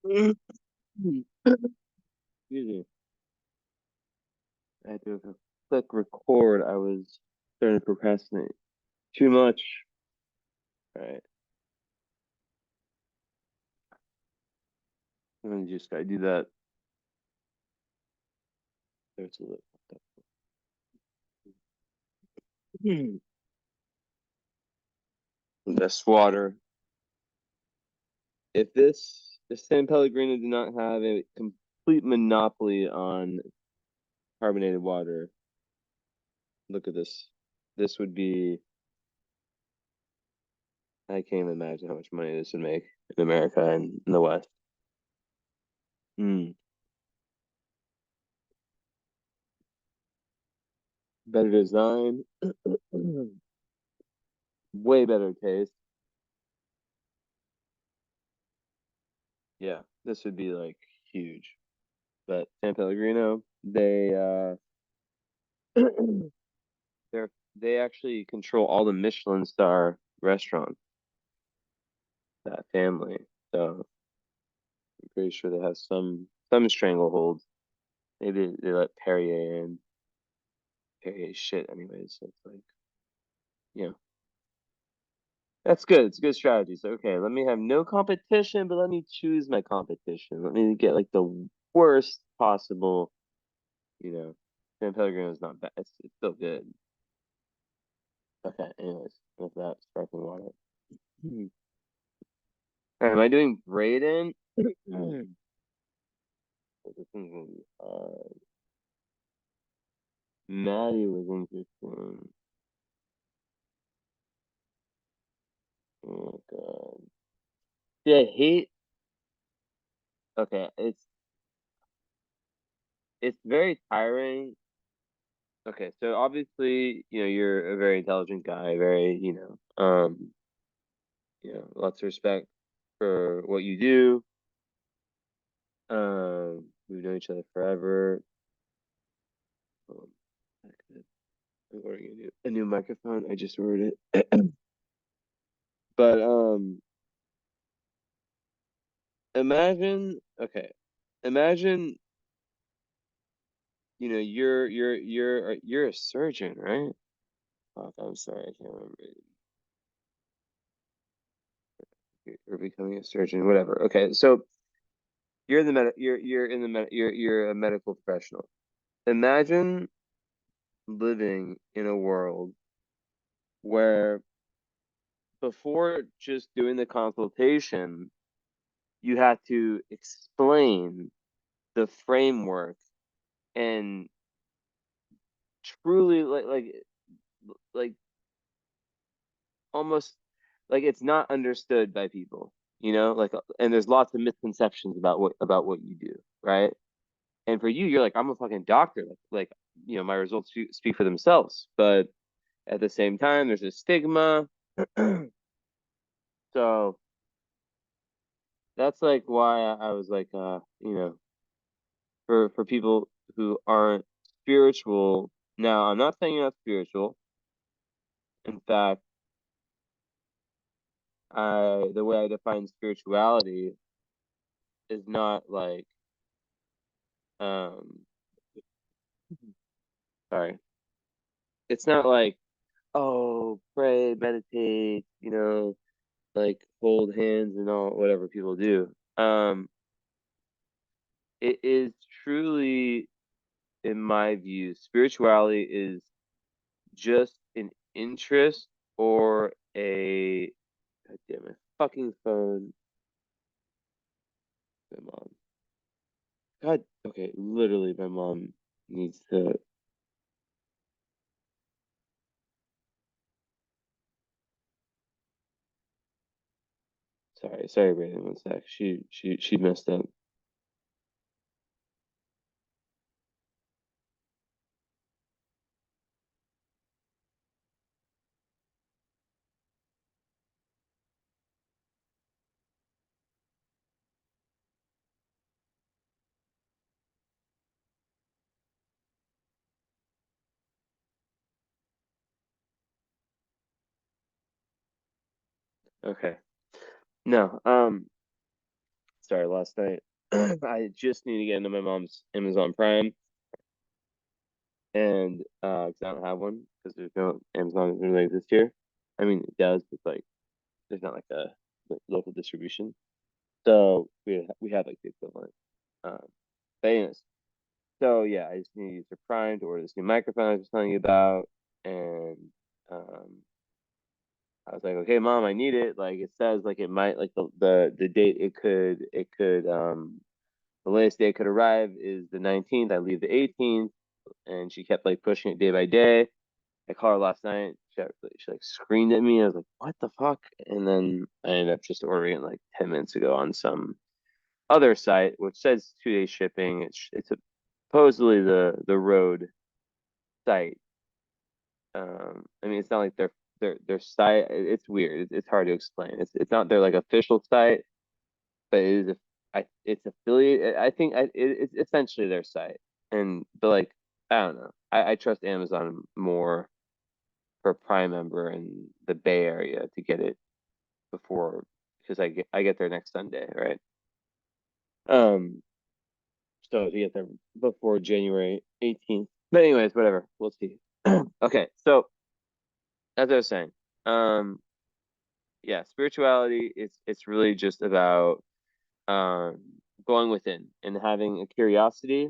Excuse me. I had to click record. I was starting to procrastinate too much. All right. And just gotta do that. There's a little. Best water. If San Pellegrino did not have a complete monopoly on carbonated water, look at this. This would be, I can't even imagine how much money this would make in America and in the West. Mm. Better design, way better taste. Yeah, this would be like huge. But San Pellegrino, they're they actually control all the Michelin star restaurants, that family. So I'm pretty sure they have some stranglehold. Maybe they let Perrier in. Perrier shit anyways. So it's like, yeah. That's good. It's a good strategy. So okay, let me have no competition, but let me choose my competition. Let me get like the worst possible, you know. San Pellegrino is not bad. It's still good. Okay, anyways, with that sparkling water. Hmm. Am I doing Braden? This one's gonna be hard. Maddie was interesting. Oh god. Yeah, I hate. Okay, it's very tiring. Okay, so obviously, you're a very intelligent guy, very, lots of respect for what you do. We've known each other forever. Um, I'm ordering a new microphone. I just ordered it. But okay, imagine, you're a surgeon, right? Fuck, I'm sorry, I can't remember. You're becoming a surgeon, whatever. Okay, so you're a medical professional. Imagine living in a world where before just doing the consultation, you had to explain the framework and truly like almost like it's not understood by people, like, and there's lots of misconceptions about what you do, right? And for you, you're like, I'm a fucking doctor, my results speak for themselves, but at the same time there's a stigma. So that's like why I was like, for people who aren't spiritual. Now, I'm not saying you're not spiritual. In fact, the way I define spirituality is not like, um sorry, it's not like, oh, pray, meditate, like hold hands and all whatever people do. It is truly, in my view, spirituality is just an interest or a, God damn it, fucking phone. My mom. God, okay, literally, my mom needs to. Sorry, Brandon. One sec. She messed up. Okay. No. sorry, last night. I just need to get into my mom's Amazon Prime, and 'cause I don't have one because there's no Amazon doesn't really exist here. I mean, it does, but like there's not like a local distribution. So we have like the equivalent. Um, but anyways, so yeah, I just need to use the Prime to order this new microphone I was telling you about, and um, I was like, okay, mom, I need it. Like it says, like it might, like the date it could the latest day it could arrive is the 19th. I leave the 18th, and she kept like pushing it day by day. I called her last night. She like screamed at me. I was like, what the fuck? And then I ended up just ordering it like 10 minutes ago on some other site, which says 2 day shipping. It's supposedly the road site. I mean, it's not like their site. It's weird. It's hard to explain. It's not their like official site, but it is it's affiliate. I think it's essentially their site. And but like I don't know. I trust Amazon more for a Prime member in the Bay Area to get it before because I get there next Sunday, right? Um, so to get there before January 18th. But anyways, whatever. We'll see. Okay, so as I was saying, um, yeah, spirituality it's really just about um going within and having a curiosity.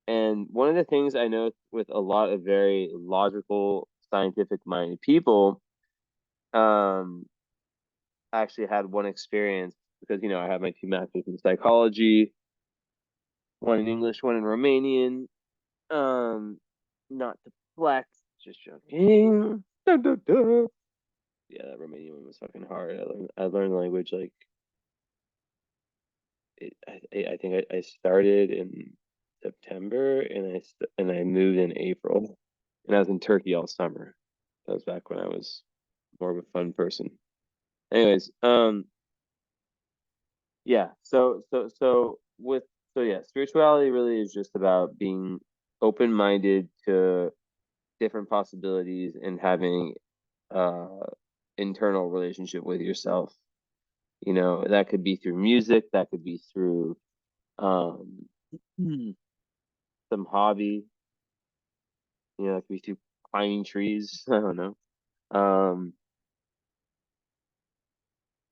And one of the things I know with a lot of very logical, scientific minded people, um, I actually had one experience because I have my two masters in psychology, one in English, one in Romanian. Um, not to flex, just joking. Da, da, da. Yeah, that Romanian one was fucking hard. I learned the language like I think I started in September and I moved in April, and I was in Turkey all summer. That was back when I was more of a fun person. Anyways, yeah. So spirituality really is just about being open-minded to different possibilities and having uh internal relationship with yourself. That could be through music, that could be through um some hobby, that could be through climbing trees. I don't know. Um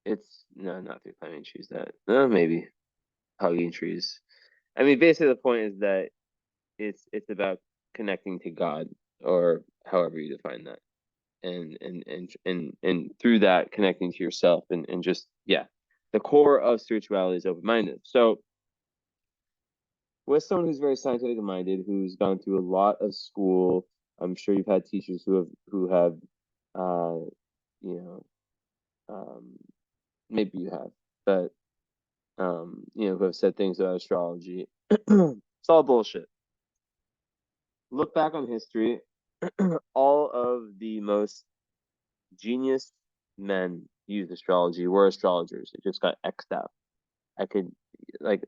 it's no, not through climbing trees, that maybe hugging trees. I mean, basically the point is that it's about connecting to God, or however you define that, and through that connecting to yourself, and just the core of spirituality is open-minded. So with someone who's very scientific minded, who's gone through a lot of school, I'm sure you've had teachers who have uh you know um maybe you have, but who have said things about astrology. It's all bullshit. Look back on history. All of the most genius men used astrology, were astrologers. It just got X'd out. I could like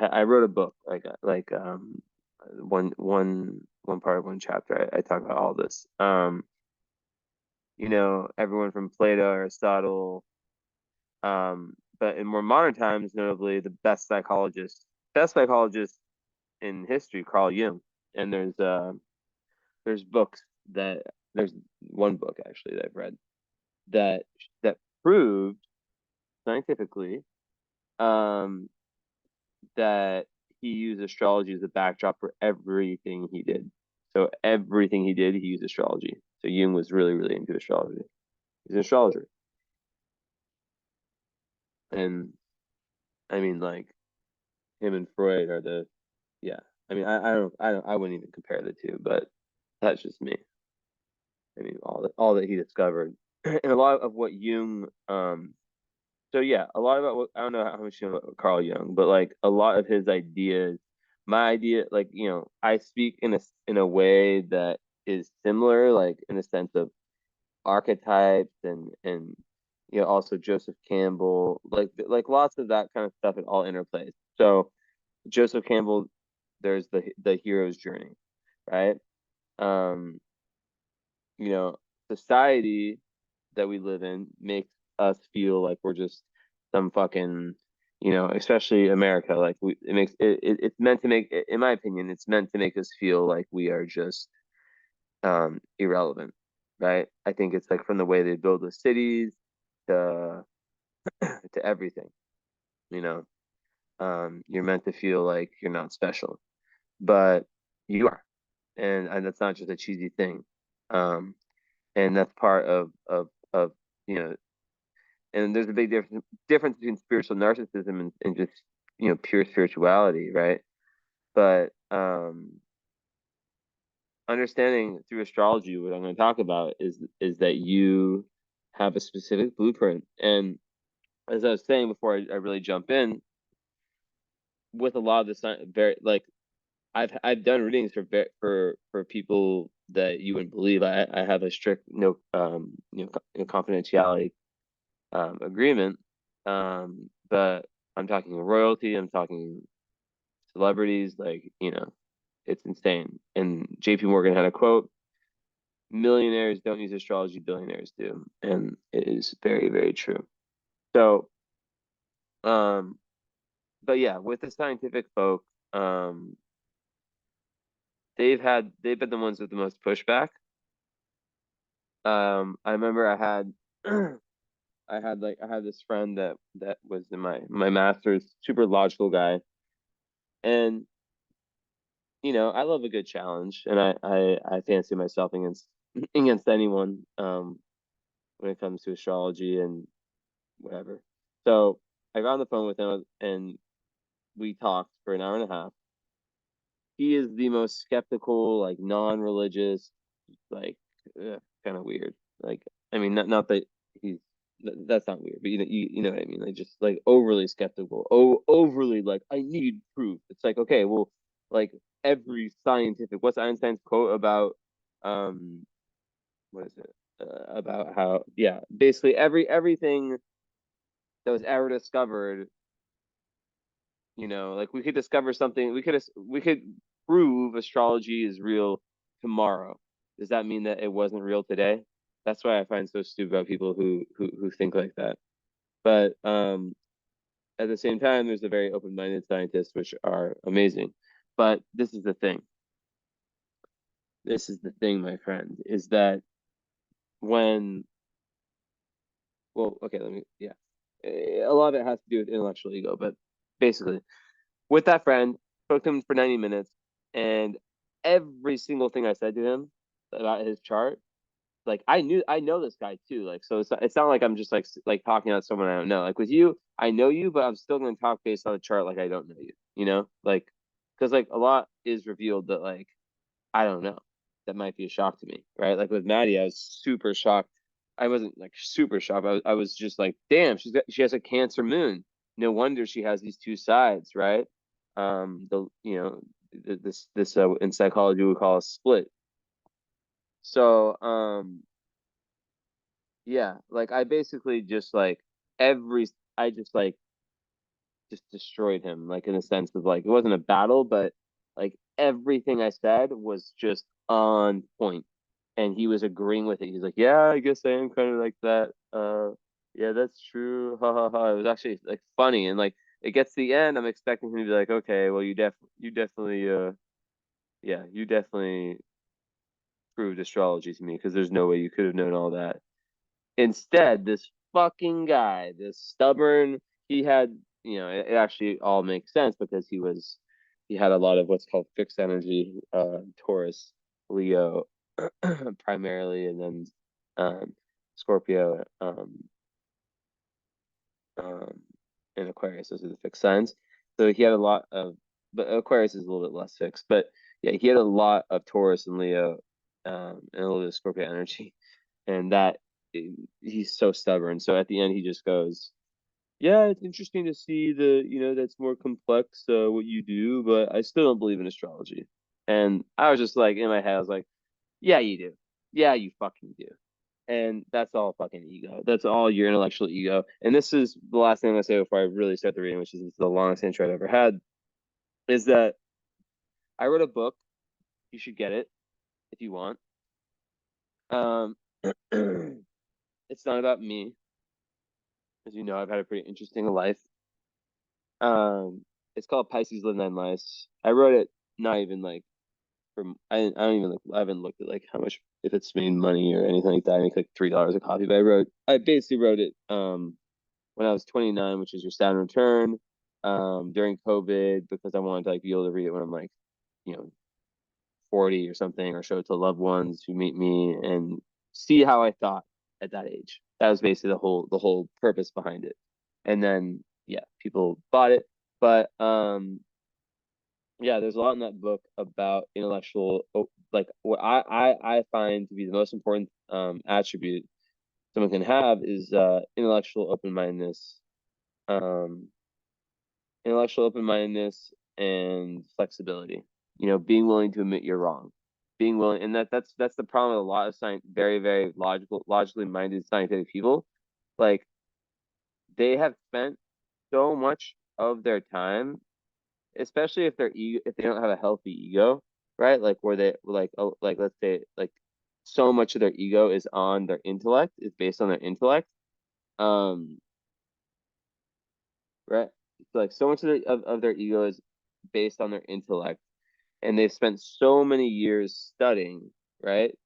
I wrote a book one part of one chapter. I talk about all this. Everyone from Plato, Aristotle, but in more modern times, notably the best psychologist in history, Carl Jung. And there's books that there's one book actually that I've read that that proved scientifically um, that he used astrology as a backdrop for everything he did. So everything he did, he used astrology. So Jung was really, really into astrology. He's an astrologer, and I mean, like him and Freud are the yeah. I mean, I wouldn't even compare the two, but that's just me. I mean, all that he discovered, and a lot of what Jung so yeah, a lot about what I don't know how much you know about Carl Jung, but like a lot of his ideas, my idea, like I speak in a way that is similar, like in the sense of archetypes and also Joseph Campbell, like lots of that kind of stuff. It all interplays. So Joseph Campbell, there's the hero's journey, right? Um, you know, Society that we live in makes us feel like we're just some fucking you know, especially America. Like it's meant to make, in my opinion, it's meant to make us feel like we are just irrelevant, right? I think it's like from the way they build the cities to to everything, you know. You're meant to feel like you're not special, but you are, and that's not just a cheesy thing. Um, and that's part of you know, and there's a big difference between spiritual narcissism and just pure spirituality, right? But understanding through astrology, what I'm going to talk about is that you have a specific blueprint. And as I was saying before I really jump in, with a lot of the very like I've done readings for people that you wouldn't believe. I have a strict confidentiality agreement. But I'm talking royalty, I'm talking celebrities, like, it's insane. And JP Morgan had a quote: millionaires don't use astrology, billionaires do. And it is very, very true. So, um, but yeah, with the scientific folk, um, they've been the ones with the most pushback. I remember I had this friend that was in my master's, super logical guy, and I love a good challenge, and I fancy myself against against anyone when it comes to astrology and whatever. So I got on the phone with him and we talked for an hour and a half. He is the most skeptical, like non-religious, like kind of weird. Like, I mean, not that he's that's not weird, but you know what I mean. Like, just like overly skeptical, overly like, I need proof. It's like, okay, well, like every scientific, what's Einstein's quote about what is it about how, yeah, basically everything that was ever discovered, like we could discover something, we could prove astrology is real tomorrow. Does that mean that it wasn't real today? That's why I find so stupid about people who think like that. But at the same time, there's the very open-minded scientists, which are amazing. But this is the thing. This is the thing, my friend, is that when, well, okay, yeah. A lot of it has to do with intellectual ego, but basically, with that friend, spoke to him for 90 minutes, and every single thing I said to him about his chart, like I know this guy too. Like, so it's not like I'm just like talking about someone I don't know. Like with you, I know you, but I'm still gonna talk based on the chart like I don't know you. Like, because like a lot is revealed that like I don't know. That might be a shock to me, right? Like with Maddie, I was super shocked. I wasn't like super shocked. I was just like, damn, she has a Cancer moon. No wonder she has these two sides, right? The this in psychology we call a split. So yeah, like I basically just like every I just destroyed him, like in a sense of like it wasn't a battle, but like everything I said was just on point, and he was agreeing with it. He's like, "Yeah, I guess I am kind of like that. Yeah, that's true. Ha ha ha." It was actually like funny, and like it gets to the end, I'm expecting him to be like, "Okay, well, you definitely, yeah, you definitely proved astrology to me because there's no way you could have known all that." Instead, this fucking guy, this stubborn, he had, it actually all makes sense because he had a lot of what's called fixed energy, Taurus, Leo, primarily, and then Scorpio, um, and Aquarius. Those are the fixed signs. So he had a lot of, but Aquarius is a little bit less fixed. But yeah, he had a lot of Taurus and Leo, and a little bit of Scorpio energy, and that he's so stubborn. So at the end, he just goes, "Yeah, it's interesting to see that's more complex what you do, but I still don't believe in astrology." And I was just like in my head, I was like, "Yeah, you do. Yeah, you fucking do." And that's all fucking ego. That's all your intellectual ego. And this is the last thing I'm gonna say before I really start the reading, which is the longest intro I've ever had, is that I wrote a book. You should get it if you want. Um, it's not about me. As you know, I've had a pretty interesting life. It's called Pisces Live Nine Lives. I wrote it not even like from I don't even like I haven't looked at like how much if it's made money or anything like that. I make like $3 a copy, but I basically wrote it when I was 29, which is your Saturn return, during COVID because I wanted to like be able to read it when I'm like, you know, 40 or something, or show it to loved ones who meet me and see how I thought at that age. That was basically the whole purpose behind it. And then yeah, people bought it. But yeah, there's a lot in that book about intellectual like what I find to be the most important attribute someone can have is intellectual open-mindedness. Um intellectual open-mindedness and flexibility. You know, being willing to admit you're wrong, being willing, and that's the problem with a lot of science, very logically minded scientific people. Like they have spent so much of their time, especially if they're if they don't have a healthy ego, right? Like where they like oh, like let's say like so much of their ego is on their intellect, is based on their intellect. Um, right? Like so much of their ego is based on their intellect and they've spent so many years studying, right?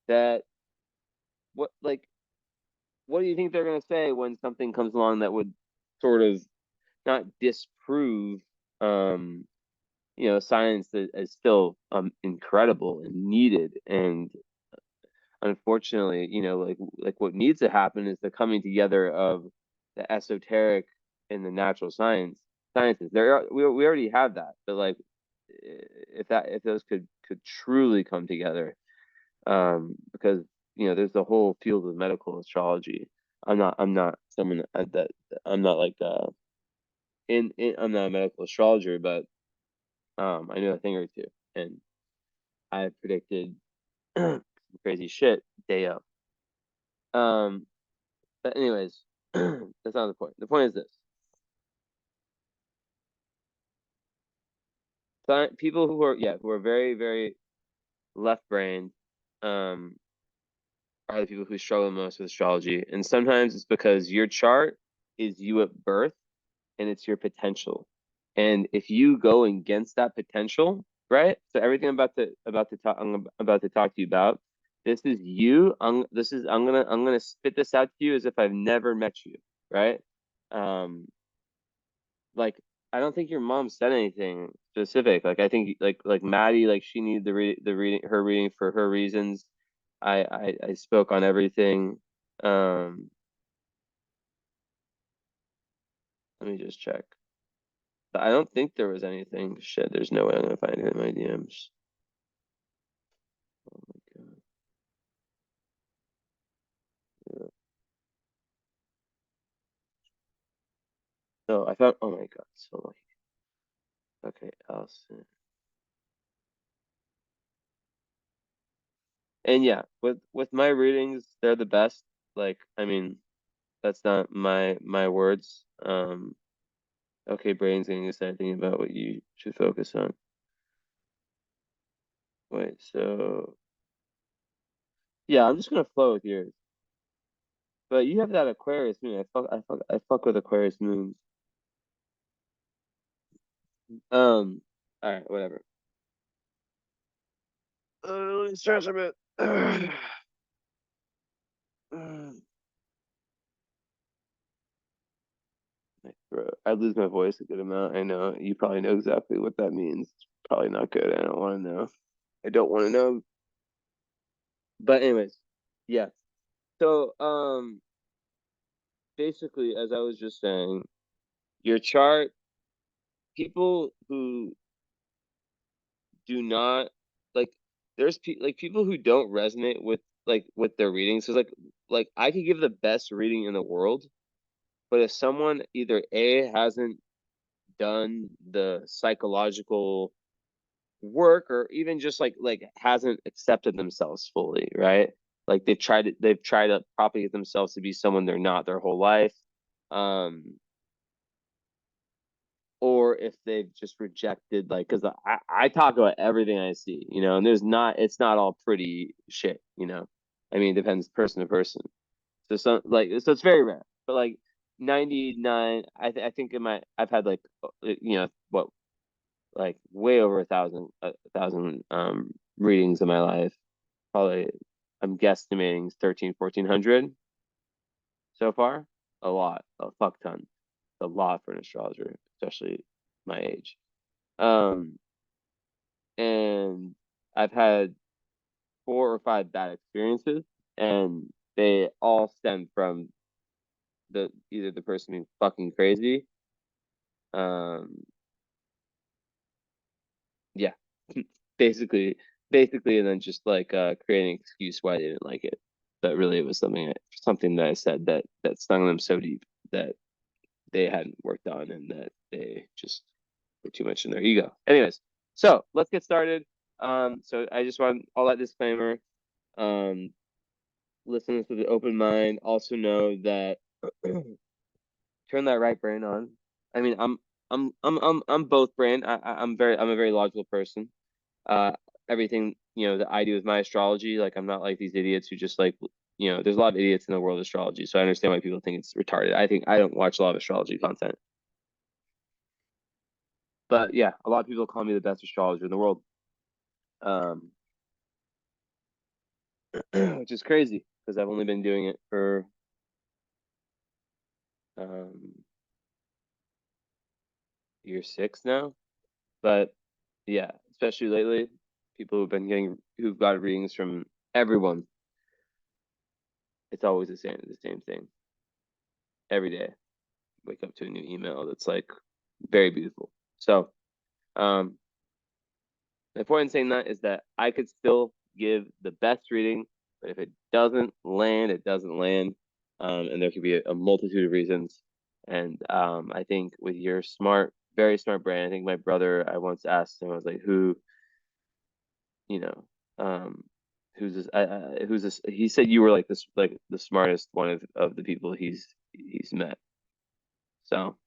That what like what do you think they're gonna say when something comes along that would sort of not disprove science that is still incredible and needed and unfortunately, like what needs to happen is the coming together of the esoteric and the natural sciences. We already have that, but like if those could truly come together, because there's the whole field of medical astrology. I'm not someone that I'm not like I'm not a medical astrologer, but I know a thing or two, and I predicted crazy shit day up. But anyways, that's not the point. The point is this: people who are very left-brained, um, are the people who struggle most with astrology, and sometimes it's because your chart is you at birth and it's your potential. And if you go against that potential, right? So everything I'm about to talk to you about, this is you. I'm gonna spit this out to you as if I've never met you, right? Um, like I don't think your mom said anything specific. Like I think like Maddie, like she needed the reading her reading for her reasons. I spoke on everything. Um, Let me just check. I don't think there was anything. Shit, there's no way I'm gonna find it in my DMs. Oh my god. Yeah. No, I found. Oh my god, so lucky. Okay, Allison. And yeah, with my readings, they're the best. Like, I mean, that's not my words. Okay, Braden's gonna say anything about what you should focus on. Wait, so yeah, I'm just gonna flow with yours. But you have that Aquarius moon. I fuck with Aquarius moons. All right, whatever. Let me stretch a bit. My throat. I lose my voice a good amount. I know. You probably know exactly what that means. It's probably not good. I don't want to know. I don't want to know. But anyways, yeah. So basically, as I was just saying, your chart, people who do not like, like people who don't resonate with their readings. So like I could give the best reading in the world, but if someone either A hasn't done the psychological work or even just like hasn't accepted themselves fully, right? Like they've tried to propagate themselves to be someone they're not their whole life. Um or if they've just rejected like because I talk about everything I see, and it's not all pretty shit. I mean it depends person to person. So it's very rare. But like 99. I think I've had like what, like way over a thousand readings in my life. Probably I'm guesstimating 1,400 so far. A lot, a fuck ton, a lot for an astrologer, especially my age. Um, and I've had 4 or 5 bad experiences, and they all stem from either the person being fucking crazy. Um, yeah, basically, and then just like creating an excuse why they didn't like it. But really, it was something that I said that stung them so deep that they hadn't worked on, and that they just were too much in their ego. Anyways, so let's get started. So I just want all that disclaimer. Um, Listen with an open mind. Also know that turn that right brain on. I mean, I'm both brain. I'm a very logical person. Uh, Everything that I do with my astrology, like I'm not like these idiots who just like there's a lot of idiots in the world of astrology, so I understand why people think it's retarded. I think I don't watch a lot of astrology content, but yeah, a lot of people call me the best astrologer in the world, um, which is crazy because I've only been doing it for um, year 6 now. But yeah, especially lately, people who've got readings from everyone, it's always the same thing every day. Wake up to a new email that's like very beautiful. So, um, the point in saying that is that I could still give the best reading, but if it doesn't land, it doesn't land. And there could be a multitude of reasons. And I think with your very smart brain, I think my brother, I once asked him, I was like, you know, um, who's this? He said you were like this, like the smartest one of the people he's met. So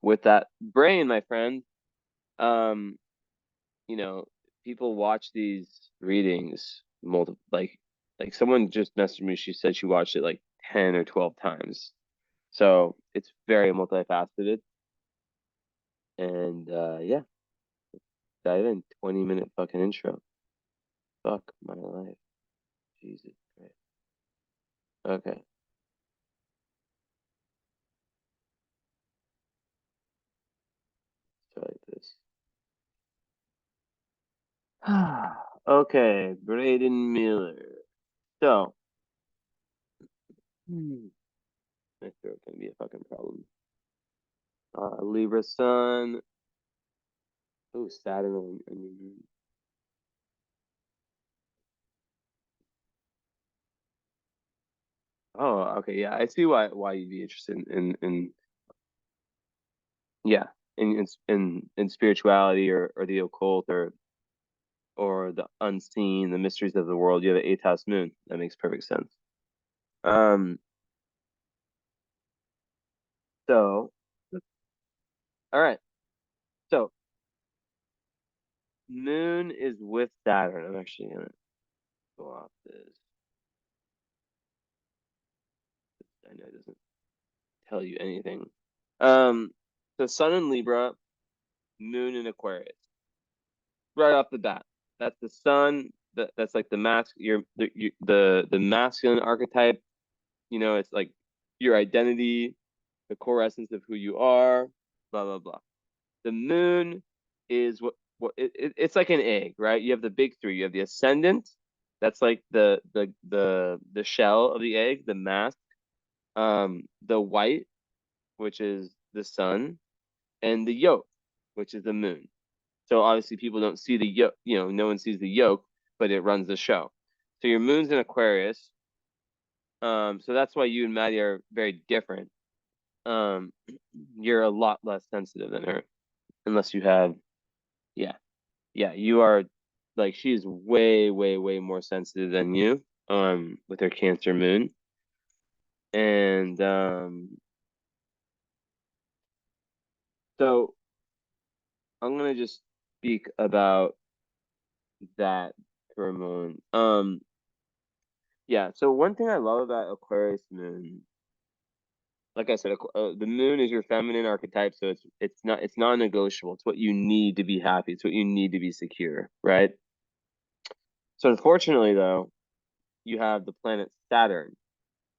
with that brain, my friend, um, you know, people watch these readings like someone just messaged me. She said she watched it like 10 or 12 times. So it's very multifaceted. And yeah, dive in. 20-minute fucking intro. Fuck my life. Jesus Christ. Okay. So like this. Okay, Braden Miller. So, my throat can be a fucking problem. Libra Sun. Oh, Saturn on your moon. Oh, okay, yeah, I see why you'd be interested in yeah, in spirituality or the occult or the unseen, the mysteries of the world. You have an 8th house moon. That makes perfect sense. Um, so all right. So moon is with Saturn. I'm actually gonna go off this. I know it doesn't tell you anything. Um, so Sun in Libra, Moon in Aquarius. Right off the bat, that's the Sun. That's like the the masculine archetype. It's like your identity, the core essence of who you are. Blah blah blah. The Moon is it's like an egg, right? You have the big three. You have the ascendant. That's like the shell of the egg, the mask. The white, which is the sun, and the yolk, which is the moon. So obviously people don't see the yolk, no one sees the yolk, but it runs the show. So your moon's in Aquarius. So that's why you and Maddie are very different. Um, you're a lot less sensitive than her, unless you have, yeah, yeah, you are like she's way, way, way more sensitive than you, with her Cancer moon. And so I'm gonna just speak about that for a moment. Yeah, so one thing I love about Aquarius moon like I said, the moon is your feminine archetype, so it's non-negotiable. It's what you need to be happy. It's what you need to be secure, right? So unfortunately, though, you have the planet Saturn.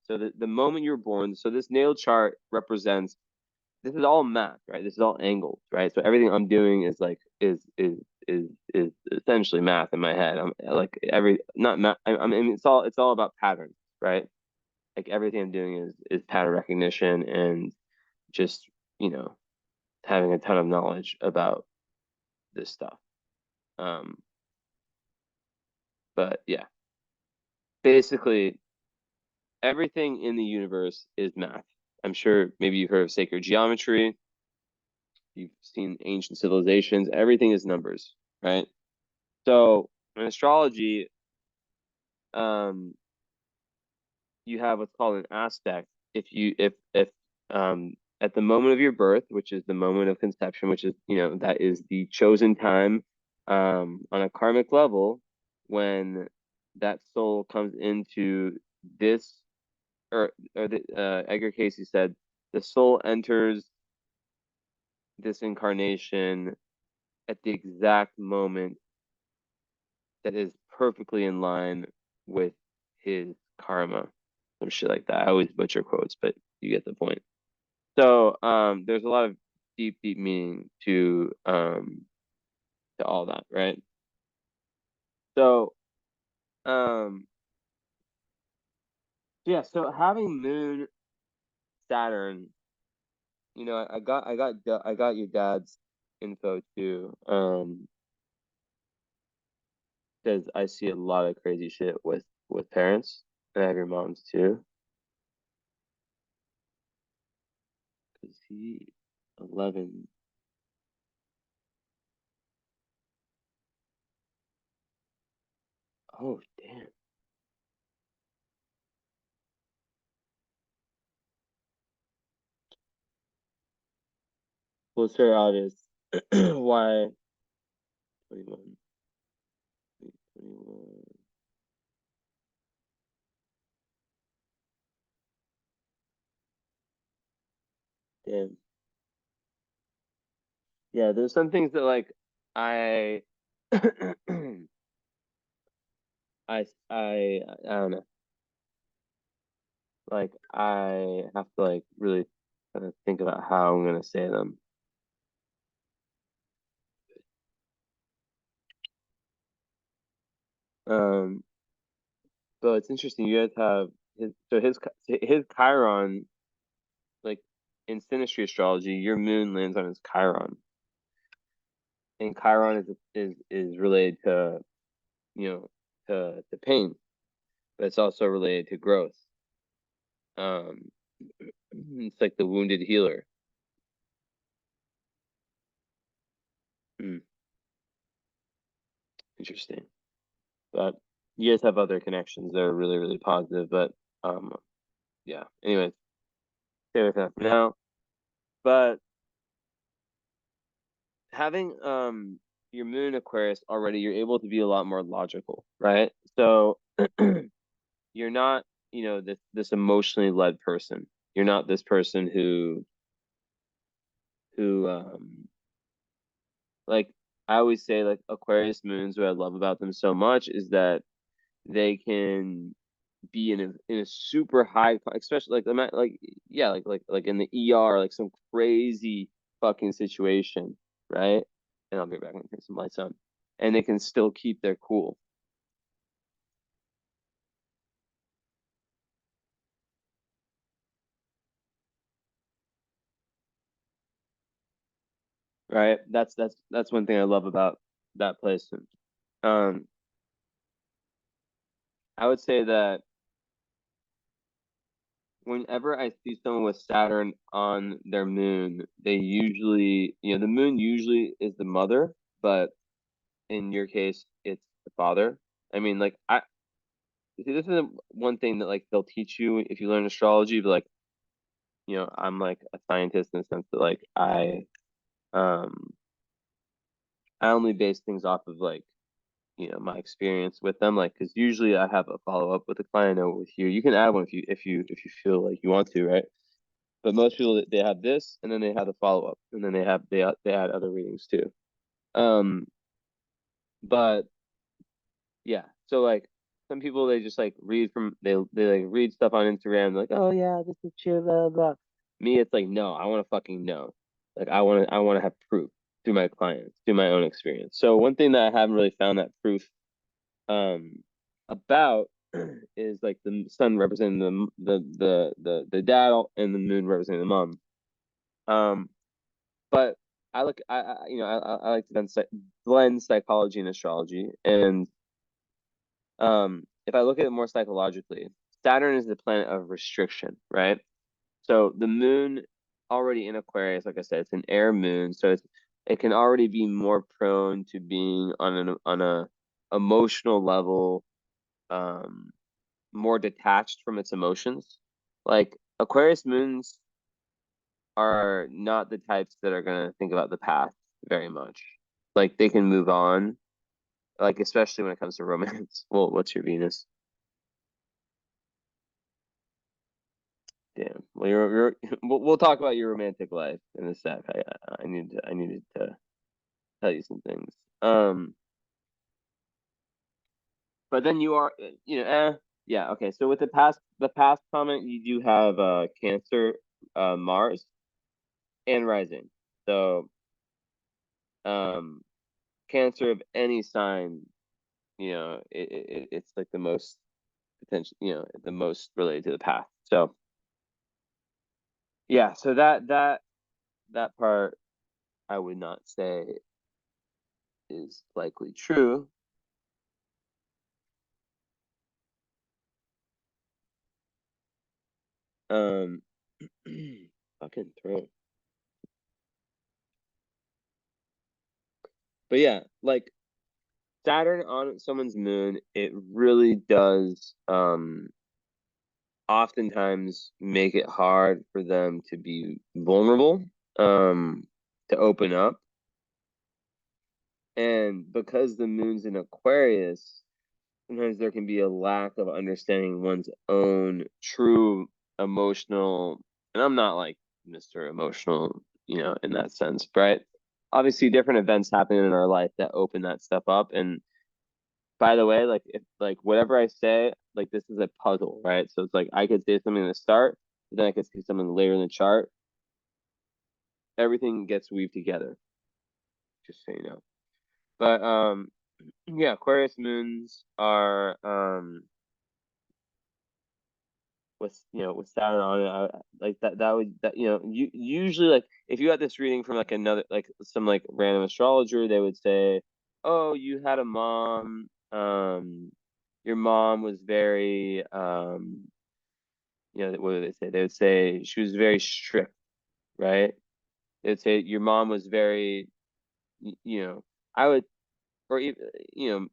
So the moment you're born, so this natal chart represents, this is all math, right? This is all angles, right? So everything I'm doing is like is essentially math in my head. I'm like every not math. I mean it's all about patterns, right? Like everything I'm doing is pattern recognition and just, you know, having a ton of knowledge about this stuff. Um, but yeah, basically everything in the universe is math. I'm sure maybe you've heard of sacred geometry. You've seen ancient civilizations. Everything is numbers, right? So in astrology, um, you have what's called an aspect. If at the moment of your birth, which is the moment of conception, which is, you know, that is the chosen time, on a karmic level, when that soul comes into this, Edgar Casey said, the soul enters this incarnation at the exact moment that is perfectly in line with his karma. Some shit like that. I always butcher quotes, but you get the point. So there's a lot of deep meaning to all that, right? So um yeah, so having Moon Saturn, you know, I got your dad's info too. Because I see a lot of crazy shit with parents, and I have your mom's too. Because he 11. Oh damn. We'll start out as why 21, 21. Damn. Yeah, there's some things that like I I don't know. Like I have to like really kind of think about how I'm gonna say them. Um, but it's interesting. You guys have his Chiron, like in synastry astrology, your moon lands on his Chiron, and Chiron is related to, you know, to pain, but it's also related to growth. Um, it's like the wounded healer. Hmm, interesting. But you guys have other connections that are really positive. But yeah. Anyways, stay with that for now. But having your moon in Aquarius already, you're able to be a lot more logical, right? So you're not, you know, this emotionally led person. You're not this person who like I always say, like Aquarius moons, what I love about them so much is that they can be in a super high, especially like like yeah, like in the ER, like some crazy fucking situation, right? And I'll be back and turn some lights on, and they can still keep their cool, right? That's one thing I love about that place. Um, I would say that whenever I see someone with Saturn on their moon, they usually, you know, the moon usually is the mother, but in your case, it's the father. I mean, like I see, this is one thing that like they'll teach you if you learn astrology, but like, you know, I'm like a scientist in the sense that like um I only base things off of like, you know, my experience with them, like because usually I have a follow up with a client. I know with you, you can add one if you feel like you want to, right? But most people, they have this, and then they have the follow up, and then they add other readings too. But yeah, so like some people, they just like read from they like read stuff on Instagram, like, oh yeah, this is true, blah blah. Me, it's like, no, I want to fucking know. Like I want to have proof through my clients, through my own experience. So one thing that I haven't really found that proof um about is like the sun representing the dad and the moon representing the mom. But I look I like to blend psychology and astrology, and if I look at it more psychologically, Saturn is the planet of restriction, right? So the moon already in Aquarius, like I said, it's an air moon, so it can already be more prone to being on a emotional level, um, more detached from its emotions. Like Aquarius moons are not the types that are gonna think about the past very much. Like they can move on, like especially when it comes to romance. Well, what's your Venus? Damn. Well, we'll talk about your romantic life in a sec. I needed to tell you some things. But then you are, yeah, okay. So with the past comment, you do have Cancer, Mars, and rising. So um, Cancer of any sign, it's like the most potential, the most related to the past. So yeah, so that part I would not say is likely true. Um, fucking throat. But yeah, like Saturn on someone's moon, it really does oftentimes make it hard for them to be vulnerable, to open up. And because the moon's in Aquarius, sometimes there can be a lack of understanding one's own true emotional, and I'm not like Mr. Emotional, in that sense, right? Obviously, different events happen in our life that open that stuff up. And by the way, like if like whatever I say, like this is a puzzle, right? So it's like I could say something at the start, but then I could say something later in the chart. Everything gets weaved together, just so you know. But yeah, Aquarius moons are with Saturn on it, like that would you usually, like if you got this reading from like another, like some like random astrologer, they would say, oh, you had a mom, your mom was very what do they say? They would say she was very strict, right? They'd say your mom was very, you know, I would, or even,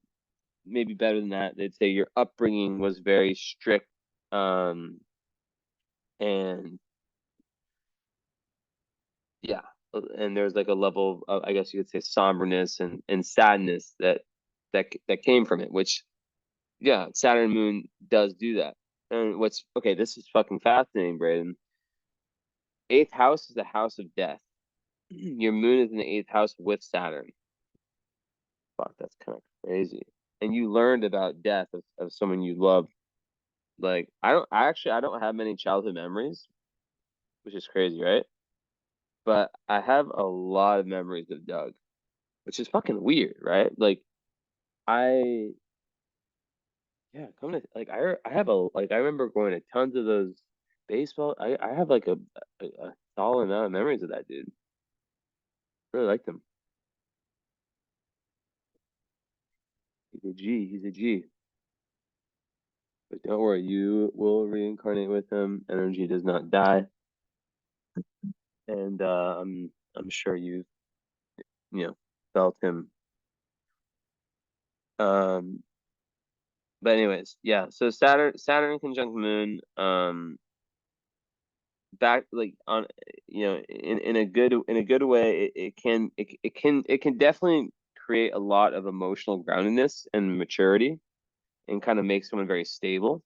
maybe better than that, they'd say your upbringing was very strict, and yeah, and there's like a level of, I guess you could say, somberness and sadness that came from it, which, yeah, Saturn moon does do that. And what's okay, this is fucking fascinating, Braden. Eighth house is the house of death. Your moon is in the eighth house with Saturn. Fuck, that's kind of crazy. And you learned about death of someone you love. Like I don't have many childhood memories, which is crazy, right? But I have a lot of memories of Doug, which is fucking weird, right? Like I yeah, come to like I have a like I remember going to tons of those baseball. I have like a solid amount of memories of that dude. Really liked him. He's a G. He's a G. But don't worry, you will reincarnate with him. Energy does not die, and I'm sure you've felt him. Um, but anyways, yeah. So Saturn conjunct Moon. Back like on in a good way, it can definitely create a lot of emotional groundedness and maturity, and kind of make someone very stable,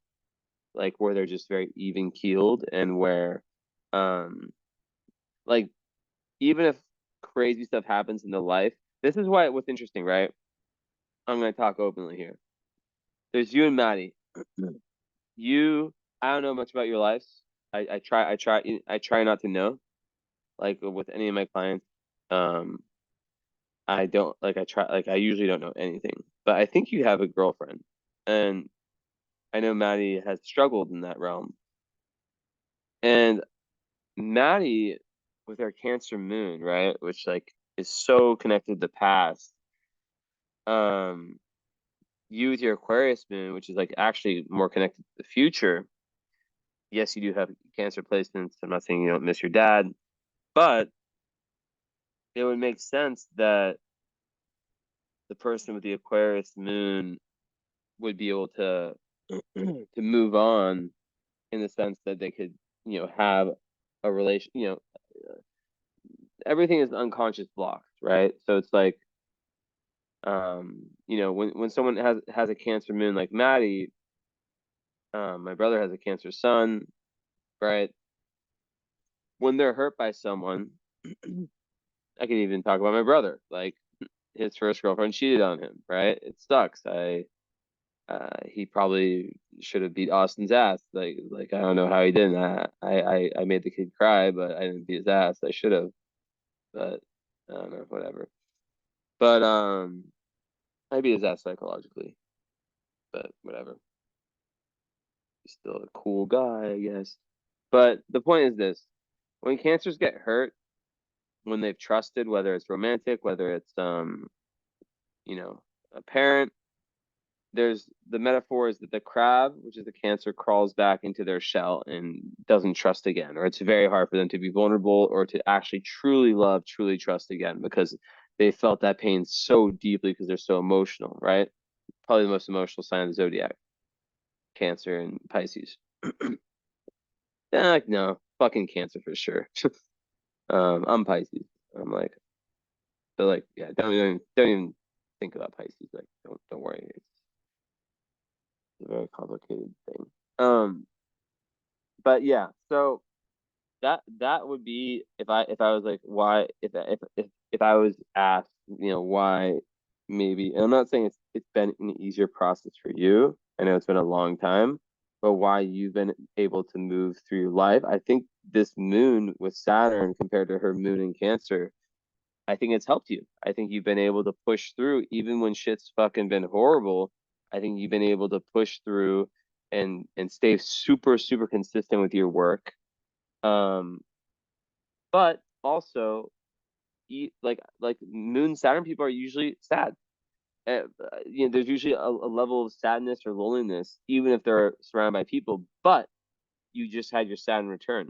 like where they're just very even keeled, and where Like even if crazy stuff happens in the life, this is why what's interesting, right? I'm gonna talk openly here. There's you and Maddie. You, I don't know much about your lives. I try not to know. Like with any of my clients, um, I don't like. I try like I usually don't know anything. But I think you have a girlfriend, and I know Maddie has struggled in that realm. And Maddie, with her Cancer moon, right, which like is so connected to the past. Um, you with your Aquarius moon, which is like actually more connected to the future. Yes, you do have Cancer placements. I'm not saying you don't miss your dad, but it would make sense that the person with the Aquarius moon would be able to to move on in the sense that they could, have a relation, everything is unconscious blocks, right? So it's like, when someone has a Cancer moon like Maddie, my brother has a Cancer sun, right? When they're hurt by someone, I can even talk about my brother. Like his first girlfriend cheated on him, right? It sucks. He probably should have beat Austin's ass. Like I don't know how he didn't. I made the kid cry, but I didn't beat his ass. I should have, but I don't know, whatever. But I beat his ass psychologically, but whatever. He's still a cool guy, I guess. But the point is this: when cancers get hurt, when they've trusted, whether it's romantic, whether it's you know, a parent, there's the metaphor is that the crab, which is the Cancer, crawls back into their shell and doesn't trust again, or it's very hard for them to be vulnerable or to actually truly love, truly trust again because they felt that pain so deeply because they're so emotional, right? Probably the most emotional sign of the zodiac, Cancer and Pisces. Like, no, fucking Cancer for sure. I'm Pisces. I'm like, but like, yeah, don't even think about Pisces. Like, don't worry. It's a very complicated thing. But yeah, so that would be if I was like why if I was asked, why maybe, and I'm not saying it's been an easier process for you. I know it's been a long time, but why you've been able to move through your life. I think this moon with Saturn compared to her moon in Cancer, I think it's helped you. I think you've been able to push through even when shit's fucking been horrible. I think you've been able to push through and stay super, super consistent with your work. Um, but also, like Moon Saturn people are usually sad. There's usually a level of sadness or loneliness, even if they're surrounded by people. But you just had your Saturn return.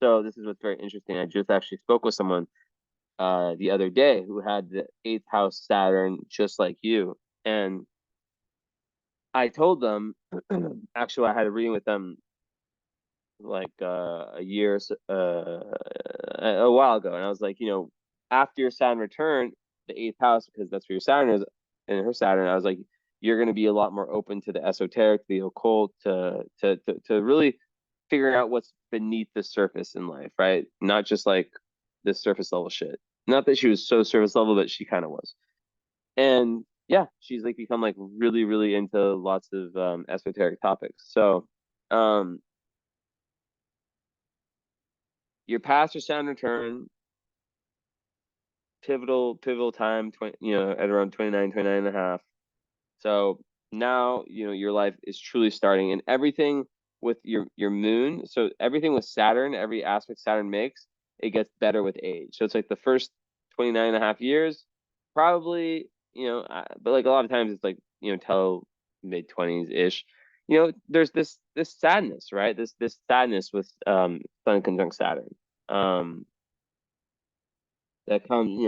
So this is what's very interesting. I just actually spoke with someone the other day who had the eighth house Saturn just like you. And I told them, actually, I had a reading with them like a while ago. And I was like, after your Saturn return, the eighth house, because that's where your Saturn is, and her Saturn, I was like, you're going to be a lot more open to the esoteric, the occult, to really figuring out what's beneath the surface in life, right? Not just like this surface level shit. Not that she was so surface level, but she kind of was. And yeah, she's like become like really, really into lots of esoteric topics. So um your past or Saturn return, pivotal time, 20, at around 29, 29 and a half. So now, your life is truly starting, and everything with your moon. So everything with Saturn, every aspect Saturn makes, it gets better with age. So it's like the first 29 and a half years, probably, but like a lot of times it's like, till mid 20s ish. There's this sadness, right? This sadness with Sun conjunct Saturn. That comes,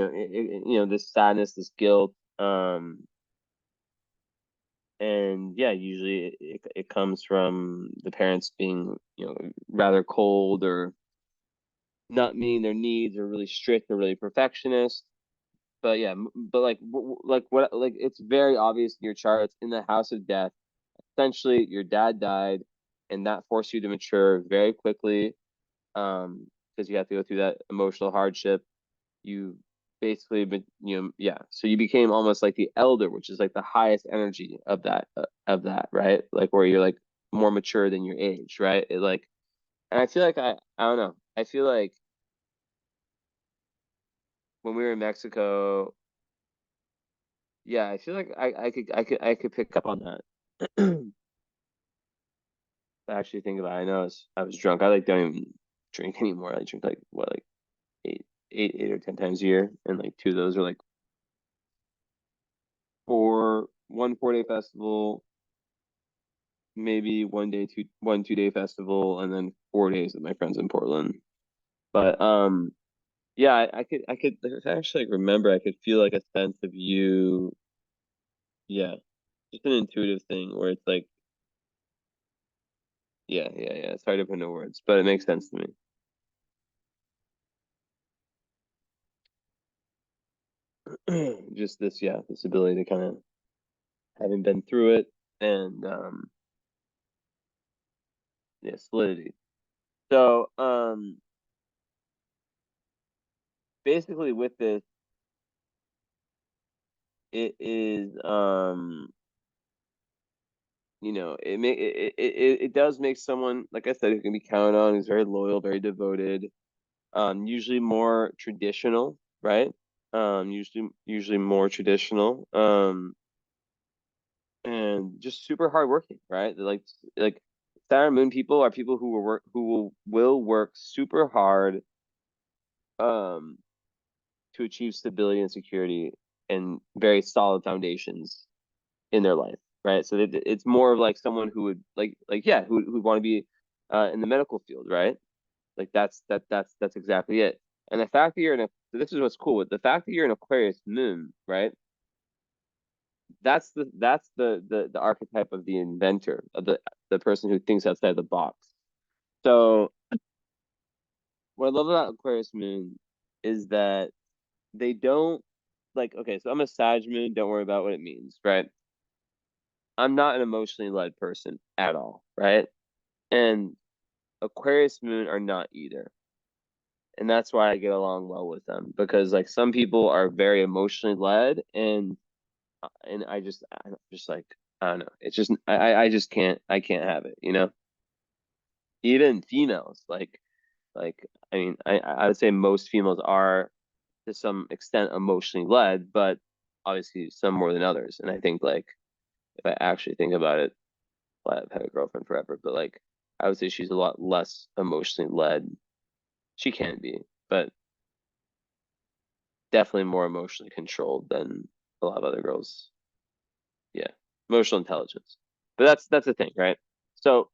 this sadness, this guilt, and yeah, usually it comes from the parents being, rather cold or not meeting their needs or really strict or really perfectionist. But yeah, but like what, like it's very obvious in your chart. It's in the house of death. Essentially, your dad died, and that forced you to mature very quickly. because you have to go through that emotional hardship. You basically been, yeah. So you became almost like the elder, which is like the highest energy of that, right? Like where you're like more mature than your age, right? It like, and I feel like I don't know. I feel like when we were in Mexico, yeah, I feel like I could pick up on that. I actually think about it. I was drunk. I like don't even drink anymore. I drink like what, like eight or 10 times a year, and like two of those are like for 1 4-day festival, maybe 1 2 day festival, and then 4 days with my friends in Portland. But yeah, I could actually like, remember. I could feel like a sense of you. Yeah, just an intuitive thing where it's like, yeah. It's hard to put into words, but it makes sense to me. Just this, yeah, this ability to kind of having been through it and yeah, solidity. So basically with this, it is it does make someone, like I said, who can be counted on, who's very loyal, very devoted, usually more traditional, right? Usually more traditional, and just super hardworking, right? They're like Saturn Moon people are people who will work super hard, um, to achieve stability and security and very solid foundations in their life, right? So it's more of like someone who would like yeah, who want to be in the medical field, right? Like that's exactly it. And the fact that you're in a so this is what's cool with the fact that you're an Aquarius moon, right? That's the archetype of the inventor, of the person who thinks outside the box. So what I love about Aquarius moon is that they don't like, okay, so I'm a Sag moon, don't worry about what it means, right? I'm not an emotionally led person at all, right? And Aquarius moon are not either. And that's why I get along well with them, because like some people are very emotionally led, and I'm just like, I don't know. It's just I just can't have it, you know? Even females, like I mean, I would say most females are to some extent emotionally led, but obviously some more than others. And I think like if I actually think about it, well, I've had a girlfriend forever, but like I would say she's a lot less emotionally led. She can be, but definitely more emotionally controlled than a lot of other girls. Yeah, emotional intelligence. But that's the thing, right? So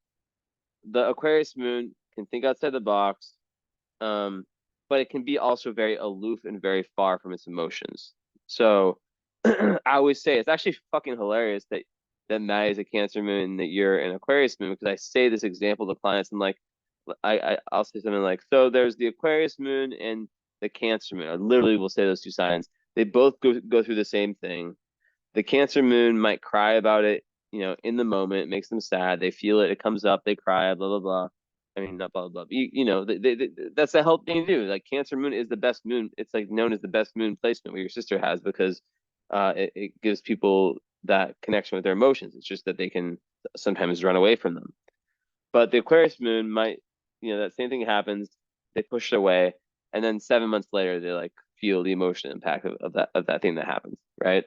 the Aquarius moon can think outside the box, um, but it can be also very aloof and very far from its emotions. So I always say it's actually fucking hilarious that Maddie is a Cancer moon and that you're an Aquarius moon, because I say this example to clients and like I'll say something like, so there's the Aquarius moon and the Cancer moon. I literally will say those two signs. They both go through the same thing. The Cancer moon might cry about it, in the moment. It makes them sad. They feel it. It comes up. They cry. Blah blah blah. I mean, not blah blah blah. That's a healthy thing to do. Like Cancer moon is the best moon. It's like known as the best moon placement what your sister has, because it gives people that connection with their emotions. It's just that they can sometimes run away from them. But the Aquarius moon might, that same thing happens. They push it away, and then 7 months later, they like feel the emotional impact of that thing that happens, right?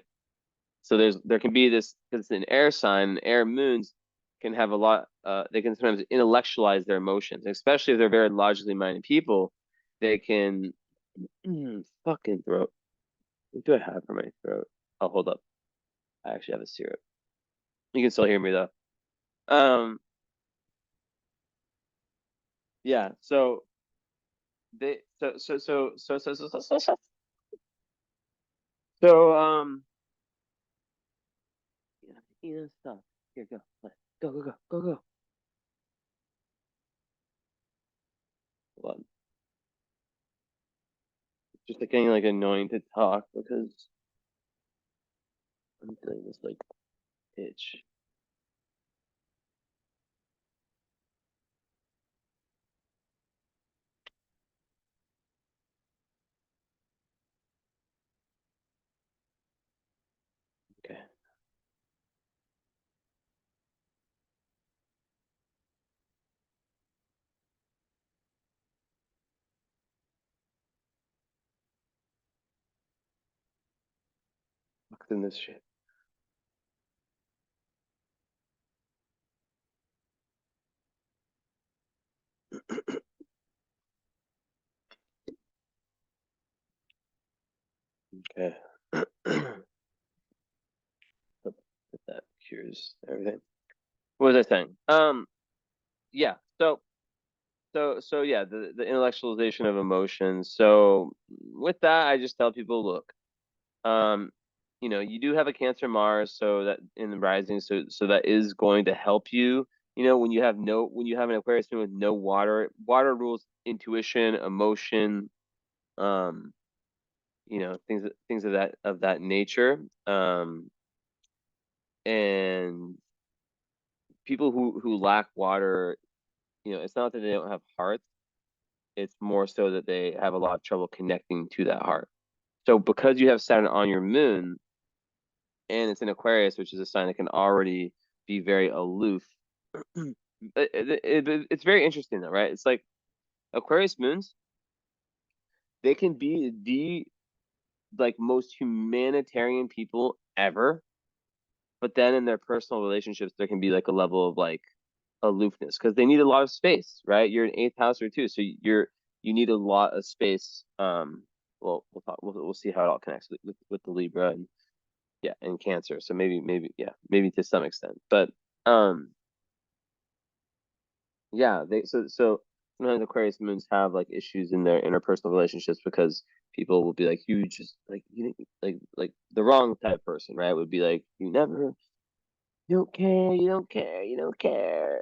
So there can be this, because it's an air sign. Air moons can have a lot. They can sometimes intellectualize their emotions, especially if they're very logically minded people. They can fucking throat. What do I have for my throat? Oh, hold up. I actually have a syrup. You can still hear me though. Um, yeah. So they so stuff. Here, go, go. Hold on. Just like getting like annoying to talk because I'm feeling this like itch. in this shit. Okay. Hope that cures everything. What was I saying? Yeah. So yeah, the intellectualization of emotions. So with that, I just tell people, look, um, you do have a Cancer Mars, so that in the rising, so that is going to help you. When you have an Aquarius moon with no water, water rules intuition, emotion, um, things of that nature. And people who lack water, it's not that they don't have hearts, it's more so that they have a lot of trouble connecting to that heart. So because you have Saturn on your moon and it's in Aquarius, which is a sign that can already be very aloof, it's very interesting though, right? It's like Aquarius moons, they can be the like most humanitarian people ever, but then in their personal relationships, there can be like a level of like aloofness because they need a lot of space, right? You're an eighth house or two, so you need a lot of space. Well, we'll see how it all connects with the Libra and yeah, and Cancer. So maybe to some extent, but um, yeah, so sometimes Aquarius moons have like issues in their interpersonal relationships because people will be like, you just like the wrong type of person, right? Would be like, you don't care, you don't care, you don't care.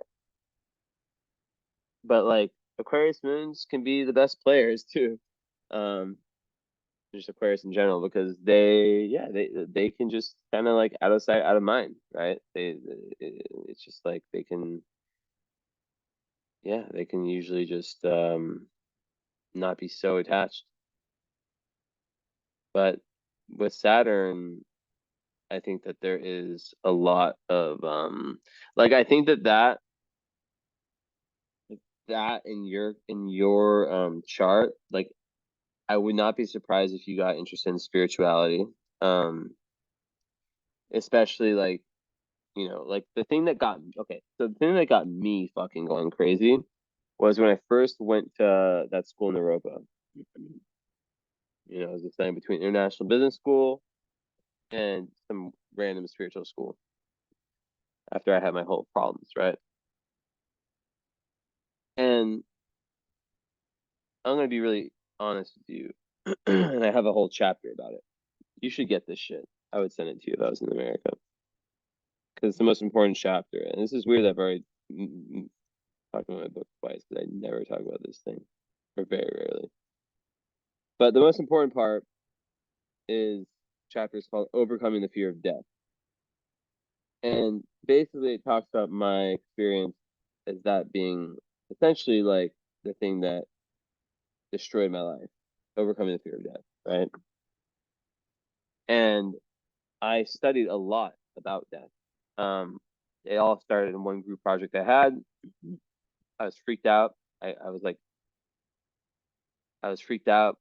But like Aquarius moons can be the best players too. Um, just Aquarius in general because they can just kind of like out of sight, out of mind, right? It's just like they can usually just not be so attached. But with Saturn, I think that there is a lot of like I think that in your chart, like I would not be surprised if you got interested in spirituality. Um, especially like, like the thing that got okay, so the thing that got me fucking going crazy was when I first went to that school in Europa. It was a thing between international business school and some random spiritual school after I had my whole problems, right? And I'm gonna be really honest with you, and I have a whole chapter about it. You should get this shit. I would send it to you if I was in America because it's the most important chapter. And this is weird. I've already talked about my book twice because I never talk about this thing, or very rarely. But the most important part is chapters called "Overcoming the Fear of Death," and basically it talks about my experience as that being essentially like the thing that destroyed my life, overcoming the fear of death, right? And I studied a lot about death. Um, it all started in one group project I had. I was freaked out. I was like, I was freaked out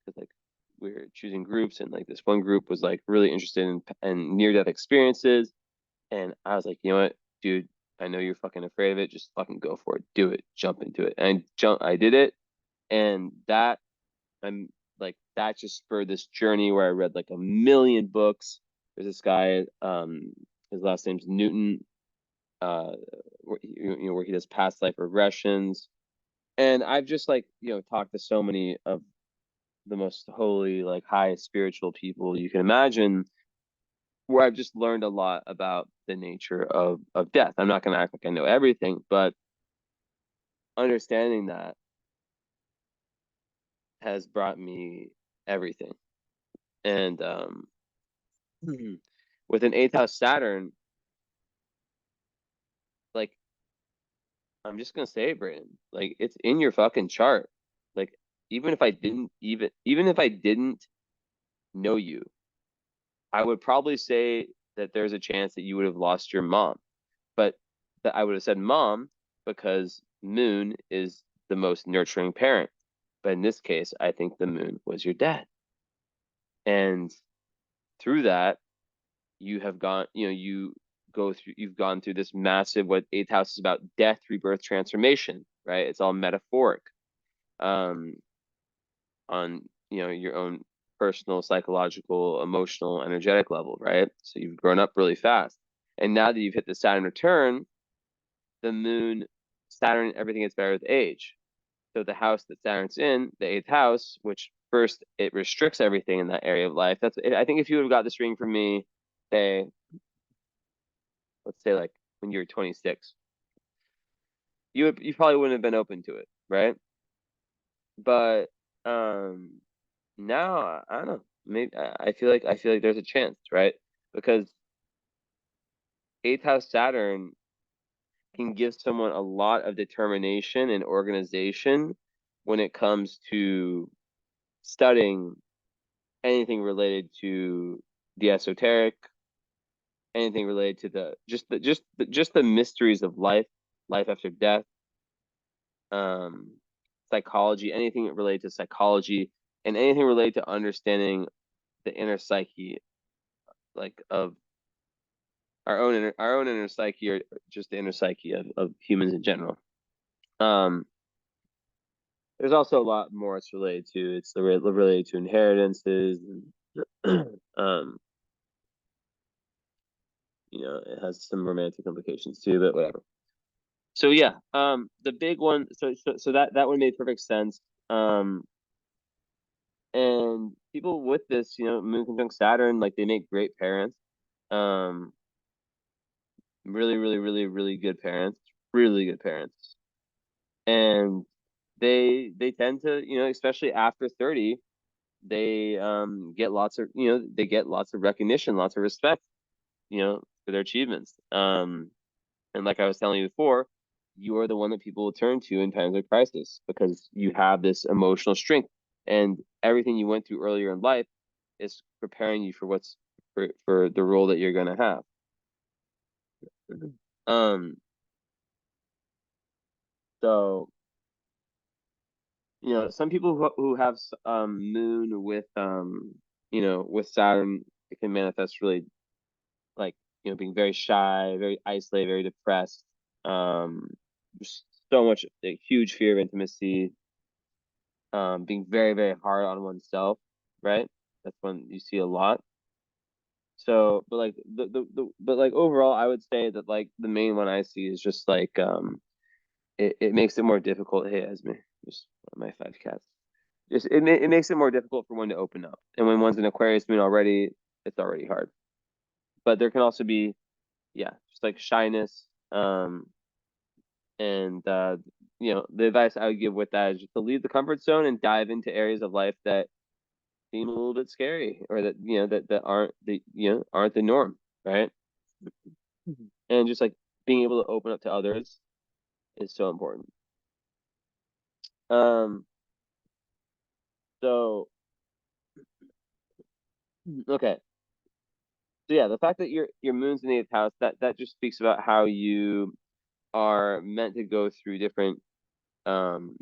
because like we were choosing groups, and like this one group was like really interested in near death experiences, and I was like, you know what, dude, I know you're fucking afraid of it. Just fucking go for it. Do it. Jump into it. And I did it, and I'm like that just spurred this journey where I read like a million books. There's this guy, his last name's Newton, where he does past life regressions, and I've just like talked to so many of the most holy, like highest spiritual people you can imagine, where I've just learned a lot about the nature of death. I'm not going to act like I know everything, but understanding that has brought me everything. And with an eighth house Saturn, like I'm just gonna say it, Braden, like it's in your fucking chart. Like even if I didn't know you, I would probably say that there's a chance that you would have lost your mom. But that I would have said mom because moon is the most nurturing parent. But in this case, I think the moon was your dad. And through that, you have gone, you've gone through this massive, what eighth house is about, death, rebirth, transformation, right? It's all metaphoric, um, on, your own personal, psychological, emotional, energetic level, right? So you've grown up really fast. And now that you've hit the Saturn return, the moon, Saturn, everything gets better with age. So the house that Saturn's in, the eighth house, which first it restricts everything in that area of life. I think if you would have got this reading from me, say, let's say like when you were 26, you probably wouldn't have been open to it, right? But now I don't know. Maybe I feel like there's a chance, right? Because eighth house Saturn can give someone a lot of determination and organization when it comes to studying anything related to the esoteric, anything related to the mysteries of life, life after death, um, psychology, anything related to psychology, and anything related to understanding the inner psyche, like of our own inner psyche, or just the inner psyche of humans in general. There's also a lot more it's related to. It's related to inheritances, and it has some romantic implications too, but whatever. So yeah, the big one. So that one made perfect sense. And people with this, Moon conjunct Saturn, like they make great parents. Um, really, really, really, really good parents. Really good parents. And they tend to, especially after 30, they get lots of recognition, lots of respect, for their achievements. And like I was telling you before, you are the one that people will turn to in times of crisis because you have this emotional strength, and everything you went through earlier in life is preparing you for for the role that you're gonna have. Um, so some people who have Moon with Saturn, it can manifest really like being very shy, very isolated, very depressed. Just so much a huge fear of intimacy, being very, very hard on oneself, right? That's one you see a lot. So, but like but like overall, I would say that like the main one I see is just like it makes it more difficult. Hey, Esme, just one of my 5 cats. Just it makes it more difficult for one to open up, and when one's an Aquarius moon already, it's already hard. But there can also be, yeah, just like shyness, and the advice I would give with that is just to leave the comfort zone and dive into areas of life that seem a little bit scary, or that that aren't the norm, right? And just like being able to open up to others is so important. um so okay, so yeah, the fact that your moon's in the 8th house, that just speaks about how you are meant to go through different,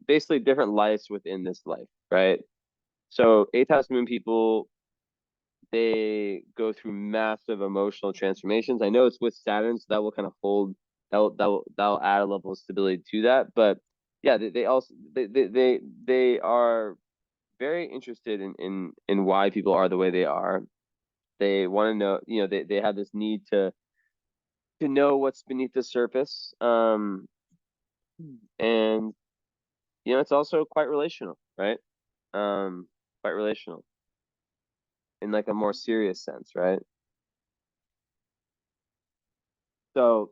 basically different lives within this life, right? So 8th house moon people, they go through massive emotional transformations. I know it's with Saturn, so that will kind of hold, that'll add a level of stability to that. But yeah, they also they are very interested in why people are the way they are. They want to know, they have this need to know what's beneath the surface. And it's also quite relational, right? Quite relational in like a more serious sense, right? So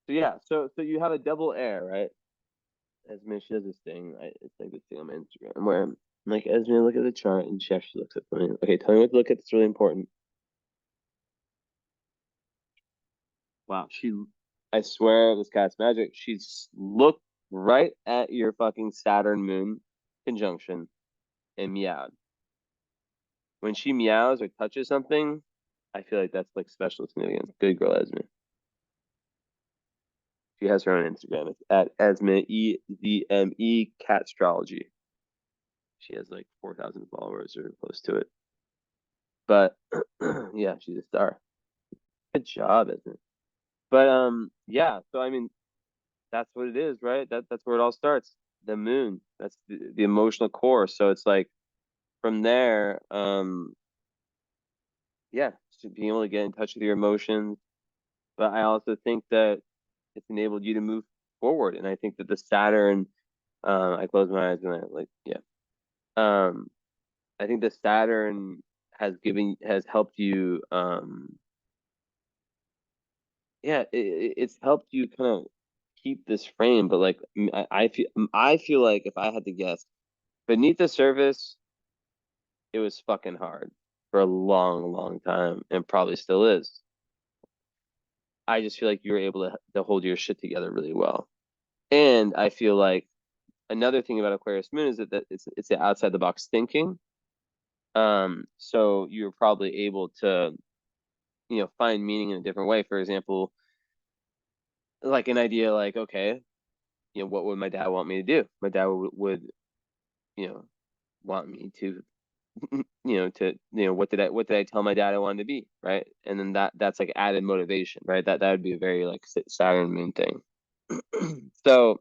yeah, so you have a double air, right? Esme, she does this thing. It's like this thing on my Instagram where I'm like, Esme, look at the chart, and she actually looks at something. Okay, tell me what to look at. It's really important. Wow, I swear this cat's magic. She's looked right at your fucking Saturn Moon conjunction and meowed. When she meows or touches something, I feel like that's like special significance. Good girl, Esme. She has her own Instagram. It's at Esme EZME Catstrology. She has like 4,000 followers or close to it. But yeah, she's a star. Good job, isn't it? But yeah. So I mean, that's what it is, right? That's where it all starts. The moon. That's the emotional core. So it's like from there, yeah, just being able to get in touch with your emotions. But I also think that it's enabled you to move forward. And I think that the Saturn, I close my eyes and I like, yeah. Um, I think the Saturn has helped you, yeah, it's helped you kind of keep this frame. But like, I feel like if I had to guess, beneath the surface, it was fucking hard for a long, long time, and probably still is. I just feel like you were able to hold your shit together really well. And I feel like another thing about Aquarius Moon is that it's the outside the box thinking. So you're probably able to, find meaning in a different way. For example, like an idea like, okay, what would my dad want me to do? My dad would, you know, want me to, what did I tell my dad I wanted to be, right? And then that's like added motivation, right? That would be a very like Saturn Moon thing. So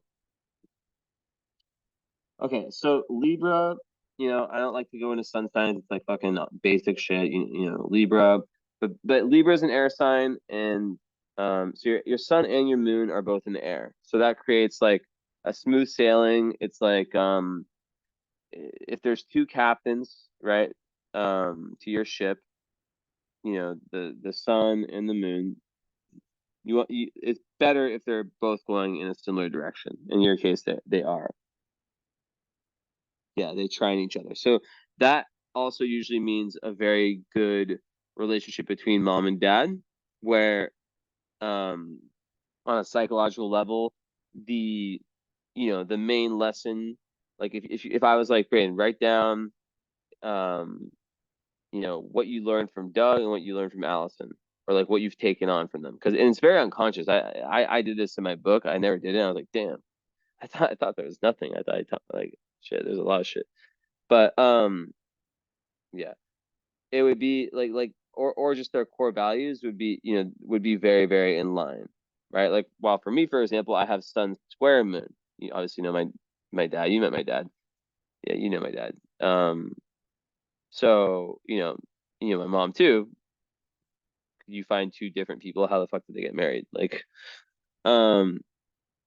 okay, so Libra, I don't like to go into sun signs. It's like fucking basic shit, Libra, but Libra is an air sign, and so your sun and your moon are both in the air, so that creates like a smooth sailing. It's like if there's two captains, right, to your ship, the sun and the moon. It's better if they're both going in a similar direction. In your case, they are. Yeah, they train each other. So that also usually means a very good relationship between mom and dad, where um on a psychological level, the the main lesson, like if I was like, Braden, write down um what you learned from Doug and what you learned from Allison, or like what you've taken on from them, because and it's very unconscious. I did this in my book. I never did it. I was like, damn, I thought there was nothing. I thought like shit. There's a lot of shit. But yeah, it would be like or just their core values would be very, very in line, right? Like, while for me, for example, I have sun square moon. You obviously know my dad. You met my dad. Yeah, you know my dad. So my mom too. You find two different people, how the fuck did they get married? Like, um,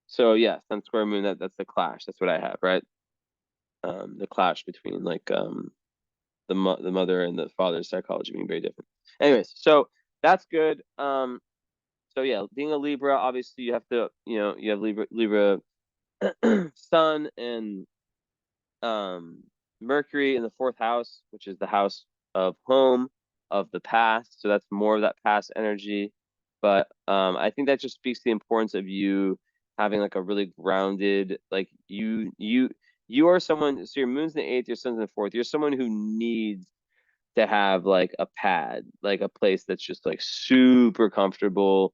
so yeah, sun square moon. That's the clash. That's what I have, right? The clash between like the mother and the father's psychology being very different. Anyways, so that's good. So yeah, being a Libra, obviously you have to, you have Libra Sun and um Mercury in the fourth house, which is the house of home, of the past. So that's more of that past energy. But I think that just speaks to the importance of you having like a really grounded, like you are someone. So your moon's in the eighth, your sun's in the fourth. You're someone who needs to have like a pad, like a place that's just like super comfortable,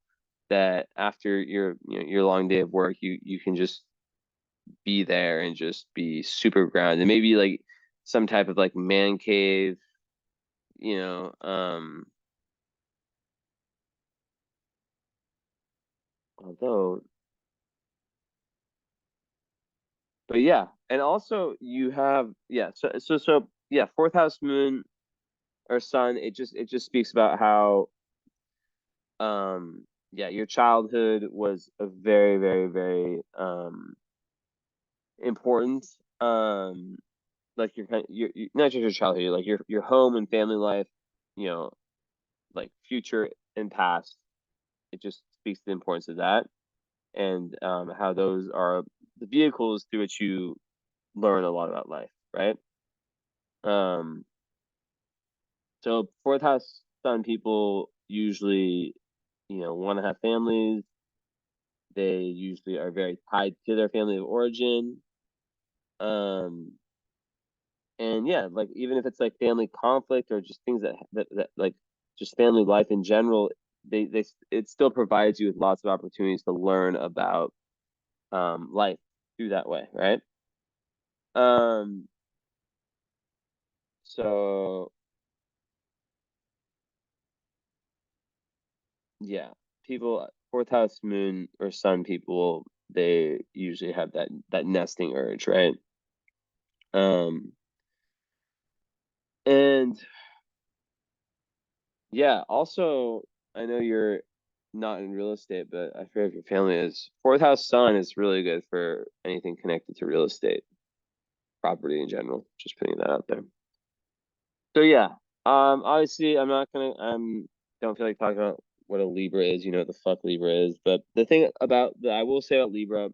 that after your long day of work, you can just be there and just be super grounded. Maybe like some type of like man cave, you know. Although, but yeah, and also you have, yeah, so yeah, fourth house moon or sun, it just speaks about how yeah, your childhood was a very, very, very important. Like your not just your childhood, like your home and family life, you know, like future and past. It just speaks to the importance of that, and how those are the vehicles through which you learn a lot about life, right? Um, so fourth house sun people usually, want to have families. They usually are very tied to their family of origin. Um, and yeah, like even if it's like family conflict or just things that like just family life in general, they it still provides you with lots of opportunities to learn about life through that way, right? Um, so yeah, people, fourth house moon or sun people, they usually have that nesting urge, right? Um, and yeah, also, I know you're not in real estate, but I forget if your family is. Fourth house sun is really good for anything connected to real estate, property in general. Just putting that out there. So yeah, obviously don't feel like talking about what a Libra is. You know what the fuck Libra is, but the thing about that I will say about Libra,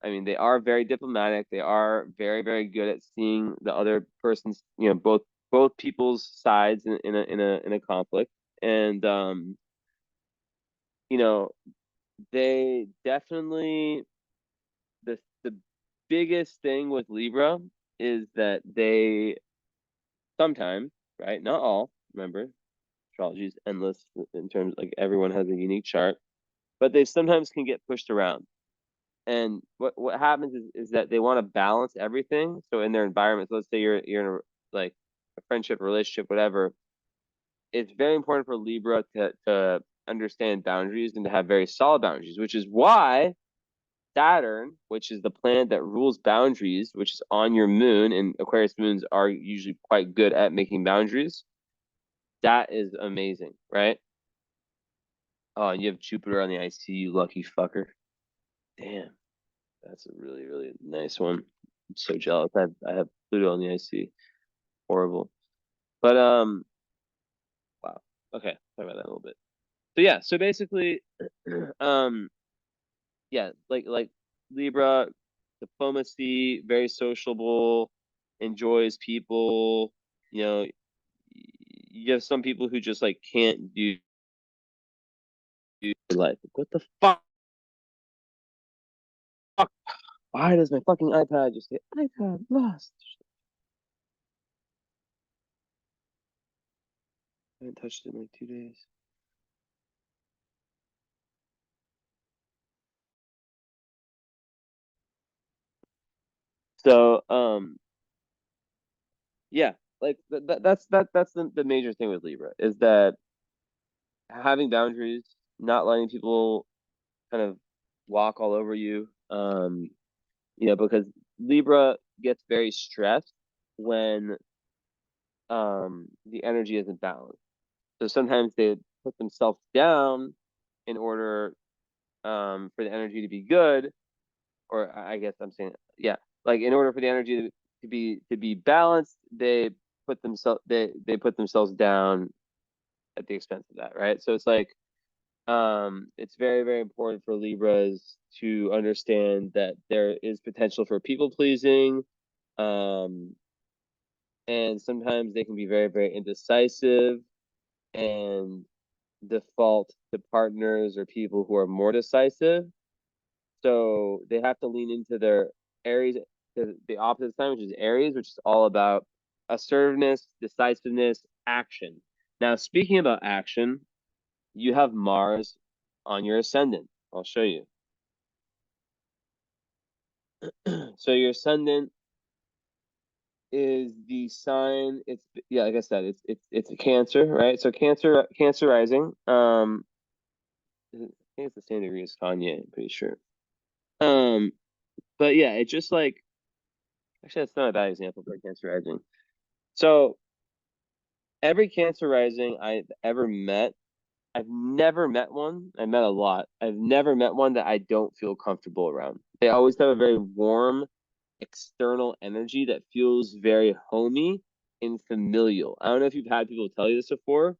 I mean, they are very diplomatic. They are very, very good at seeing the other person's, both people's sides in a conflict, and you know, they definitely the biggest thing with Libra is that they sometimes, right, not all, remember, astrology is endless in terms like everyone has a unique chart, but they sometimes can get pushed around. And what happens is that they want to balance everything. So in their environment, so let's say you're in like a friendship, relationship, whatever, it's very important for Libra to understand boundaries and to have very solid boundaries, which is why Saturn, which is the planet that rules boundaries, which is on your moon, and Aquarius moons are usually quite good at making boundaries. That is amazing, right? Oh, and you have Jupiter on the IC, you lucky fucker. Damn, that's a really, really nice one. I'm so jealous. I have Pluto on the IC. Horrible. But wow. Okay, talk about that a little bit. So yeah, so basically, um, yeah, like Libra, diplomacy, very sociable, enjoys people. You know, you have some people who just like can't do life. What the fuck? Why does my fucking iPad just say iPad lost? I haven't touched it in like 2 days. So yeah, like that's the major thing with Libra is that having boundaries, not letting people kind of walk all over you. Because Libra gets very stressed when the energy isn't balanced. So sometimes they put themselves down in order for the energy to be good, or I guess I'm saying, yeah, like in order for the energy to be balanced, they put themselves down at the expense of that, right? So it's like it's very, very important for Libras to understand that there is potential for people pleasing. Um, and sometimes they can be very, very indecisive and default to partners or people who are more decisive. So they have to lean into their Aries, the opposite sign, which is Aries, which is all about assertiveness, decisiveness, action. Now, speaking about action, you have Mars on your ascendant. I'll show you. So your ascendant is the sign. It's yeah, like I said, it's a Cancer, right? So Cancer rising. I think it's the same degree as Kanye. I'm pretty sure. Um, but yeah, it's just like actually that's not a bad example for Cancer rising. So every Cancer rising I've ever met, I've never met one. I met a lot. I've never met one that I don't feel comfortable around. They always have a very warm external energy that feels very homey and familial. I don't know if you've had people tell you this before.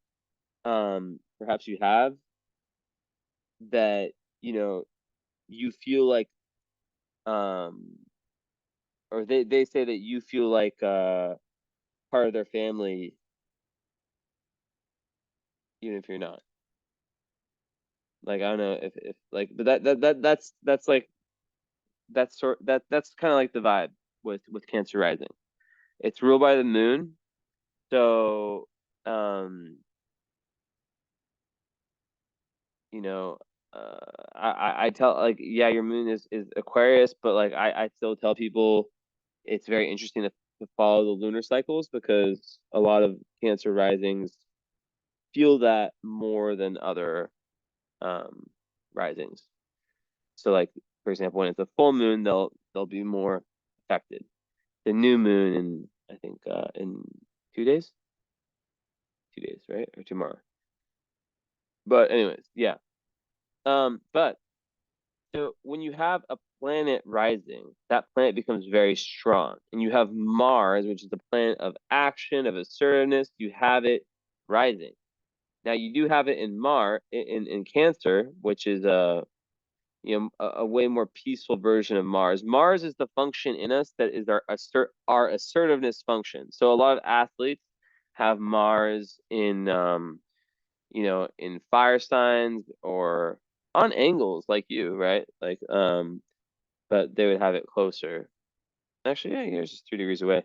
Perhaps you have that, you feel like um or they say that you feel like part of their family even if you're not. Like I don't know if like but that's like that's kind of like the vibe with Cancer rising. It's ruled by the moon. So um you know, I tell like yeah, your moon is Aquarius, but like I still tell people it's very interesting to follow the lunar cycles because a lot of Cancer risings feel that more than other risings. So like, for example, when it's a full moon, they'll be more affected. The new moon in, I think, in 2 days, 2 days, right? Or tomorrow. But anyways, yeah. But so when you have a planet rising, that planet becomes very strong. And you have Mars, which is the planet of action, of assertiveness, you have it rising. Now you do have it in in Cancer, which is a way more peaceful version of Mars. Mars is the function in us that is our assertiveness function. So a lot of athletes have Mars in in fire signs or on angles like you, right? Like but they would have it closer. Actually, yeah, yours is 2 degrees away.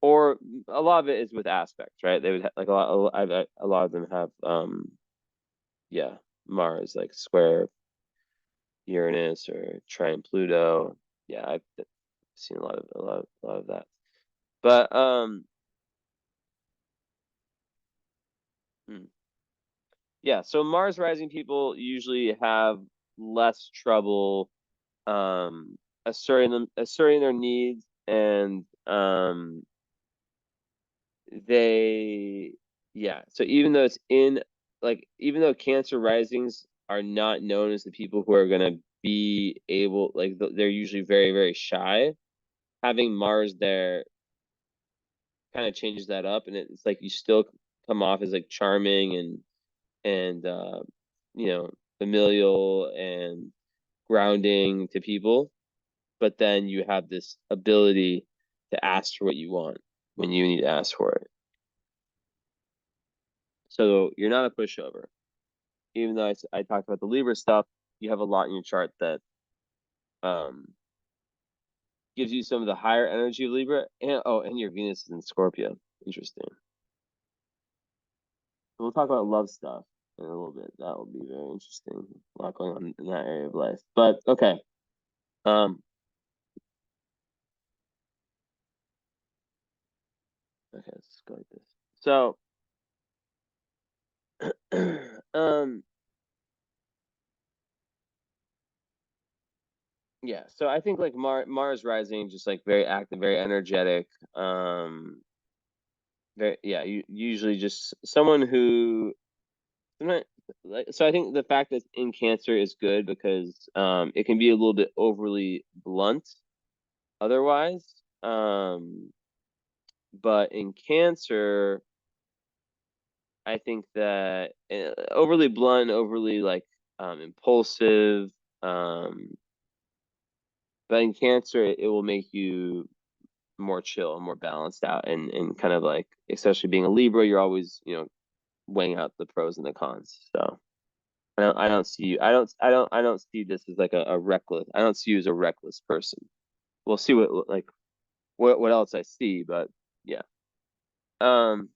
Or a lot of it is with aspects, right? They would like a lot of them have yeah, Mars like square Uranus or trine Pluto. Yeah, I've seen a lot of that. But hmm. Yeah, so Mars rising people usually have less trouble asserting their needs, and they yeah, so even though it's in like even though Cancer risings are not known as the people who are going to be able like they're usually very very shy, having Mars there kind of changes that up, and it's like you still come off as like charming and you know, familial and grounding to people, but then you have this ability to ask for what you want when you need to ask for it. So you're not a pushover. Even though I talked about the Libra stuff, you have a lot in your chart that um gives you some of the higher energy of Libra, and oh, and your Venus is in Scorpio. Interesting. We'll talk about love stuff in a little bit. That will be very interesting. A lot going on in that area of life. But okay. Um, okay, let's go like this. So, um, yeah. So I think like Mars rising, just like very active, very energetic. Very yeah. Usually just someone who not like. So I think the fact that it's in Cancer is good because it can be a little bit overly blunt otherwise. But in Cancer, I think that overly blunt, overly like impulsive. Um, but in Cancer, it will make you more chill and more balanced out, and kind of like, especially being a Libra, you're always weighing out the pros and the cons. So I don't see you. I don't see this as like a reckless. I don't see you as a reckless person. We'll see what else I see, but yeah. Um,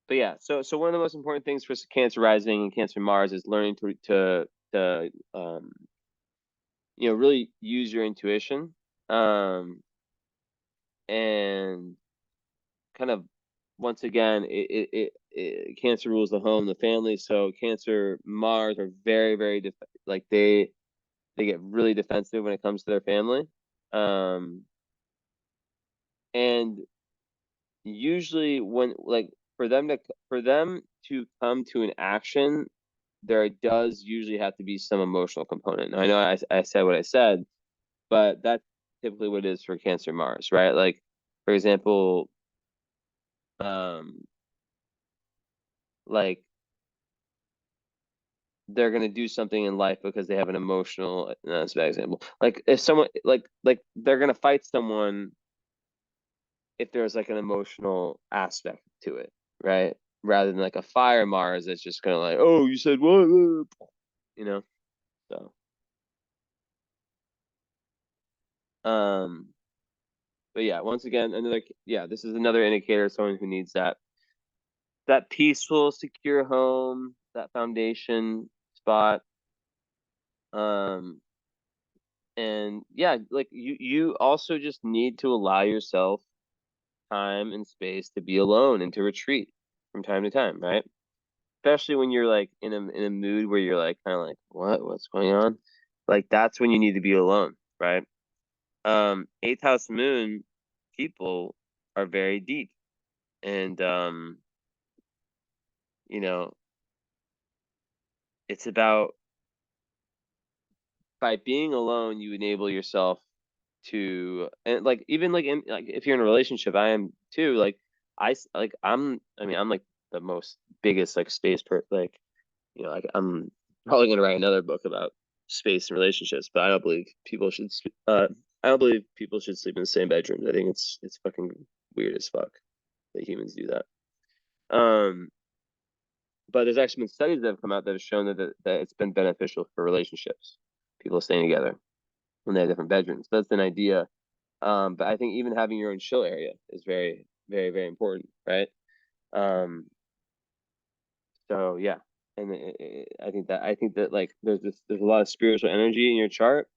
but yeah, so one of the most important things for Cancer rising and Cancer Mars is learning to really use your intuition, and kind of once again, Cancer rules the home, the family. So Cancer Mars are very very like they get really defensive when it comes to their family, um, and usually when like for them to come to an action, there does usually have to be some emotional component. Now, I know I said what I said, but that's typically what it is for Cancer Mars, right? Like, for example, um, like they're gonna do something in life because they have an emotional. No, that's a bad example. Like if someone like they're gonna fight someone if there's like an emotional aspect to it, right? Rather than like a fire Mars that's just kind of like, oh, you said what, you know? So, um, but yeah, once again, this is another indicator of someone who needs that peaceful, secure home, that foundation spot. Um, and yeah, like you also just need to allow yourself time and space to be alone and to retreat. from time to time, right? Especially when you're like in a mood where you're like kind of like, what's going on? Like that's when you need to be alone, right? Eighth house moon people are very deep, and you know, it's about by being alone, you enable yourself to, and like even like in like if you're in a relationship, I am too. Like I mean, I'm like the most biggest like space like like I'm probably gonna write another book about space and relationships, but I don't believe people should. I don't believe people should sleep in the same bedrooms. I think it's fucking weird as fuck that humans do that. But there's actually been studies that have come out that have shown that it's been beneficial for relationships, people staying together when they have different bedrooms. That's an idea. But I think even having your own chill area is very, very, very important, right? Um, so yeah, and I think that like there's a lot of spiritual energy in your chart.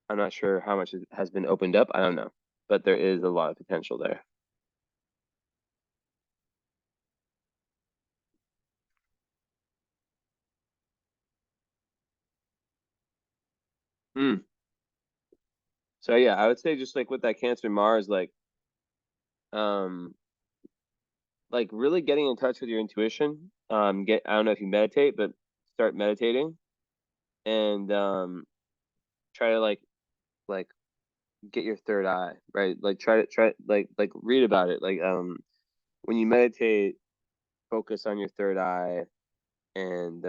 I'm not sure how much has been opened up. I don't know, but there is a lot of potential there. Hmm. So yeah, I would say just like with that Cancer Mars, um, like really getting in touch with your intuition. I don't know if you meditate, but start meditating and try to like get your third eye, right? Like try like read about it. Like when you meditate, focus on your third eye and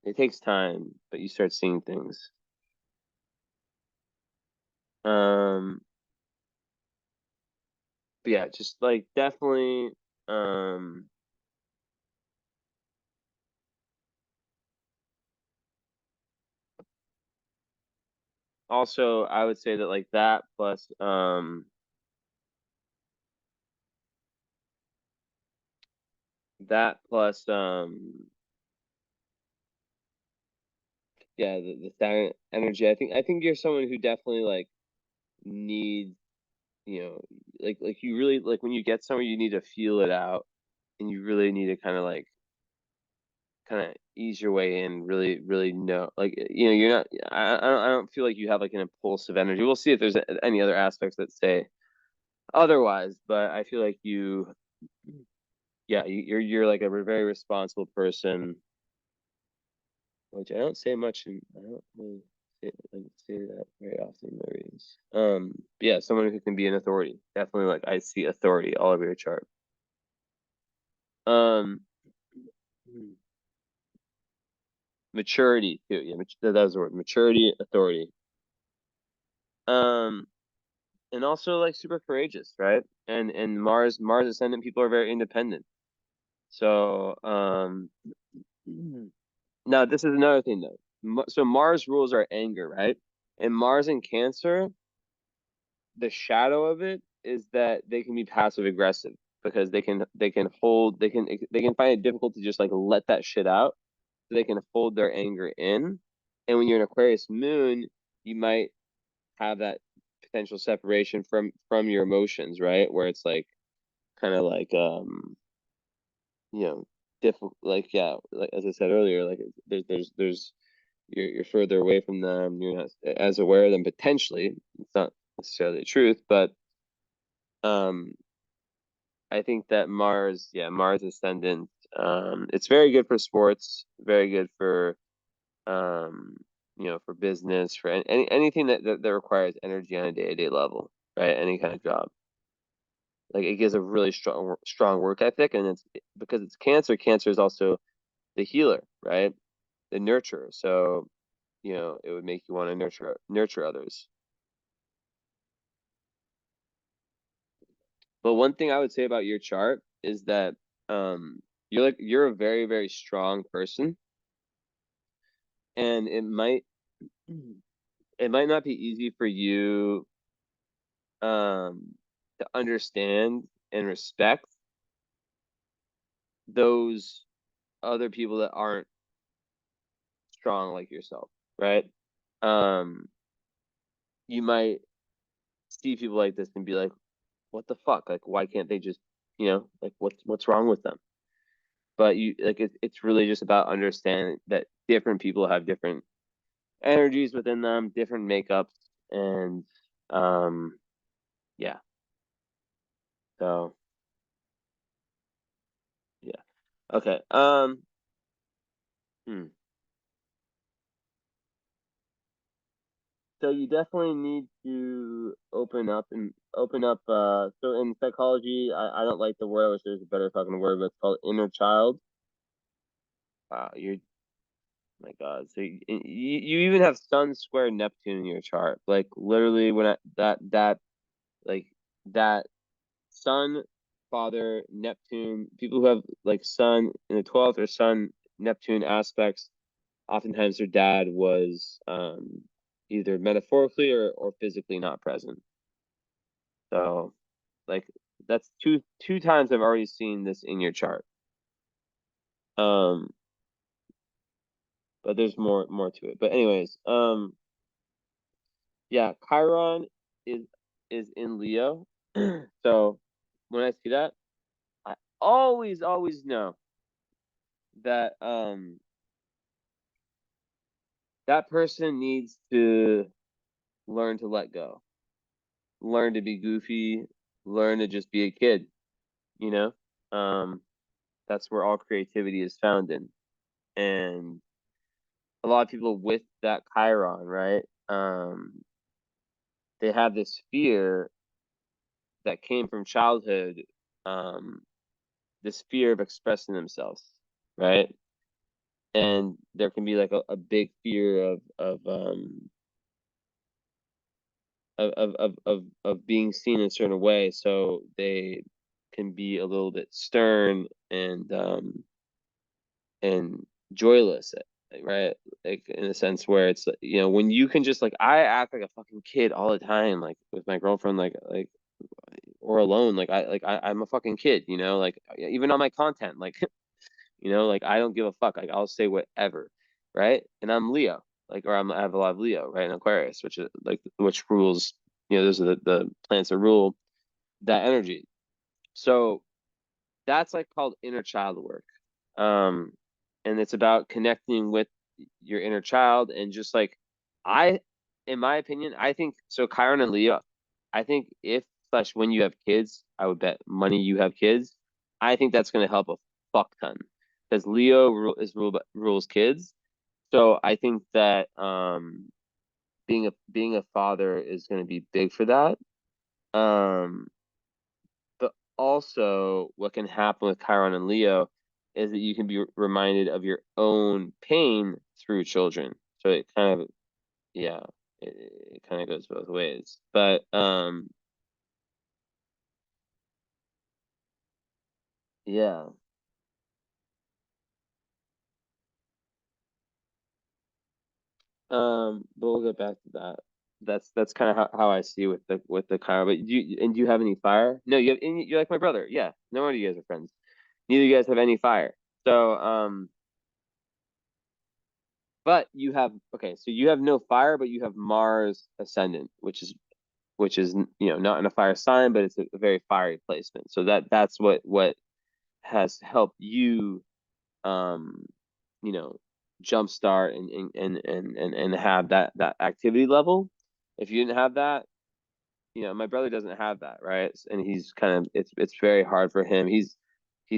it takes time, but you start seeing things. Um but yeah, just like definitely um also I would say that like that plus yeah, the Saturn energy. I think you're someone who definitely like needs, you know, like you really like when you get somewhere you need to feel it out and you really need to kind of ease your way in, really, really know, like, you're not, I don't feel like you have like an impulsive energy. We'll see if there's any other aspects that say otherwise, but I feel like yeah, you're like a very responsible person, which I don't say much, and I don't really say that very often in my readings. Yeah, someone who can be an authority, definitely. Like I see authority all over your chart. Um, maturity too. Yeah, that was the word. Maturity, authority. Um, and also like super courageous, right? And Mars ascendant people are very independent. So now this is another thing though. So Mars rules our anger, right? And Mars in Cancer, the shadow of it is that they can be passive aggressive because they can find it difficult to just like let that shit out. So they can hold their anger in. And when you're in Aquarius moon, you might have that potential separation from your emotions, right? Where it's like kind of like you know difficult, like yeah, like as I said earlier, like there's you're further away from them, you're not as aware of them potentially. It's not necessarily the truth, but um I think that Mars ascendant, it's very good for sports, very good for um for business, for anything that requires energy on a day-to-day level, right? Any kind of job. Like it gives a really strong work ethic, and it's because it's Cancer. Cancer is also the healer, right? The nurturer. So it would make you want to nurture others. But one thing I would say about your chart is that you're a very, very strong person, and it might not be easy for you to understand and respect those other people that aren't strong like yourself, right? Um, you might see people like this and be like, what the fuck? Like, why can't they just like what's wrong with them. But it's really just about understanding that different people have different energies within them, different makeups, and yeah. So yeah. Okay. Hmm. So you definitely need to open up. So in psychology, I don't like the word. I wish there was a better fucking word, but it's called inner child. Wow, you're my God. So you even have Sun square Neptune in your chart. Like literally, when like that Sun, Father, Neptune, people who have like Sun in the 12th or Sun Neptune aspects, oftentimes their dad was either metaphorically or physically not present. So like that's two times I've already seen this in your chart. Um, but there's more to it. But anyways, yeah, Chiron is is in Leo. So when I see that, I always know that that person needs to learn to let go, learn to be goofy, learn to just be a kid, you know? Um, that's where all creativity is found in. And a lot of people with that Chiron, right? They have this fear that came from childhood, um, this fear of expressing themselves, right? And there can be like a big fear of being seen in a certain way, so they can be a little bit stern and joyless, right? Like in a sense where it's when you can just like I act like a fucking kid all the time, like with my girlfriend, like or alone, I'm a fucking kid, like even on my content, like like I don't give a fuck, like I'll say whatever, right? And I'm Leo, like I have a lot of Leo, right, in Aquarius, which is like which rules, those are the planets that rule that energy. So that's like called inner child work. Um, and it's about connecting with your inner child and just like I, in my opinion, I think so. Chiron and Leo, I think if slash when you have kids, I would bet money you have kids. I think that's going to help a fuck ton because rules kids. So I think that being a father is going to be big for that. Um, but also, what can happen with Chiron and Leo is that you can be reminded of your own pain through children. So it kind of, yeah, it kind of goes both ways. But yeah, but we'll get back to that. That's kind of how I see with the Chiron. But do you have any fire? No, you're like my brother. Yeah, no wonder you guys are friends. Neither of you guys have any fire. So but you have okay, so you have no fire, but you have Mars ascendant, which is not in a fire sign, but it's a very fiery placement. So that's what has helped you um you know jumpstart and have that activity level. If you didn't have that, my brother doesn't have that, right? And he's kind of it's very hard for him. He's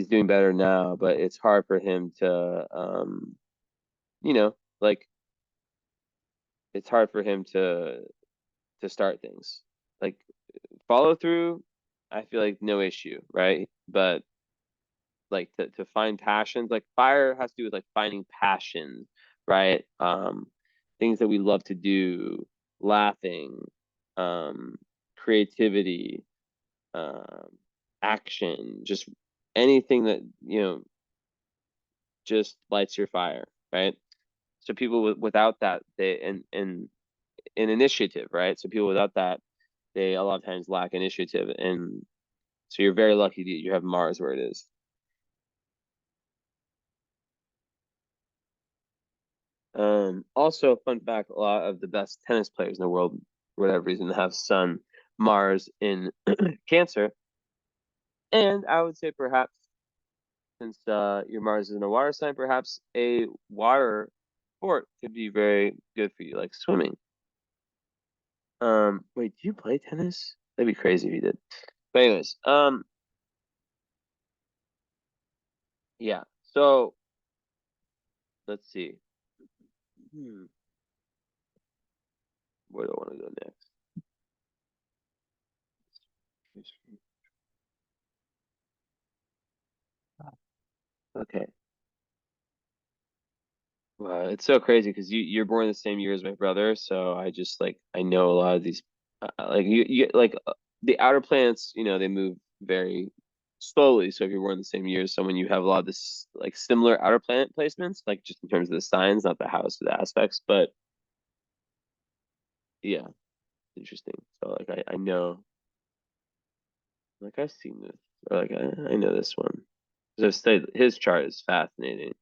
doing better now, but it's hard for him to you know like it's hard for him to start things. Like follow through, I feel like no issue, right? But like to find passions, like fire has to do with like finding passion, right? Things that we love to do, laughing, um, creativity, um, action, just anything that just lights your fire, right? So people without that, they and an initiative, right? So people without that, they a lot of times lack initiative, and so you're very lucky that you have Mars where it is. Also, fun fact: a lot of the best tennis players in the world, for whatever reason, have Sun, Mars in Cancer, And I would say perhaps, since your Mars is in a water sign, perhaps a water sport could be very good for you, like swimming. Wait, do you play tennis? That'd be crazy if you did. But anyways, yeah. So let's see. Hmm, where do I want to go next? Okay. Well, it's so crazy because you're born the same year as my brother, so I just like I know a lot of these like you like the outer planets, they move very slowly. So if you're born the same year as someone, you have a lot of this like similar outer planet placements, like just in terms of the signs, not the house or the aspects, but yeah, interesting. So like I know like I've seen this or like I know this one. 'Cause I've studied his chart is fascinating. It's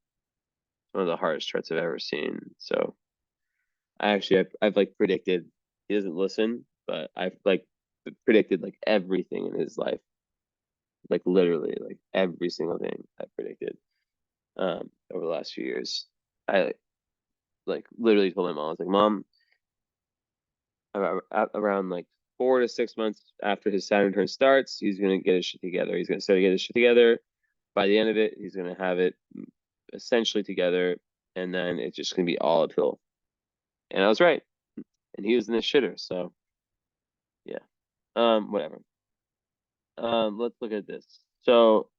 one of the hardest charts I've ever seen. So I've like predicted he doesn't listen, but I've like predicted like everything in his life, like literally like every single thing I predicted over the last few years. I like literally told my mom, I was like, Mom, around like 4 to 6 months after his Saturn turn starts, he's gonna get his shit together. He's gonna start to get his shit together. By the end of it, he's gonna have it essentially together, and then it's just gonna be all uphill. And I was right, and he was in the shitter. So yeah, whatever. Let's look at this. So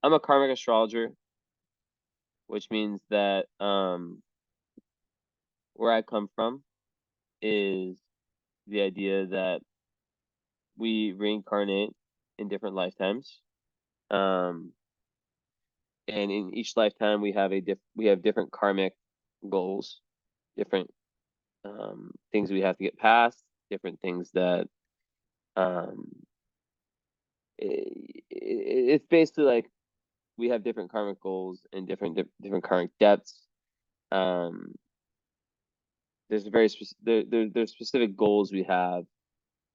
I'm a karmic astrologer, which means that where I come from is the idea that we reincarnate in different lifetimes. Um, and in each lifetime we have different karmic goals, different things we have to get past, different things that um, it's basically like we have different karmic goals and different karmic depths. Um, there's a very there's specific goals we have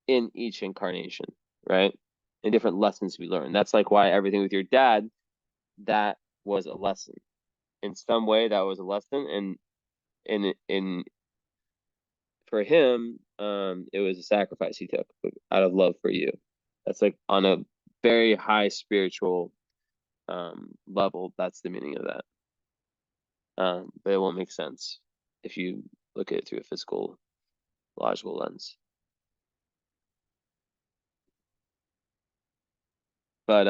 in each incarnation, right? And different lessons we learn. That's like why everything with your dad, that was a lesson. In some way, that was a lesson, and in for him, it was a sacrifice he took out of love for you. That's like on a very high spiritual level. That's the meaning of that. But it won't make sense if you look at it through a physical, logical lens. But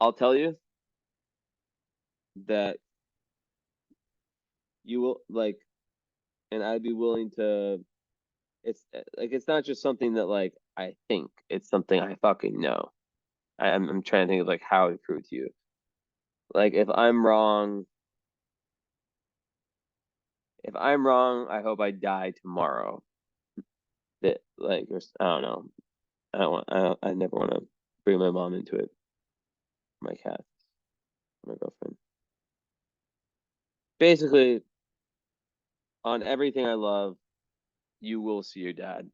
I'll tell you that you will like, and I'd be willing to. It's like it's not just something that like I think. It's something I fucking know. I'm trying to think of like how to prove to you. Like if I'm wrong, I hope I die tomorrow. That like I don't know. I never want to bring my mom into it. My cat, my girlfriend. Basically, on everything I love, you will see your dad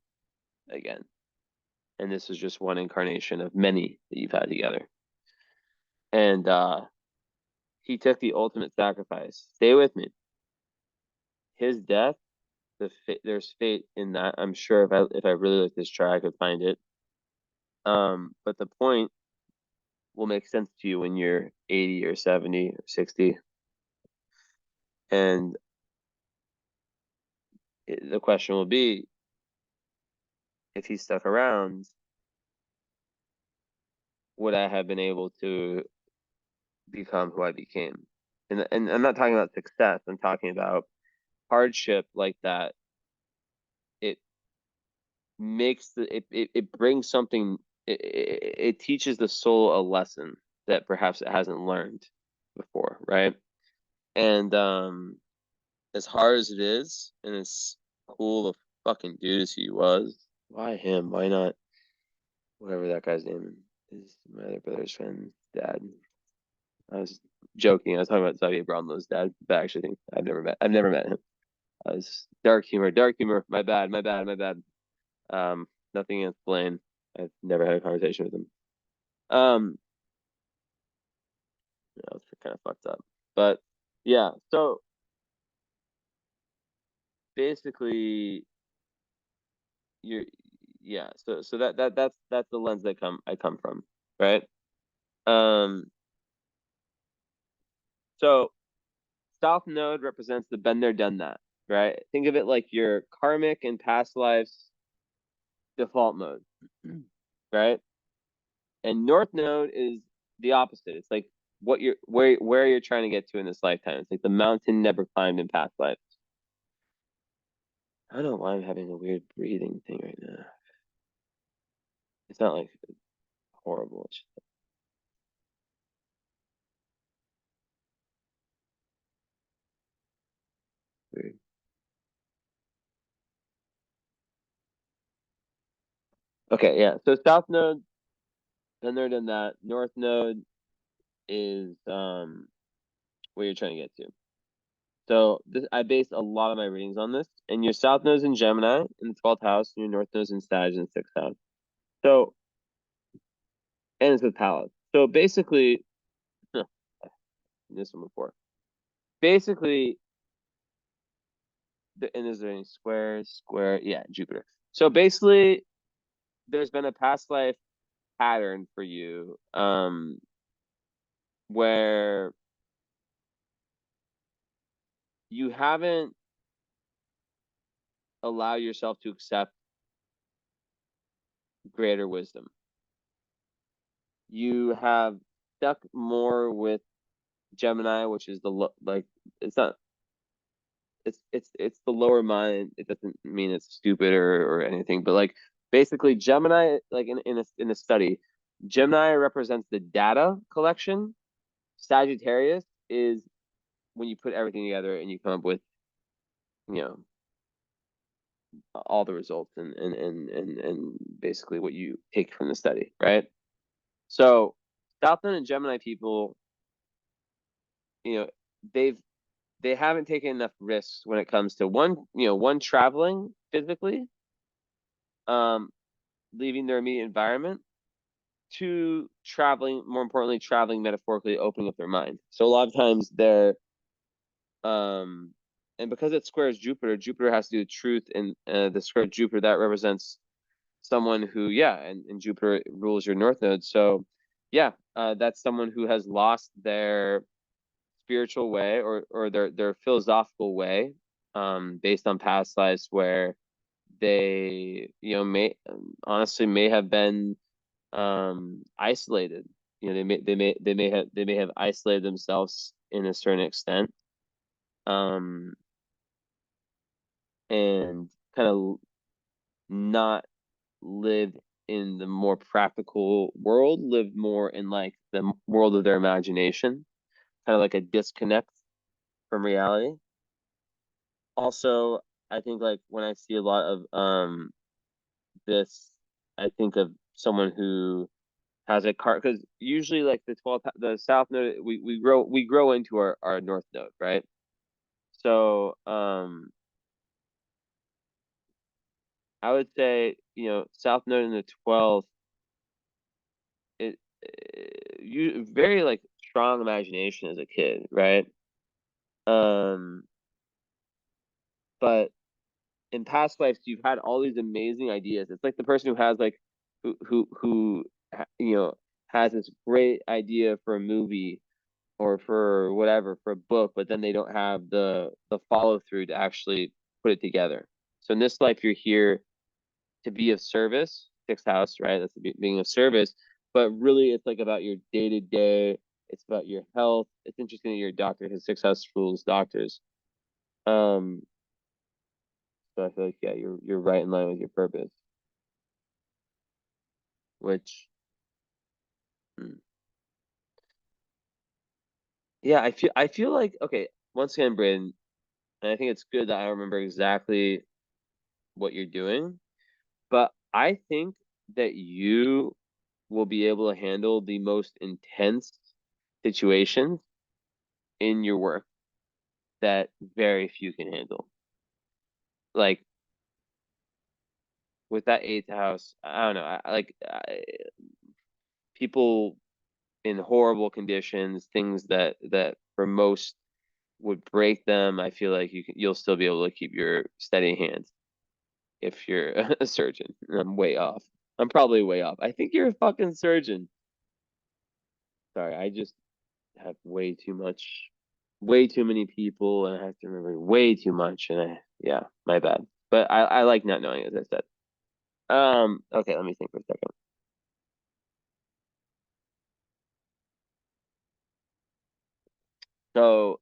again. And this is just one incarnation of many that you've had together. And he took the ultimate sacrifice. Stay with me. His death, there's fate in that. I'm sure if I really look this chart, I could find it. But the point will make sense to you when you're 80 or 70 or 60. And the question will be, if he stuck around, would I have been able to become who I became? And I'm not talking about success. I'm talking about hardship like that. It it brings something. It teaches the soul a lesson that perhaps it hasn't learned before, right? And as hard as it is, and as cool of fucking dude as he was, why him? Why not whatever that guy's name is? My other brother's friend's dad. I was joking. I was talking about Xavier Brownlow's dad, but I actually think I've never met him. I was dark humor, dark humor. My bad, my bad, my bad. Um, nothing against Blaine. I've never had a conversation with him. That was kind of fucked up. But yeah, so basically you're yeah, so that's the lens I come from, right? Um so South Node represents the been there, done that, right? Think of it like your karmic and past lives default mode, right? And North Node is the opposite. It's like what you're where you're trying to get to in this lifetime. It's like the mountain never climbed in past lives. I don't know why I'm having a weird breathing thing right now. It's not like horrible. It's just weird. Okay, yeah. So South Node, then they're done that. North Node is where you're trying to get to. So this, I base a lot of my readings on this. And your South Node's in Gemini in the 12th house, and your North Node's in Sag in the 6th house. So, and it's with Palette. So basically, this one before. Basically, and is there any squares? Square, yeah, Jupiter. So basically, there's been a past life pattern for you, where you haven't allowed yourself to accept greater wisdom. You have stuck more with Gemini, which is like it's not it's the lower mind. It doesn't mean it's stupid or anything, but like basically Gemini, like in a study, Gemini represents the data collection. Sagittarius is when you put everything together and you come up with, you know, all the results and basically what you take from the study, right? So South Node and Gemini people, you know, they've they haven't taken enough risks when it comes to one traveling physically, um, leaving their immediate environment, two traveling, more importantly, traveling metaphorically, opening up their mind. So a lot of times they're and because it squares Jupiter, Jupiter has to do with truth, and the square Jupiter that represents someone who, yeah, and Jupiter rules your North Node. So yeah, that's someone who has lost their spiritual way or their philosophical way, based on past lives where they, may honestly may have been isolated. They may have isolated themselves in a certain extent, um, and kind of not lived in the more practical world, lived more in like the world of their imagination, kind of like a disconnect from reality. Also, I think like when I see a lot of this, I think of someone who has a car, because usually like the South Node, we grow into our North Node, right? So I would say, South Node in the 12th, it you very like strong imagination as a kid, right? Um, but in past lives, you've had all these amazing ideas. It's like the person who has like who has this great idea for a movie or for whatever, for a book, but then they don't have the follow through to actually put it together. So in this life, you're here to be of service, sixth house, right? That's being of service. But really, it's like about your day to day. It's about your health. It's interesting that you're a doctor because sixth house rules doctors. Um, so I feel like, yeah, you're right in line with your purpose. Which, hmm. Yeah, I feel like, okay. Once again, Braden, and I think it's good that I remember exactly what you're doing. But I think that you will be able to handle the most intense situations in your work that very few can handle. Like with that eighth house, I don't know. People in horrible conditions, things that for most would break them. I feel like you'll still be able to keep your steady hand if you're a surgeon. I'm way off. I'm probably way off. I think you're a fucking surgeon. Sorry, I just have way too many people, and I have to remember way too much. Yeah, my bad. But I like not knowing, as I said. Okay, let me think for a second. So,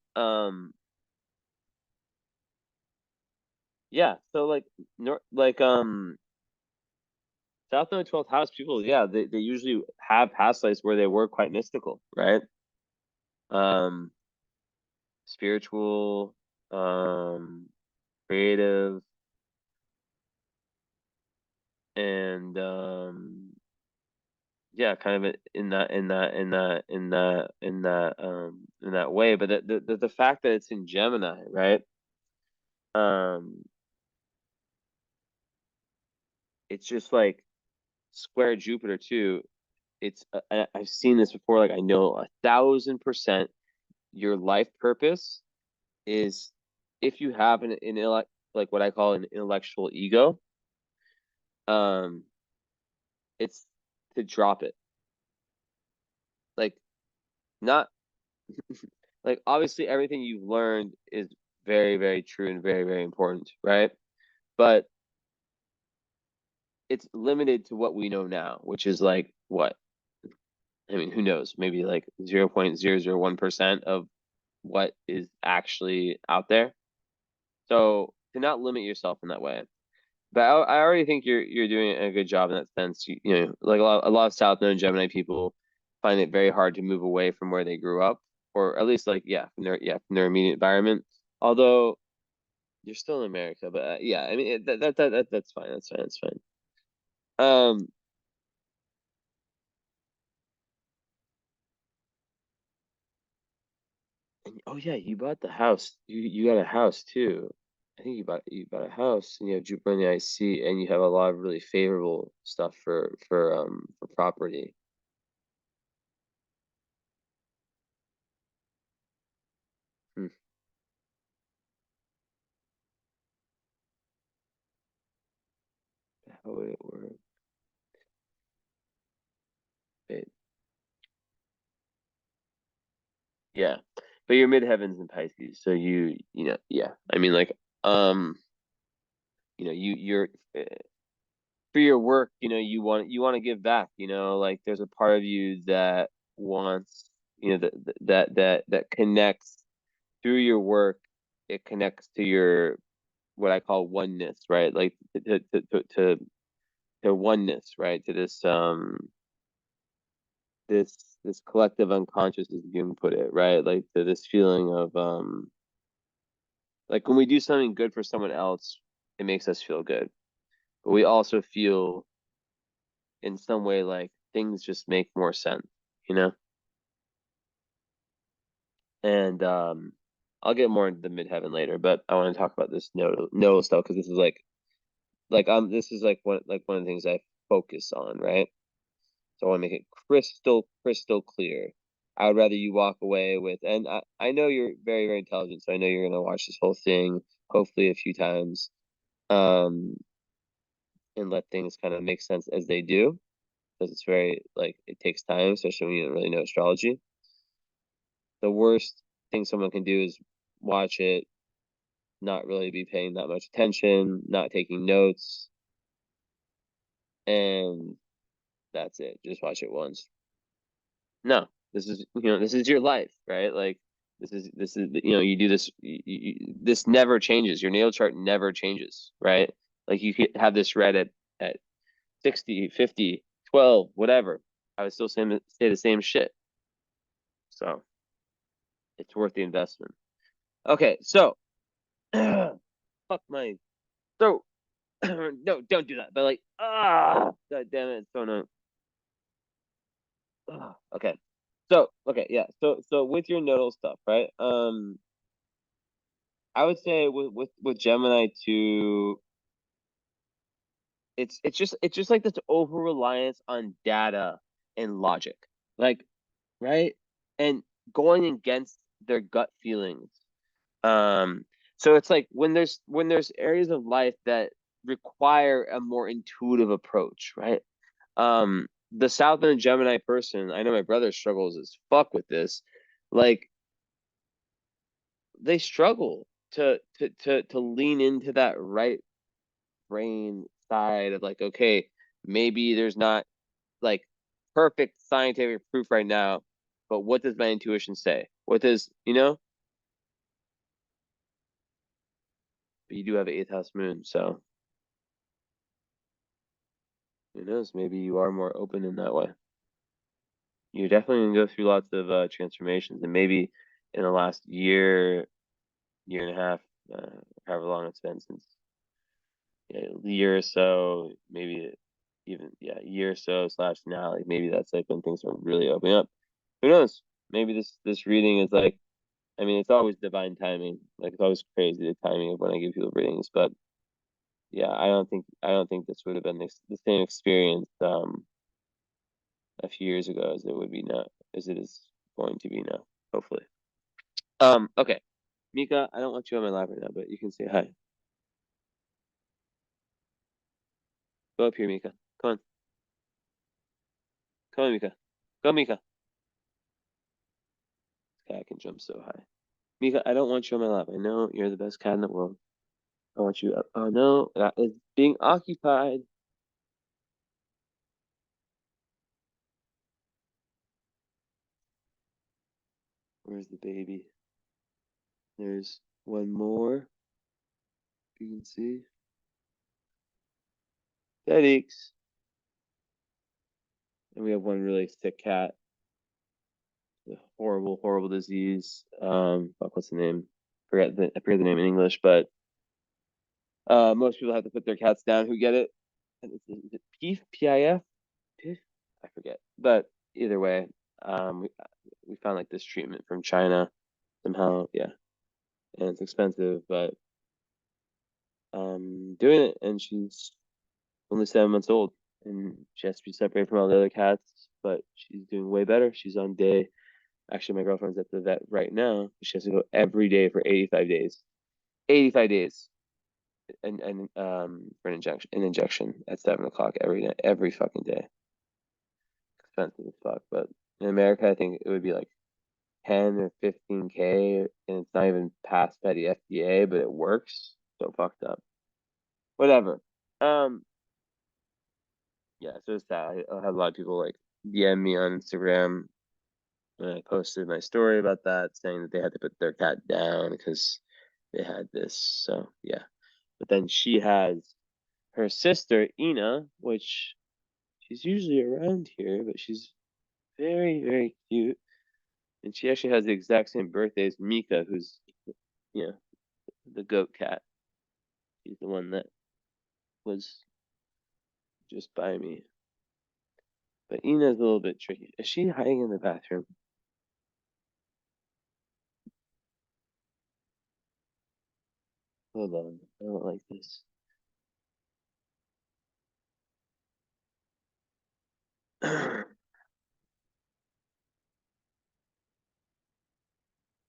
yeah. So like, South Node 12th house people, yeah, they usually have past lives where they were quite mystical, right? Um, Spiritual, um, creative, and yeah, kind of in that way. But the fact that it's in Gemini, right? Um, it's just like square Jupiter too. I've seen this before. Like I know 1,000% your life purpose is if you have an intellect, like what I call an intellectual ego, um, it's to drop it. Like not like obviously everything you've learned is very, very true and very, very important, right? But it's limited to what we know now, which is like what? I mean, who knows? Maybe like 0.001% of what is actually out there. So to not limit yourself in that way. But I already think you're doing a good job in that sense. You know, like a lot of South Node Gemini people find it very hard to move away from where they grew up, or at least like from their immediate environment. Although you're still in America, but yeah, I mean that's fine. That's fine. That's fine. Um, oh yeah, you bought the house. You got a house too. I think you bought a house and you have Jupiter in the IC and you have a lot of really favorable stuff for property. Hmm. How would it work? Wait. Yeah. But your midheaven's in Pisces, so you know, yeah. I mean like um, you know, you're for your work, you know, you want to give back, you know, like there's a part of you that wants, you know, that connects through your work. It connects to your what I call oneness, right? Like to oneness, right? To this this collective unconscious, as you can put it, right? Like to this feeling of like when we do something good for someone else, it makes us feel good. But we also feel in some way like things just make more sense, you know? And I'll get more into the midheaven later, but I want to talk about this nodal stuff because this is this is like one of the things I focus on, right? So I want to make it crystal clear. I would rather you walk away with, and I know you're very, very intelligent, so I know you're gonna watch this whole thing hopefully a few times, um, and let things kind of make sense as they do, because it's very like it takes time, especially when you don't really know astrology. The worst thing someone can do is watch it, not really be paying that much attention, not taking notes, and that's it. Just watch it once. No, this is your life, right? Like you know, you do this this never changes. Your natal chart never changes, right? Like you could have this read at 60, 50, 12, whatever. I would still say the same shit. So it's worth the investment. Okay, so fuck my throat. No, don't do that. But like, god damn it, it's so annoying. Okay. Okay, yeah. So with your nodal stuff, right? I would say with Gemini 2, it's just like this over reliance on data and logic, like, right, and going against their gut feelings. Um, so it's like when there's areas of life that require a more intuitive approach, right? The Southern Gemini person, I know my brother struggles as fuck with this. Like, they struggle to lean into that right brain side of like, okay, maybe there's not like perfect scientific proof right now, but what does my intuition say? What does, but you do have an eighth house moon, so who knows? Maybe you are more open in that way. You're definitely gonna go through lots of transformations, and maybe in the last year and a half, however long it's been since, yeah, a year or so, maybe even, yeah, a year or so slash now, like maybe that's like when things are really opening up. Who knows? Maybe this reading is like, I mean, it's always divine timing. Like, it's always crazy the timing of when I give people readings, but yeah, I don't think this would have been the same experience a few years ago as it would be now, as it is going to be now, hopefully. Okay. Mika, I don't want you on my lap right now, but you can say hi. Go up here, Mika. Come on. Come on, Mika. Go, Mika. Cat can jump so high. Mika, I don't want you on my lap. I know you're the best cat in the world. I want you up. Oh no, that is being occupied. Where's the baby? There's one more. You can see. Headaches. And we have one really sick cat. A horrible, horrible disease. Fuck, what's the name? I forget the name in English, but most people have to put their cats down who get it. And is it PIF? PIF? PIF? I forget. But either way, we found like this treatment from China somehow. Yeah, and it's expensive, but doing it, and she's only 7 months old, and she has to be separated from all the other cats, but she's doing way better. She's on day. Actually, my girlfriend's at the vet right now. She has to go every day for 85 days. 85 days, and for an injection at 7 o'clock every night, every fucking day. Expensive as fuck, but in America, I think it would be like 10 or 15K, and it's not even passed by the FDA, but it works. So fucked up. Whatever. Um, yeah, so it's that. I had a lot of people like DM me on Instagram when I posted my story about that, saying that they had to put their cat down because they had this. So yeah. But then she has her sister, Ina, which she's usually around here, but she's very, very cute. And she actually has the exact same birthday as Mika, who's, you know, the goat cat. She's the one that was just by me. But Ina's a little bit tricky. Is she hiding in the bathroom? Hold on. I don't like this.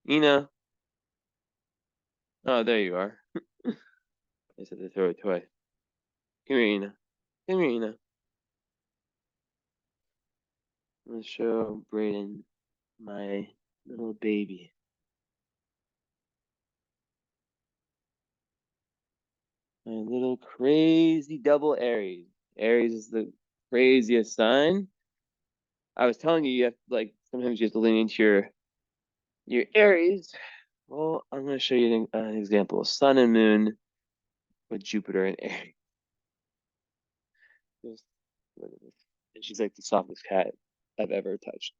Ina. Oh, there you are. I said to throw a toy. Come here, Ina. Come here, Ina. Let's show Braden my little baby. My little crazy double Aries. Aries is the craziest sign. I was telling you, you have like sometimes you have to lean into your Aries. Well, I'm going to show you an example. Sun and Moon with Jupiter and Aries. Just look at this. And she's like the softest cat I've ever touched.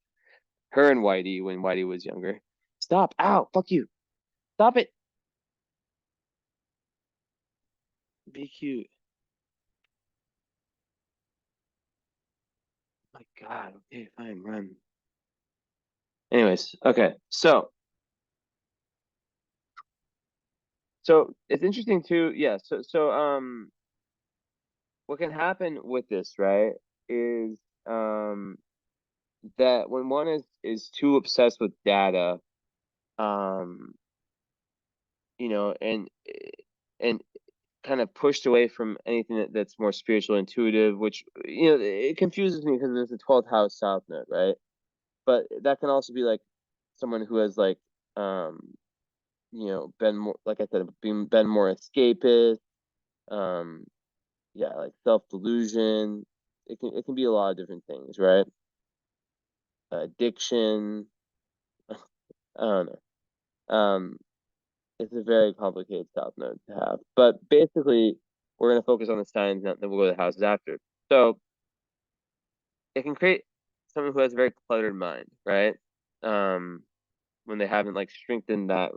Her and Whitey when Whitey was younger. Stop! Ow! Fuck you! Stop it! Be cute. Oh my God. Okay, fine, run. Anyways, okay. So it's interesting too. Yeah. So what can happen with this, right, is that when one is too obsessed with data, um, and kind of pushed away from anything that's more spiritual, intuitive, which it confuses me because it's a 12th house south node, right? But that can also be like someone who has like been more, like I said, been more escapist, um, yeah, like self-delusion. It can be a lot of different things, right? Addiction. I don't know. It's a very complicated south node to have. But basically, we're going to focus on the signs, and then we'll go to the houses after. So it can create someone who has a very cluttered mind, right? When they haven't like strengthened that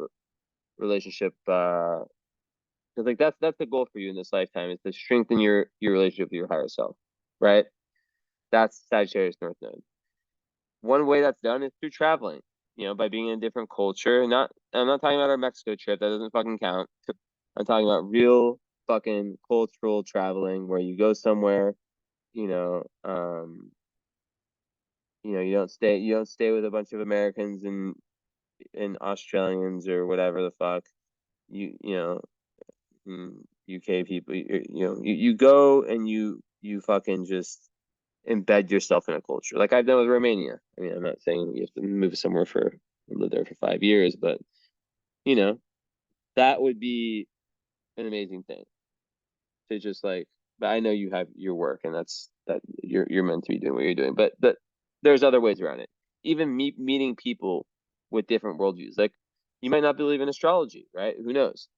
relationship, because like that's the goal for you in this lifetime, is to strengthen your relationship with your higher self, right? That's Sagittarius North Node. One way that's done is through traveling, by being in a different culture. I'm not talking about our Mexico trip. That doesn't fucking count. I'm talking about real fucking cultural traveling where you go somewhere, you know, you don't stay with a bunch of Americans and Australians or whatever the fuck. You know, UK people, you go and you fucking just embed yourself in a culture. Like I've done with Romania. I mean, I'm not saying you have to move somewhere live there for 5 years, but you know, that would be an amazing thing to just like. But I know you have your work, and that you're meant to be doing what you're doing. But there's other ways around it. Even meeting people with different worldviews. Like you might not believe in astrology, right? Who knows?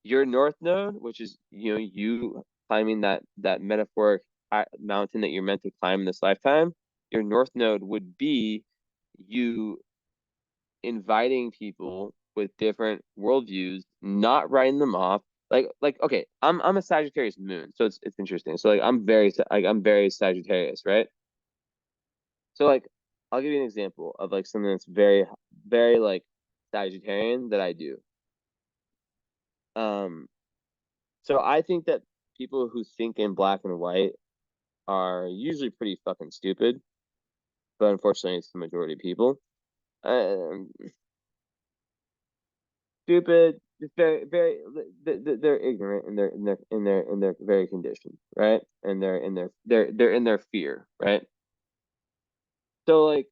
Your North Node, which is you climbing that metaphoric mountain that you're meant to climb in this lifetime. Your North Node would be you inviting people with different worldviews, not writing them off. Like okay, I'm a Sagittarius moon, so it's interesting. So like I'm very Sagittarius, right? So like I'll give you an example of like something that's very very like Sagittarian that I do. Um, so I think that people who think in black and white are usually pretty fucking stupid, but unfortunately, it's the majority of people. Um, Stupid, just very, very. They're ignorant and they're very conditioned, right? And they're in their fear, right? So like,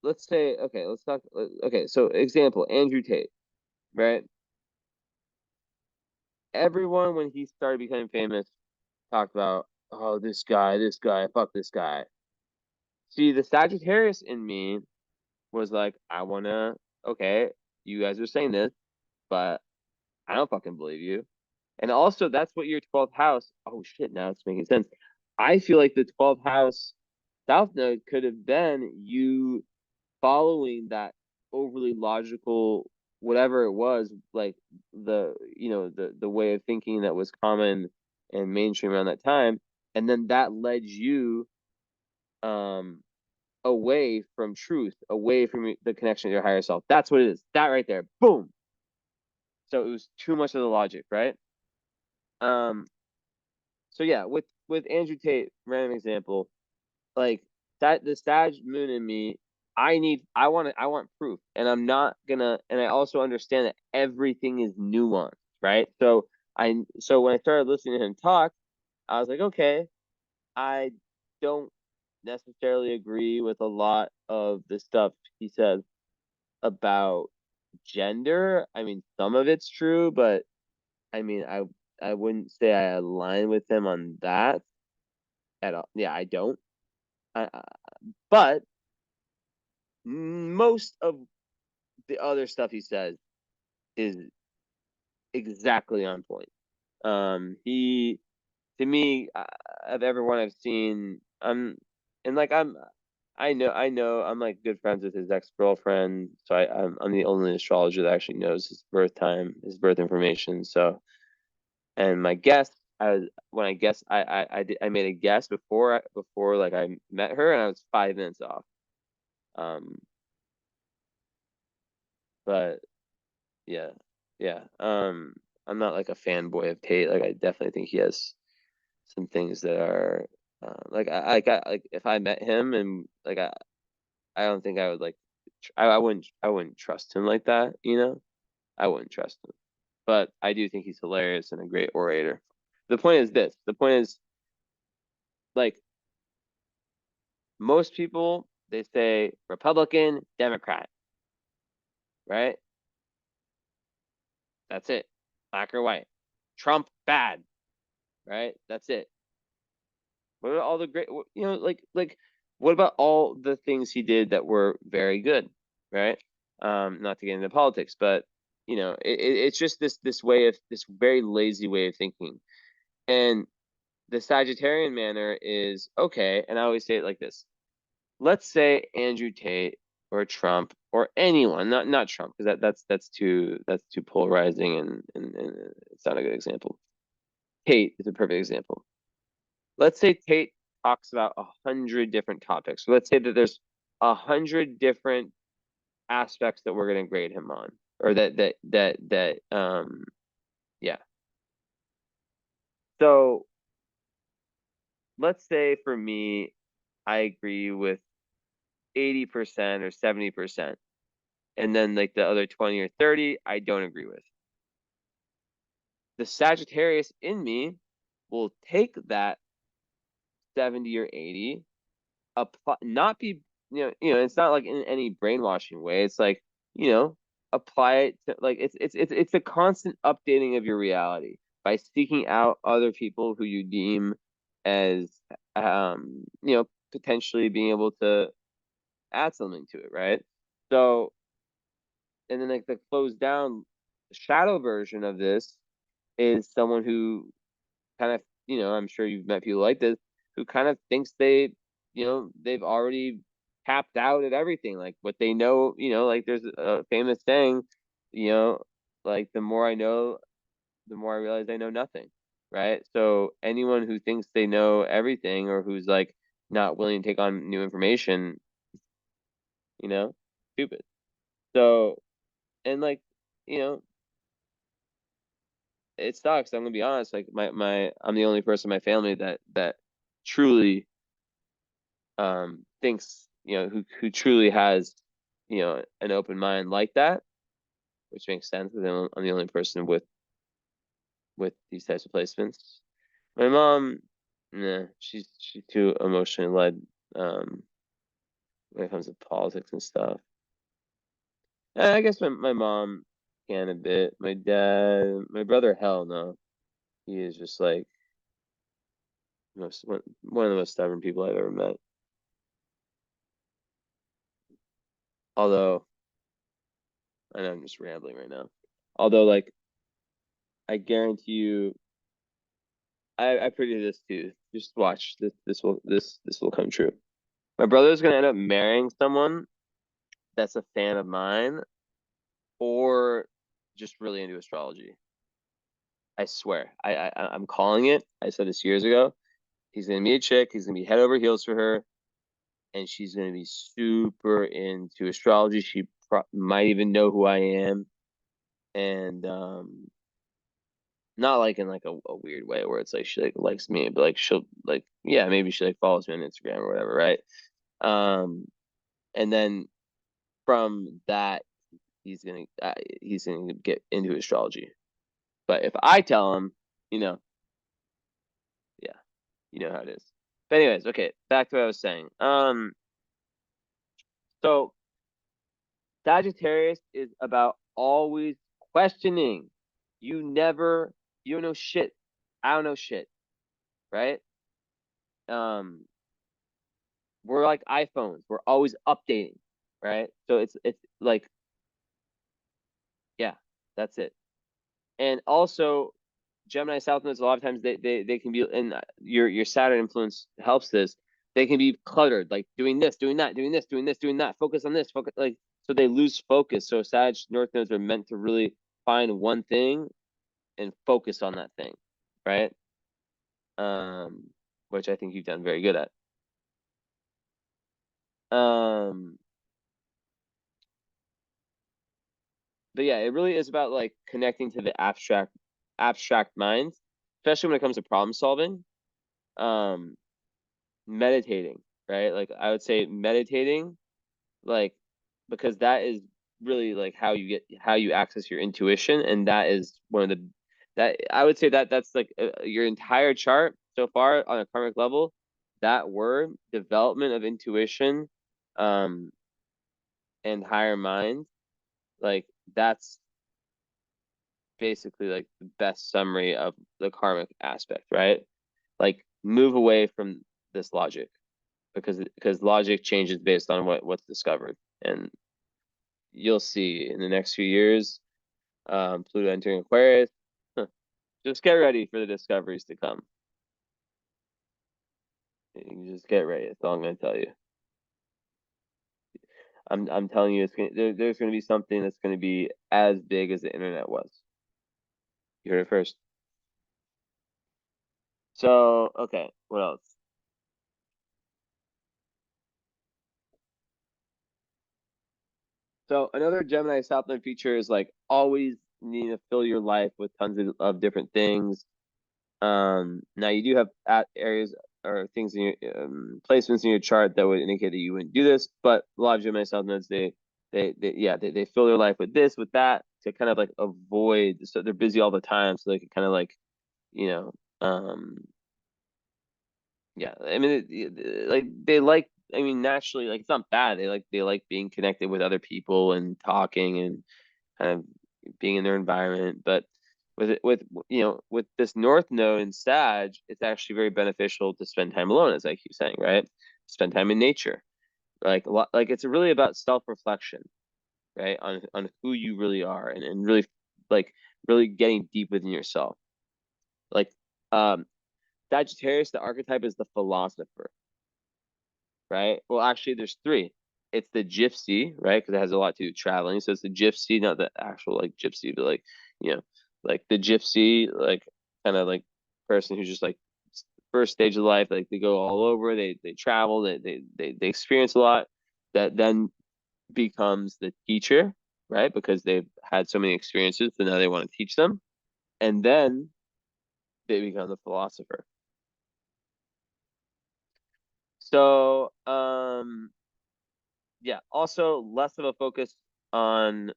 let's say, okay, let's talk. Okay, so example, Andrew Tate, right? Everyone when he started becoming famous talked about, oh, this guy, fuck this guy. See, the Sagittarius in me was like, I wanna, okay, you guys are saying this, but I don't fucking believe you. And also, that's what your 12th house. Oh shit, now it's making sense. I feel like the 12th house South Node could have been you following that overly logical, whatever it was, like the way of thinking that was common and mainstream around that time, and then that led you um away from truth, away from the connection to your higher self. That's what it is. That right there. Boom. So it was too much of the logic, right? Um, so yeah, with Andrew Tate, random example, like that the Sag moon in me, I want proof. And I'm not gonna and I also understand that everything is nuanced, right? So when I started listening to him talk, I was like, okay, I don't necessarily agree with a lot of the stuff he says about gender. I mean, some of it's true, but I mean, I wouldn't say I align with him on that at all. Yeah, I don't. But most of the other stuff he says is exactly on point. He to me, of everyone I've seen, and like I know I'm like good friends with his ex-girlfriend, so I'm the only astrologer that actually knows his birth time, his birth information. So, and my guess, when I guess I made a guess before like I met her, and I was 5 minutes off. Um, but yeah, yeah. I'm not like a fanboy of Tate. Like I definitely think he has some things that are like if I met him and like I don't think I would like I wouldn't trust him like that, you know? I wouldn't trust him. But I do think he's hilarious and a great orator. The point is this. The point is like most people they say Republican, Democrat, right? That's it. Black or white. Trump bad, right? That's it. What about all the great, you know, like what about all the things he did that were very good, right? Not to get into politics, but you know, it's just this way of this very lazy way of thinking. And the Sagittarian manner is okay, and I always say it like this. Let's say Andrew Tate or Trump or anyone, not Trump, because that's too polarizing and it's not a good example. Tate is a perfect example. Let's say Tate talks about 100 different topics. So let's say that there's 100 different aspects that we're going to grade him on, or yeah. So let's say for me, I agree with 80% or 70%, and then like the other 20 or 30, I don't agree with. The Sagittarius in me will take that 70 or 80, apply, not be, it's not like in any brainwashing way. It's like, apply it to like it's a constant updating of your reality by seeking out other people who you deem as potentially being able to add something to it, right? So, and then like the closed down shadow version of this is someone who kind of, I'm sure you've met people like this who kind of thinks they've already tapped out at everything. Like what they know, like there's a famous saying, like the more I know, the more I realize I know nothing. Right. So anyone who thinks they know everything or who's like not willing to take on new information, stupid. So, and like, you know, it sucks. I'm gonna be honest. Like I'm the only person in my family that truly thinks, who truly has, an open mind like that, which makes sense because I'm the only person with these types of placements. My mom, nah, she's too emotionally led when it comes to politics and stuff. I guess my mom can a bit. My dad, my brother, hell no. He is just like one of the most stubborn people I've ever met. Although I know I'm just rambling right now. Although like I guarantee you, I predict this too. Just watch this. This will come true. My brother's gonna end up marrying someone that's a fan of mine, or just really into astrology. I swear. I'm calling it. I said this years ago. He's gonna meet a chick. He's gonna be head over heels for her, and she's gonna be super into astrology. She might even know who I am, and not like in like a weird way where it's like she like likes me, but like she'll like yeah, maybe she like follows me on Instagram or whatever, right? And then from that he's gonna get into astrology. But if I tell him, yeah, you know how it is. But anyways, okay, back to what I was saying. So Sagittarius is about always questioning. You don't know shit. I don't know shit, right? Um, we're like iPhones. We're always updating, right? So it's like, yeah, that's it. And also, Gemini South Nodes, a lot of times they can be, and your Saturn influence helps this. They can be cluttered, like doing this, doing that, doing this, doing this, doing that. Focus on this, focus like so they lose focus. So Sag North Nodes are meant to really find one thing and focus on that thing, right? Which I think you've done very good at. Um, but yeah, it really is about like connecting to the abstract abstract minds, especially when it comes to problem solving. Meditating, right? Like I would say meditating, like because that is really like how you access your intuition, and that is one of the that I would say that's like your entire chart so far on a karmic level. That word development of intuition, um, and higher mind, like that's basically like the best summary of the karmic aspect, right? Like move away from this logic because logic changes based on what's discovered, and you'll see in the next few years, Pluto entering Aquarius. Just get ready for the discoveries to come. You can just get ready. That's all I'm gonna tell you. I'm telling you, there's gonna be something that's gonna be as big as the internet was. You heard it first. So okay, what else? So another Gemini Southland feature is like always needing to fill your life with tons of different things. Now you do have areas or things in your placements in your chart that would indicate that you wouldn't do this, but a lot of Gemini South nodes, they fill their life with this, with that, to kind of like avoid. So they're busy all the time, so they can kind of like, you know, yeah. I mean, like they like. I mean, naturally, like it's not bad. They like being connected with other people and talking and kind of being in their environment. But with this North Node in Sag, it's actually very beneficial to spend time alone, as I keep saying, right? Spend time in nature. Like it's really about self-reflection, right? On who you really are, and really like really getting deep within yourself. Like um Sagittarius, the archetype is the philosopher, right? Well, actually, there's three. It's the gypsy, right? Because it has a lot to do with traveling. So it's the gypsy, not the actual like gypsy, but like, you know, like the gypsy, like kind of like person who's just like first stage of life, like they go all over, they travel, they experience a lot. That then becomes the teacher, right? Because they've had so many experiences, so now they want to teach them. And then they become the philosopher. So, yeah, also less of a focus on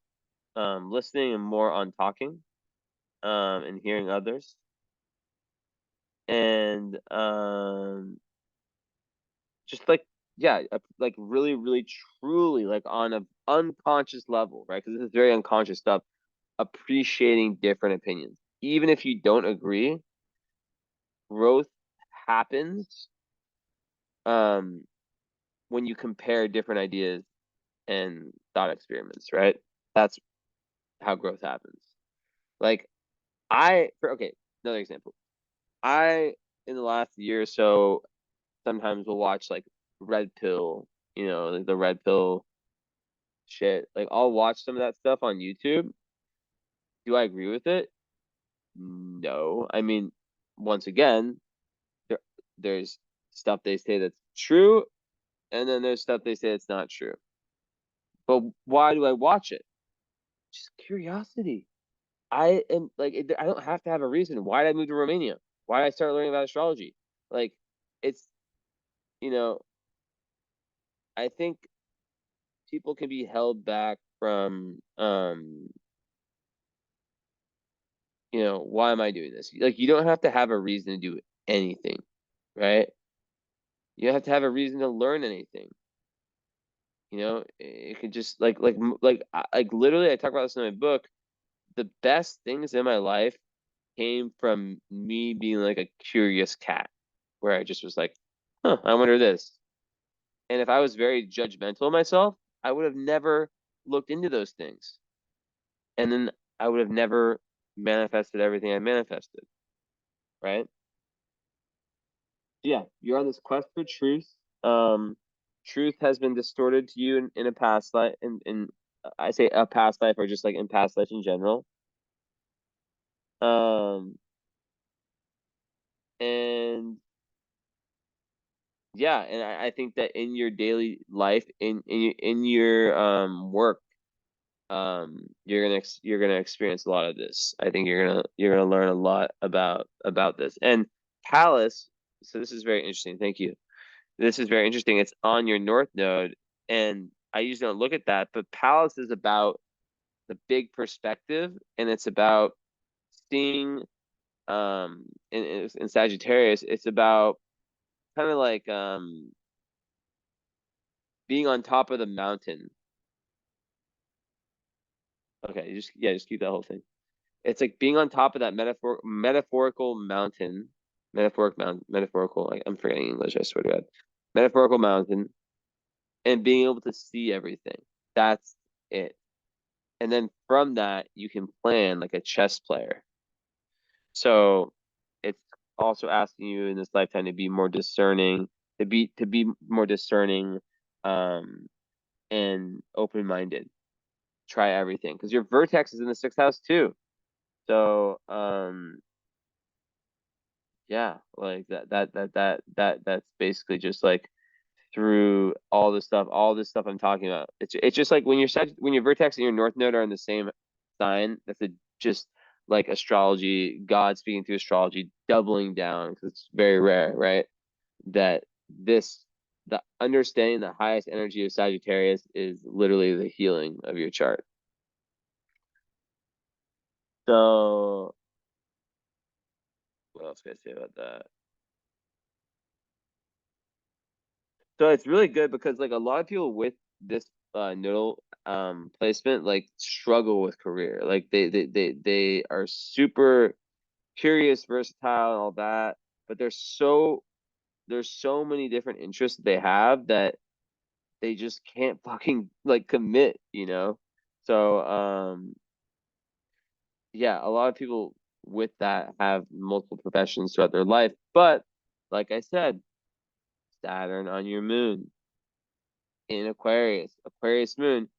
listening and more on talking, and hearing others, and just like yeah, like really, really, truly, like on a unconscious level, right? Because this is very unconscious stuff. Appreciating different opinions, even if you don't agree. Growth happens um when you compare different ideas and thought experiments, right? That's how growth happens. Like okay, another example. I in the last year or so sometimes will watch like red pill, like the red pill shit. Like I'll watch some of that stuff on YouTube. Do I agree with it? No. I mean, once again, there there's stuff they say that's true, and then there's stuff they say that's not true. But why do I watch it? Just curiosity. I am like I don't have to have a reason. Why did I move to Romania? Why did I start learning about astrology? Like it's you know, I think people can be held back from why am I doing this? Like you don't have to have a reason to do anything, right? You don't have to have a reason to learn anything. It could just like literally I talk about this in my book. The best things in my life came from me being like a curious cat, where I just was like, huh, I wonder this. And if I was very judgmental of myself, I would have never looked into those things. And then I would have never manifested everything I manifested, right? Yeah, you're on this quest for truth. Um, Truth has been distorted to you in a past life, in I say a past life or just like in past life in general. Um, and yeah, and I think that in your daily life, in your work, you're gonna experience a lot of this. I think you're gonna learn a lot about this. And Palace, so this is very interesting. Thank you. This is very interesting. It's on your north node, and I usually don't look at that, but Palace is about the big perspective, and it's about seeing in Sagittarius, it's about kind of like being on top of the mountain. Okay, just keep that whole thing. It's like being on top of that metaphorical mountain, metaphorical. I'm forgetting English. I swear to God, metaphorical mountain, and being able to see everything. That's it. And then from that, you can plan like a chess player. So it's also asking you in this lifetime to be more discerning, to be more discerning, um, and open-minded. Try everything because your vertex is in the sixth house too. So yeah, like that's basically just like through all this stuff I'm talking about. It's just like when when your vertex and your north node are in the same sign, just like astrology, God speaking through astrology, doubling down because it's very rare, right? That the understanding the highest energy of Sagittarius is literally the healing of your chart. So what else can I say about that? So it's really good because like a lot of people with this nodal placement like struggle with career. Like they are super curious, versatile, and all that, but there's so many different interests that they have that they just can't fucking like commit, you know? So yeah, a lot of people with that have multiple professions throughout their life, but like I said, Saturn on your moon in Aquarius moon,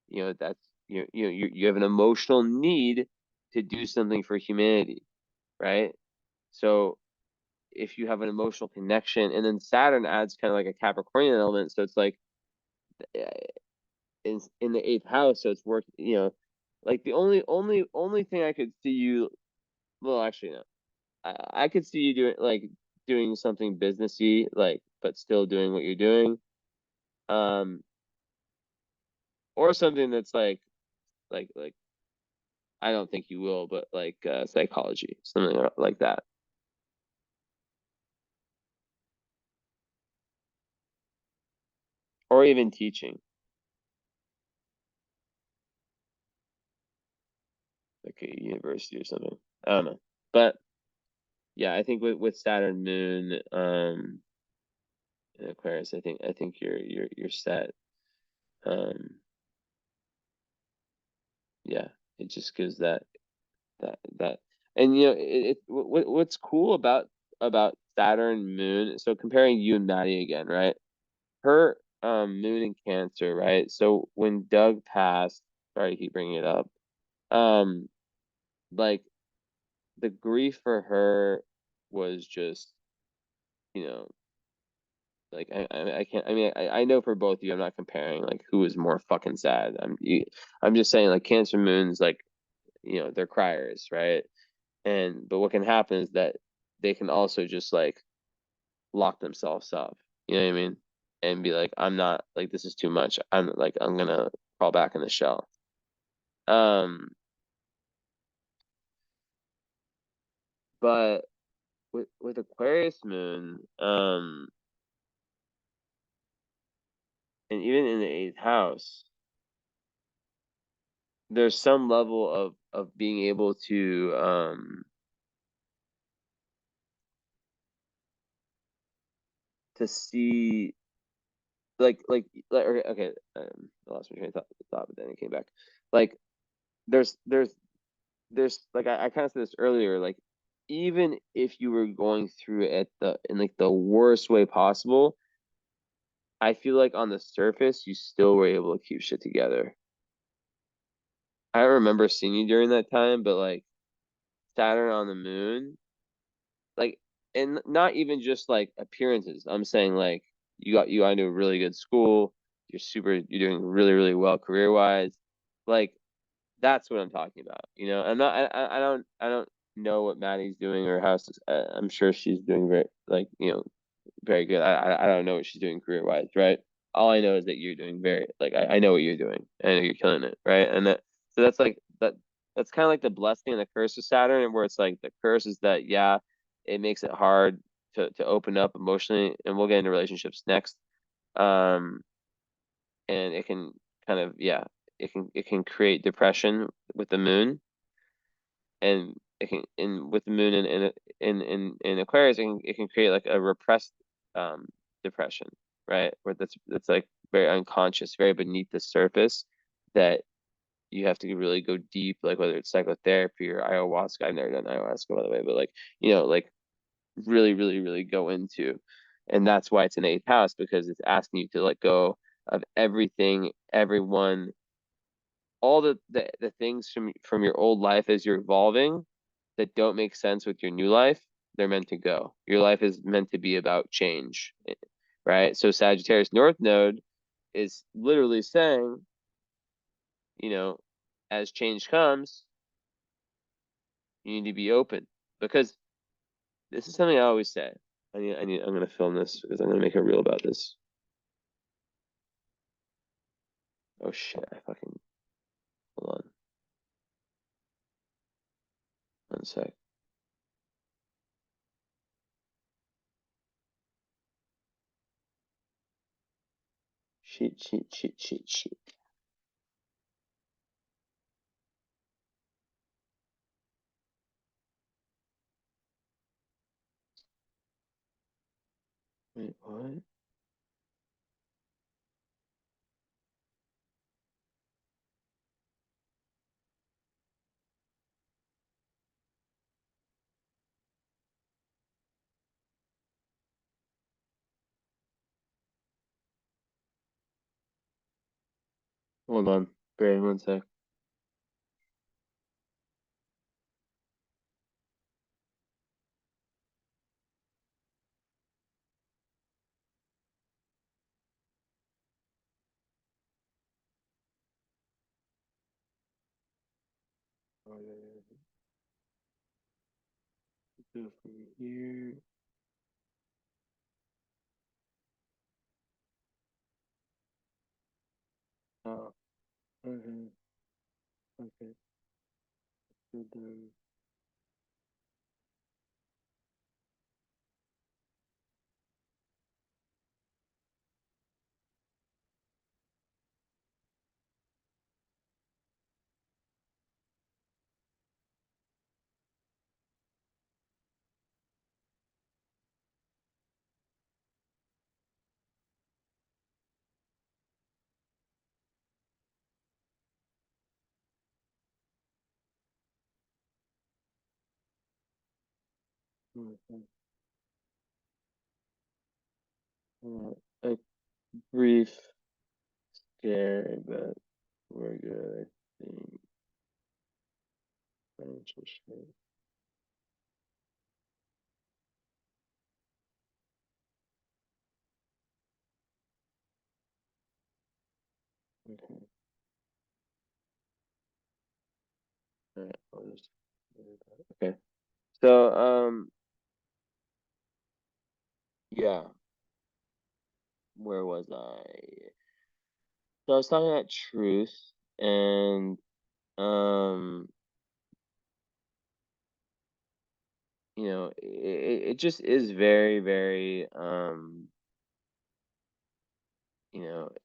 you know, that's you have an emotional need to do something for humanity, right? So if you have an emotional connection, and then Saturn adds kind of like a Capricornian element, so it's like uh, in the eighth house, so it's work, like the only thing I could see you, well, actually no, I could see you doing something businessy, like, but still doing what you're doing, um, or something that's like I don't think you will, but like psychology, something like that, or even teaching, like a university or something. I don't know, but yeah, I think with Saturn Moon, in Aquarius, I think you're set. Um, yeah, it just gives that, and what's cool about Saturn Moon. So comparing you and Maddie again, right? Her Moon in Cancer, right? So when Doug passed, sorry to keep bringing it up, um, like the grief for her was just, you know, like I can't. I mean, I know for both of you, I'm not comparing like who is more fucking sad. I'm just saying like Cancer Moons, like they're criers, right? But what can happen is that they can also just like lock themselves up. You know what I mean? And be like, I'm not like this is too much. I'm gonna crawl back in the shell. Um, but with Aquarius Moon, and even in the eighth house, there's some level of being able to see okay, I lost my train of thought, but then it came back. Like there's there's there's like I kind of said this earlier, like even if you were going through it in like the worst way possible, I feel like on the surface you still were able to keep shit together. I don't remember seeing you during that time, but like Saturn on the moon, like, and not even just like appearances. I'm saying like you got into a really good school. You're doing really, really well career wise. Like That's what I'm talking about. You know, I don't know what Maddie's doing or how. I'm sure she's doing very like very good. I don't know what she's doing career wise, right? All I know is that you're doing very like I know what you're doing. I know you're killing it, right? And that so that's like that's kind of like the blessing and the curse of Saturn, where it's like the curse is that yeah, it makes it hard to open up emotionally, and we'll get into relationships next. Um, and it can kind of yeah, it can create depression with the moon, and it can in with the moon in Aquarius, it can create like a repressed um depression, right? Where that's like very unconscious, very beneath the surface, that you have to really go deep, like whether it's psychotherapy or ayahuasca. I've never done ayahuasca, by the way, but like like really, really, really go into. And that's why it's an eighth house, because it's asking you to let go of everything, everyone, all the things from your old life as you're evolving that don't make sense with your new life. They're meant to go. Your life is meant to be about change, right? So Sagittarius North Node is literally saying, you know, as change comes, you need to be open, because this is something I always say. I'm gonna film this because I'm gonna make a reel about this. Oh shit! I fucking hold on one sec. Sheet. Wait, what? Hold on, Braden, one sec. Oh, yeah. Go from here. Oh, okay, okay. Good then. Okay. A brief scare, but we're good. I think financial shit. Okay. All right. I'll just. Okay. So yeah. Where was I? So I was talking about truth, and um, it just is very, very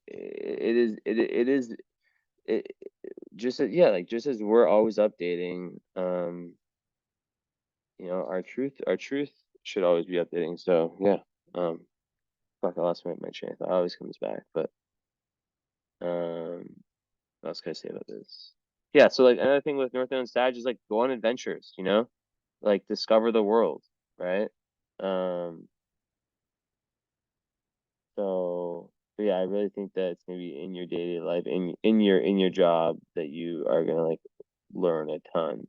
it is it just yeah, like just as we're always updating, our truth should always be updating. So yeah, um, fuck, I lost my train of thought. It always comes back, but what else can I say about this? Yeah, so like another thing with North Node and Sag is like go on adventures, like discover the world, right? Um, so yeah, I really think that it's maybe in your daily life, in your job, that you are gonna like learn a ton.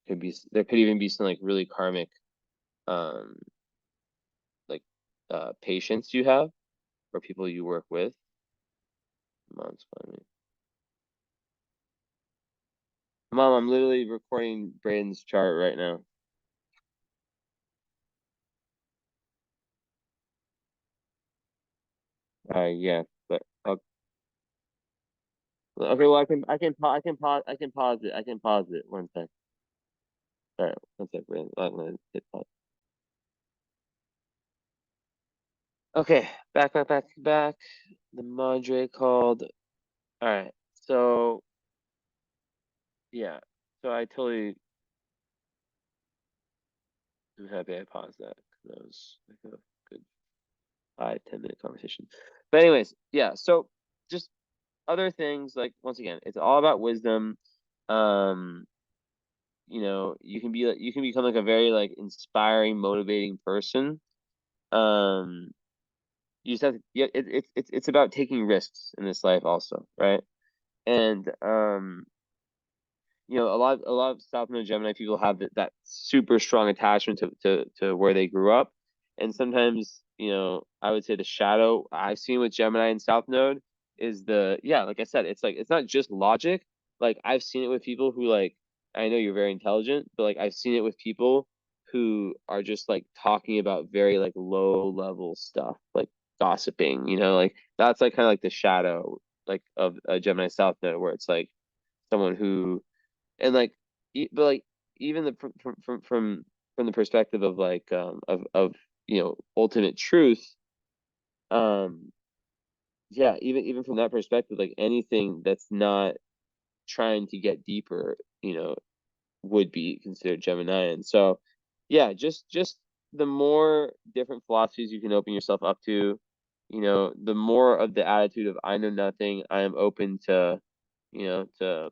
There could even be some like really karmic, um, like patients you have or people you work with. Mom's funny. Mom, I'm literally recording Braden's chart right now. Yeah, but okay. Well, I can pause it. I can pause it. One sec. All right, one sec, Braden. I'm gonna hit pause. Okay, back. The Madre called. All right, so yeah, so I totally am happy I paused that because that was like a good 5-10 minute conversation. But anyways, yeah. So just other things like once again, it's all about wisdom. Um, you can become like a very like inspiring, motivating person. Um, you just have to, yeah, it's about taking risks in this life also, right? And a lot of South Node Gemini people have that super strong attachment to where they grew up, and sometimes I would say the shadow I've seen with Gemini and South Node is like I said, it's like it's not just logic. Like I've seen it with people who like I know you're very intelligent, but like I've seen it with people who are just like talking about very like low level stuff, like gossiping. Like that's like kind of like the shadow like of a Gemini South Node, where it's like someone who and like but like even from the perspective of like of ultimate truth, um yeah, even from that perspective, like anything that's not trying to get deeper, would be considered Geminian. So yeah, just the more different philosophies you can open yourself up to, the more of the attitude of I know nothing, I am open to you know to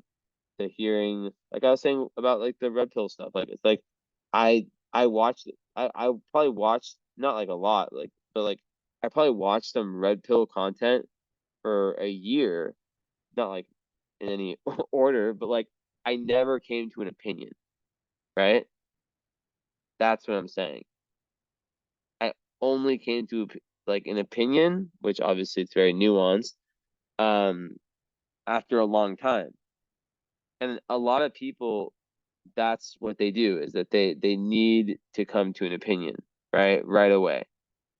hearing, like I was saying about like the red pill stuff. Like it's like I watched I probably watched not like a lot, like but like I probably watched some red pill content for a year, not like in any order, but like I never came to an opinion, right? That's what I'm saying. I only came to like an opinion, which obviously it's very nuanced, um, after a long time. And a lot of people, that's what they do, is that they need to come to an opinion right away,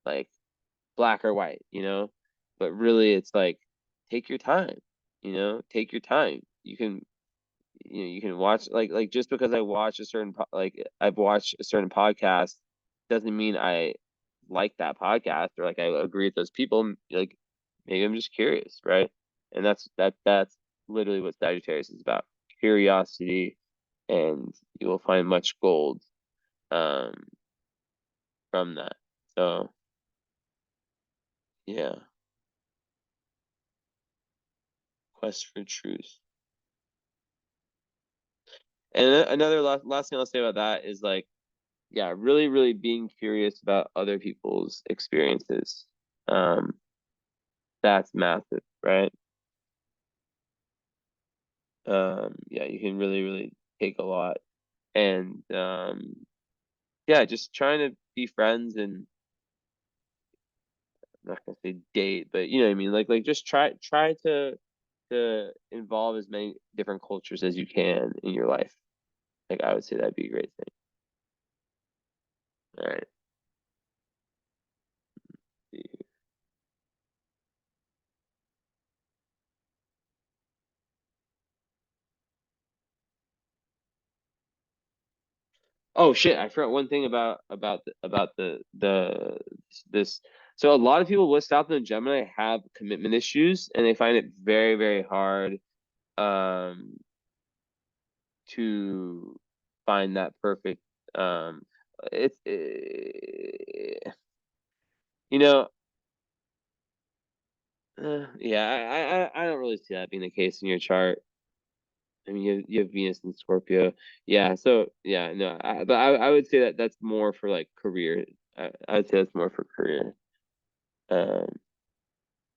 like black or white, but really it's like take your time, take your time. You can watch like just because I watch a certain like I've watched a certain podcast doesn't mean I like that podcast or like I agree with those people. Like maybe I'm just curious, right? And that's literally what Sagittarius is about. Curiosity, and you will find much gold um from that. So yeah, quest for truth. And another last thing I'll say about that is like, yeah, really, really being curious about other people's experiences. Um, that's massive, right? Yeah, you can really, really take a lot. And yeah, just trying to be friends and I'm not gonna say date, but you know what I mean? Like just try to involve as many different cultures as you can in your life. Like I would say that'd be a great thing. All right. Oh shit, I forgot one thing about the this. So a lot of people with South Node Gemini have commitment issues, and they find it very, very hard um to find that perfect um it's you know yeah, I don't really see that being the case in your chart. I mean, you have Venus and Scorpio. Yeah, so yeah, no, but I would say that that's more for like career. I would say that's more for career. Um,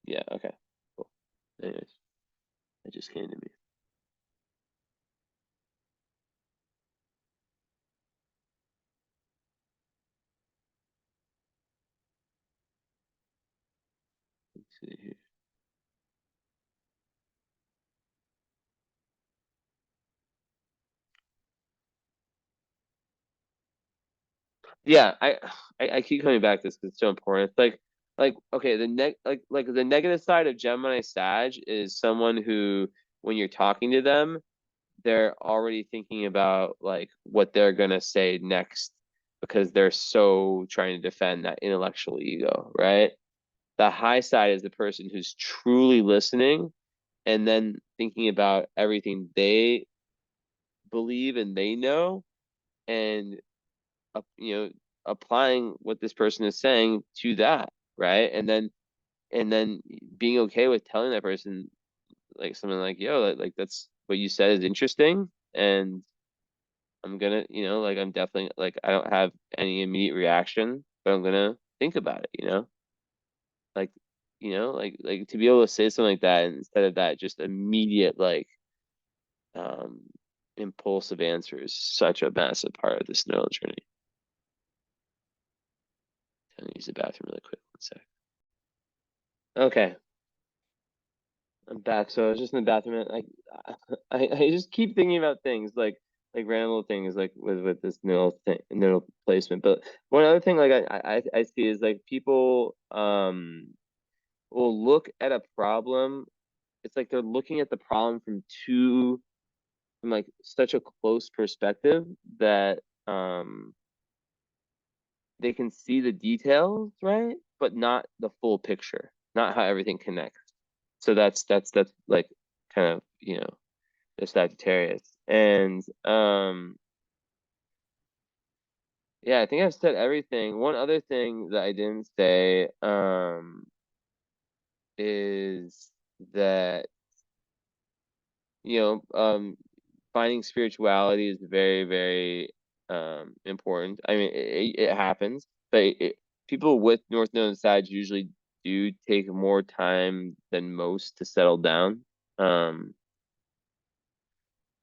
yeah, okay, cool. Anyways, it just came to me. Let's see here. Yeah, I keep coming back to this because it's so important. It's like okay, like the negative side of Gemini Sag is someone who, when you're talking to them, they're already thinking about like what they're gonna say next because they're so trying to defend that intellectual ego, right? The high side is the person who's truly listening and then thinking about everything they believe and they know, and you know, applying what this person is saying to that, right? And then being okay with telling that person like something like, yo, like that's what you said is interesting, and I'm gonna, like I'm definitely like I don't have any immediate reaction, but I'm gonna think about it, like like to be able to say something like that instead of that just immediate like um impulsive answer is such a massive part of this neural journey. I'm gonna use the bathroom really quick. One sec. Okay, I'm back. So I was just in the bathroom and I just keep thinking about things like random little things like with this neural placement. But one other thing like I see is like people will look at a problem. It's like they're looking at the problem from like such a close perspective that they can see the details, right? But not the full picture, not how everything connects. So that's like kind of, the Sagittarius. And yeah, I think I've said everything. One other thing that I didn't say is that, you know, finding spirituality is very, very important. I mean, it happens, but people with North Node and Sag usually do take more time than most to settle down. Um,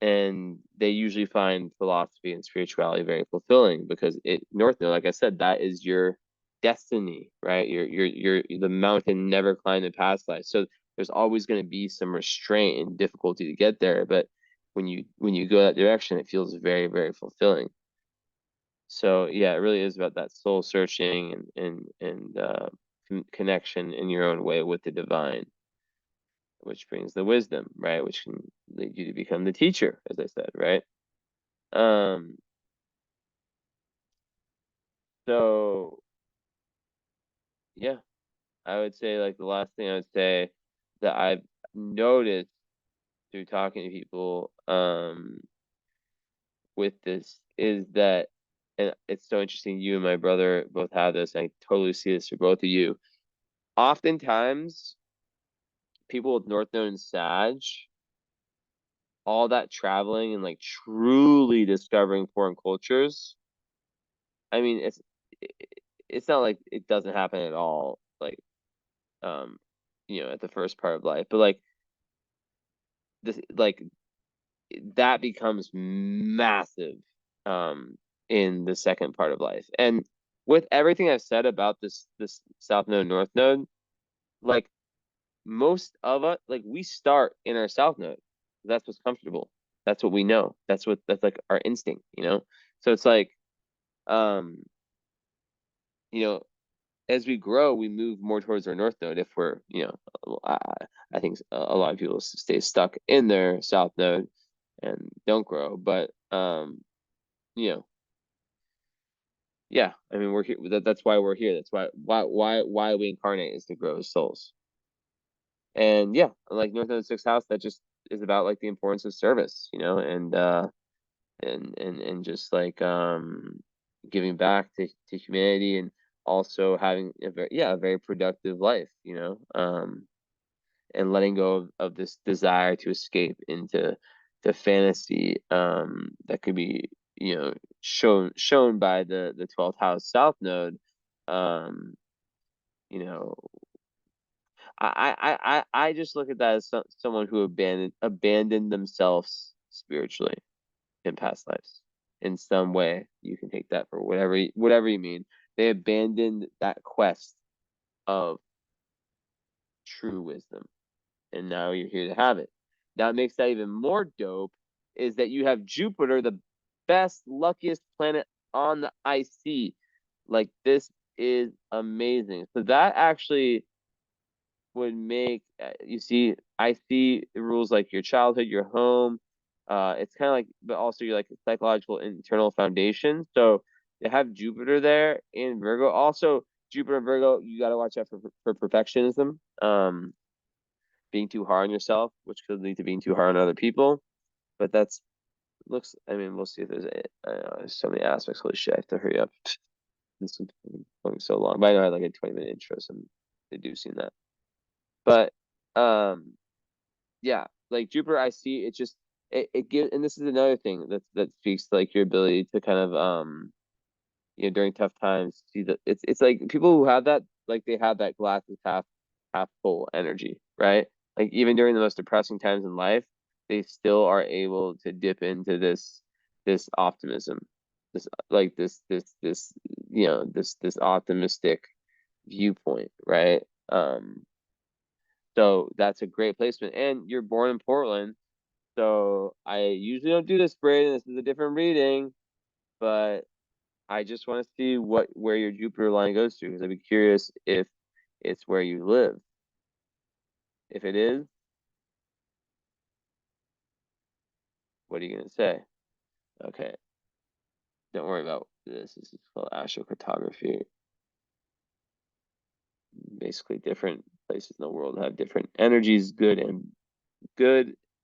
and they usually find philosophy and spirituality very fulfilling because North Node, like I said, that is your destiny, right? You're the mountain never climbed in past life. So there's always going to be some restraint and difficulty to get there, but when you go that direction, it feels very, very fulfilling. So yeah, it really is about that soul searching and connection in your own way with the divine, which brings the wisdom, right? Which can lead you to become the teacher, as I said, right? Um, so yeah, I would say like the last thing I would say that I've noticed through talking to people with this is that, and it's so interesting, you and my brother both have this, I totally see this for both of you. Oftentimes, people with North Node and Sag, all that traveling and like truly discovering foreign cultures, I mean, it's not like it doesn't happen at all, like um, at the first part of life, but like this, like that becomes massive in the second part of life. And with everything I've said about this South Node, North Node, like most of us, like we start in our South Node. That's what's comfortable. That's what we know. That's like our instinct. So it's like um, you know, as we grow, we move more towards our North Node if I think a lot of people stay stuck in their South Node and don't grow. But you know, yeah, I mean, we're here. That's why we're here. That's why we incarnate is to grow as souls. And yeah, like North Node Sixth House, that just is about like the importance of service, and just like giving back to humanity and also having a very productive life, and letting go of this desire to escape into the fantasy that could be shown by the 12th house south node. um you know I just look at that as someone who abandoned themselves spiritually in past lives in some way. You can take that for whatever you mean. They abandoned that quest of true wisdom, and now you're here to have it. Now, what makes that even more dope is that you have Jupiter, the best, luckiest planet on the IC, Like this is amazing. So that actually would make you see. I see the rules like your childhood, your home. It's kind of like, but also your like psychological internal foundation. So you have Jupiter there in Virgo. Also, Jupiter and Virgo, you got to watch out for perfectionism. Being too hard on yourself, which could lead to being too hard on other people. But that's looks. I mean, we'll see if there's there's so many aspects. Holy shit! I have to hurry up. This is going so long. But I know I had like a 20-minute intro, so I'm deducing that. But yeah, like Jupiter, I see it just it gives, and this is another thing that speaks to like your ability to kind of during tough times see that it's like people who have that, like they have that glass is half full energy, right? Like even during the most depressing times in life, they still are able to dip into this optimism, this like this this optimistic viewpoint, right? So that's a great placement. And you're born in Portland. So I usually don't do this, Braden. This is a different reading, but I just want to see where your Jupiter line goes to, because I'd be curious if it's where you live. If it is, what are you gonna say? Okay, don't worry about this. This is called astrocartography. Basically, different places in the world have different energies, good,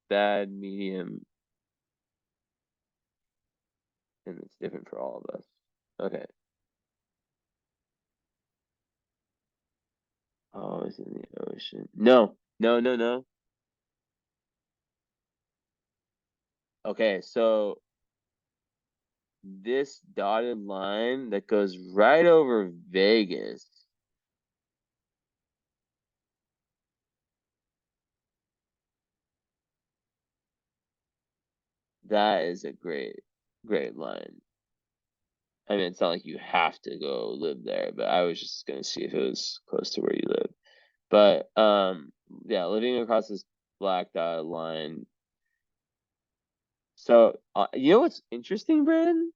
bad, medium, and it's different for all of us. Okay. Oh, it's in the ocean. No, no, no, no. Okay, so this dotted line that goes right over Vegas, that is a great line. I mean, it's not like you have to go live there, but I was just gonna see if it was close to where you live. But yeah, living across this black dotted line. So you know what's interesting, Brandon?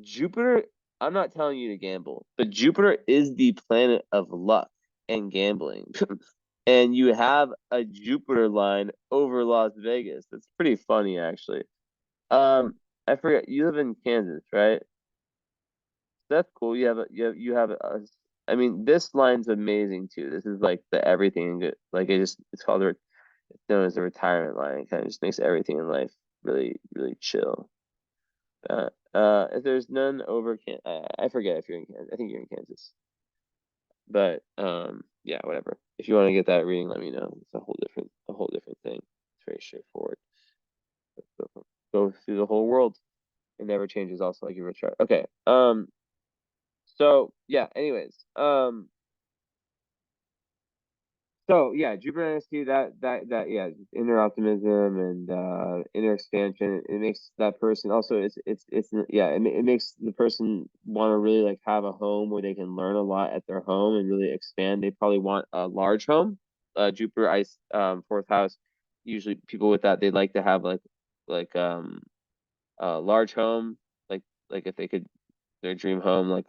Jupiter, I'm not telling you to gamble, but Jupiter is the planet of luck and gambling. And you have a Jupiter line over Las Vegas. That's pretty funny, actually. I forget, you live in Kansas, right? That's cool. You have a I mean, this line's amazing too. This is like the everything good. Like it's called it's known as the retirement line. It kind of just makes everything in life really chill. If there's none over I forget if you're in Kansas. I think you're in Kansas. But yeah, whatever. If you want to get that reading, let me know. It's a whole different thing. It's very straightforward. Go through the whole world. It never changes. Also, like your chart. Okay. So yeah. Anyways. So yeah, Jupiter NST, that yeah, inner optimism and inner expansion. It makes that person also it's yeah, it makes the person want to really like have a home where they can learn a lot at their home and really expand. They probably want a large home. Jupiter ice fourth house. Usually people with that, they like to have like a large home, like if they could, their dream home, like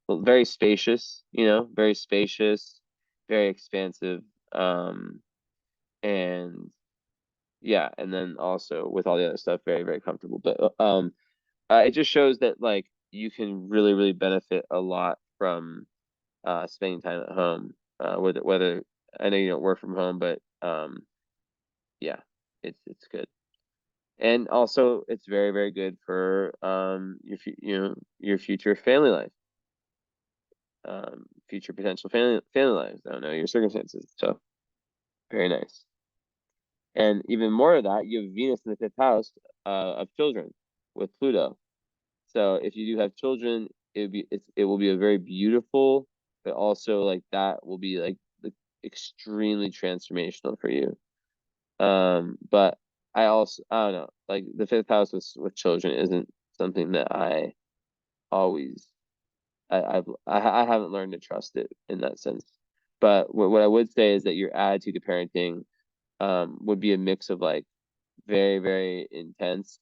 well, very spacious, very spacious, very expansive, um, and yeah, and then also with all the other stuff, very comfortable. But it just shows that like you can really benefit a lot from spending time at home. Whether I know you don't work from home, but yeah, it's good. And also it's very good for your future family life, future potential family lives. I don't know your circumstances, so very nice. And even more of that, you have Venus in the fifth house of children with Pluto. So if you do have children, it will be a very beautiful, but also like that will be like extremely transformational for you. But I don't know, like the fifth house with children isn't something that I always I haven't learned to trust it in that sense. But what I would say is that your attitude to parenting would be a mix of like very intense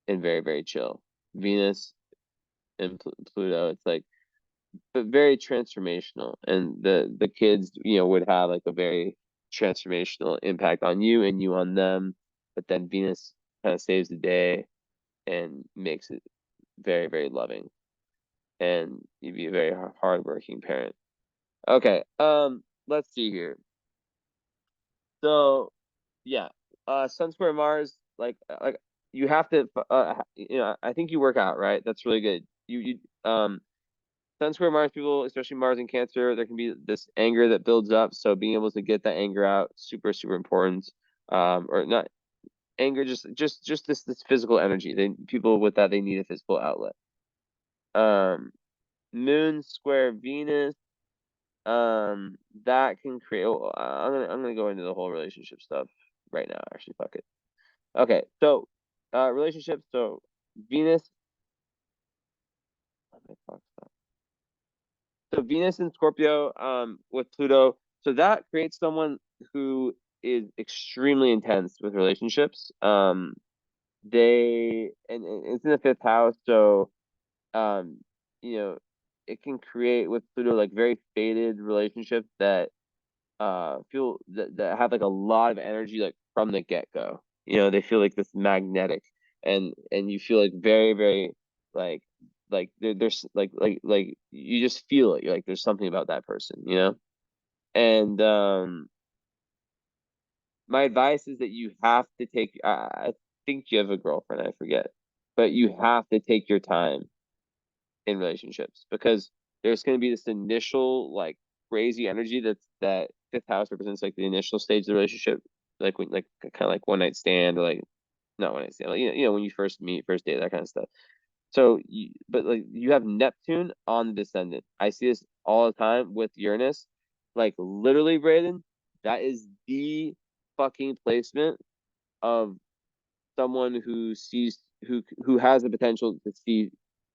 and very chill. Venus and Pluto. It's like, but very transformational, and the kids, would have like a very transformational impact on you and you on them. But then Venus kind of saves the day and makes it very, very loving, and you'd be a very hardworking parent. Okay, let's see here. So, yeah, Sun Square Mars, like you have to, I think you work out, right? That's really good. Sun Square Mars people, especially Mars and Cancer, there can be this anger that builds up. So being able to get that anger out, super, super important. Or not anger, just this physical energy. People with that, they need a physical outlet. Moon Square Venus, that can create. Oh, I'm gonna go into the whole relationship stuff right now. Actually, fuck it. Okay, so relationships. So Venus. Oh my fuck, stop. So Venus in Scorpio, with Pluto. So that creates someone who is extremely intense with relationships. And it's in the fifth house, so um, you know, it can create with Pluto like very faded relationships that feel that have like a lot of energy like from the get-go. They feel like this magnetic, and you feel like very, very like there's like you just feel it. You're like there's something about that person. And my advice is that you have to take I think you have a girlfriend, I forget. But you have to take your time in relationships, because there's going to be this initial like crazy energy that fifth house represents, like the initial stage of the relationship, like when like kind of like one night stand, or like not one night stand, like when you first meet, first date, that kind of stuff. So but like you have Neptune on the descendant. I see this all the time with Uranus, like literally, Braden, that is the fucking placement of someone who has the potential to see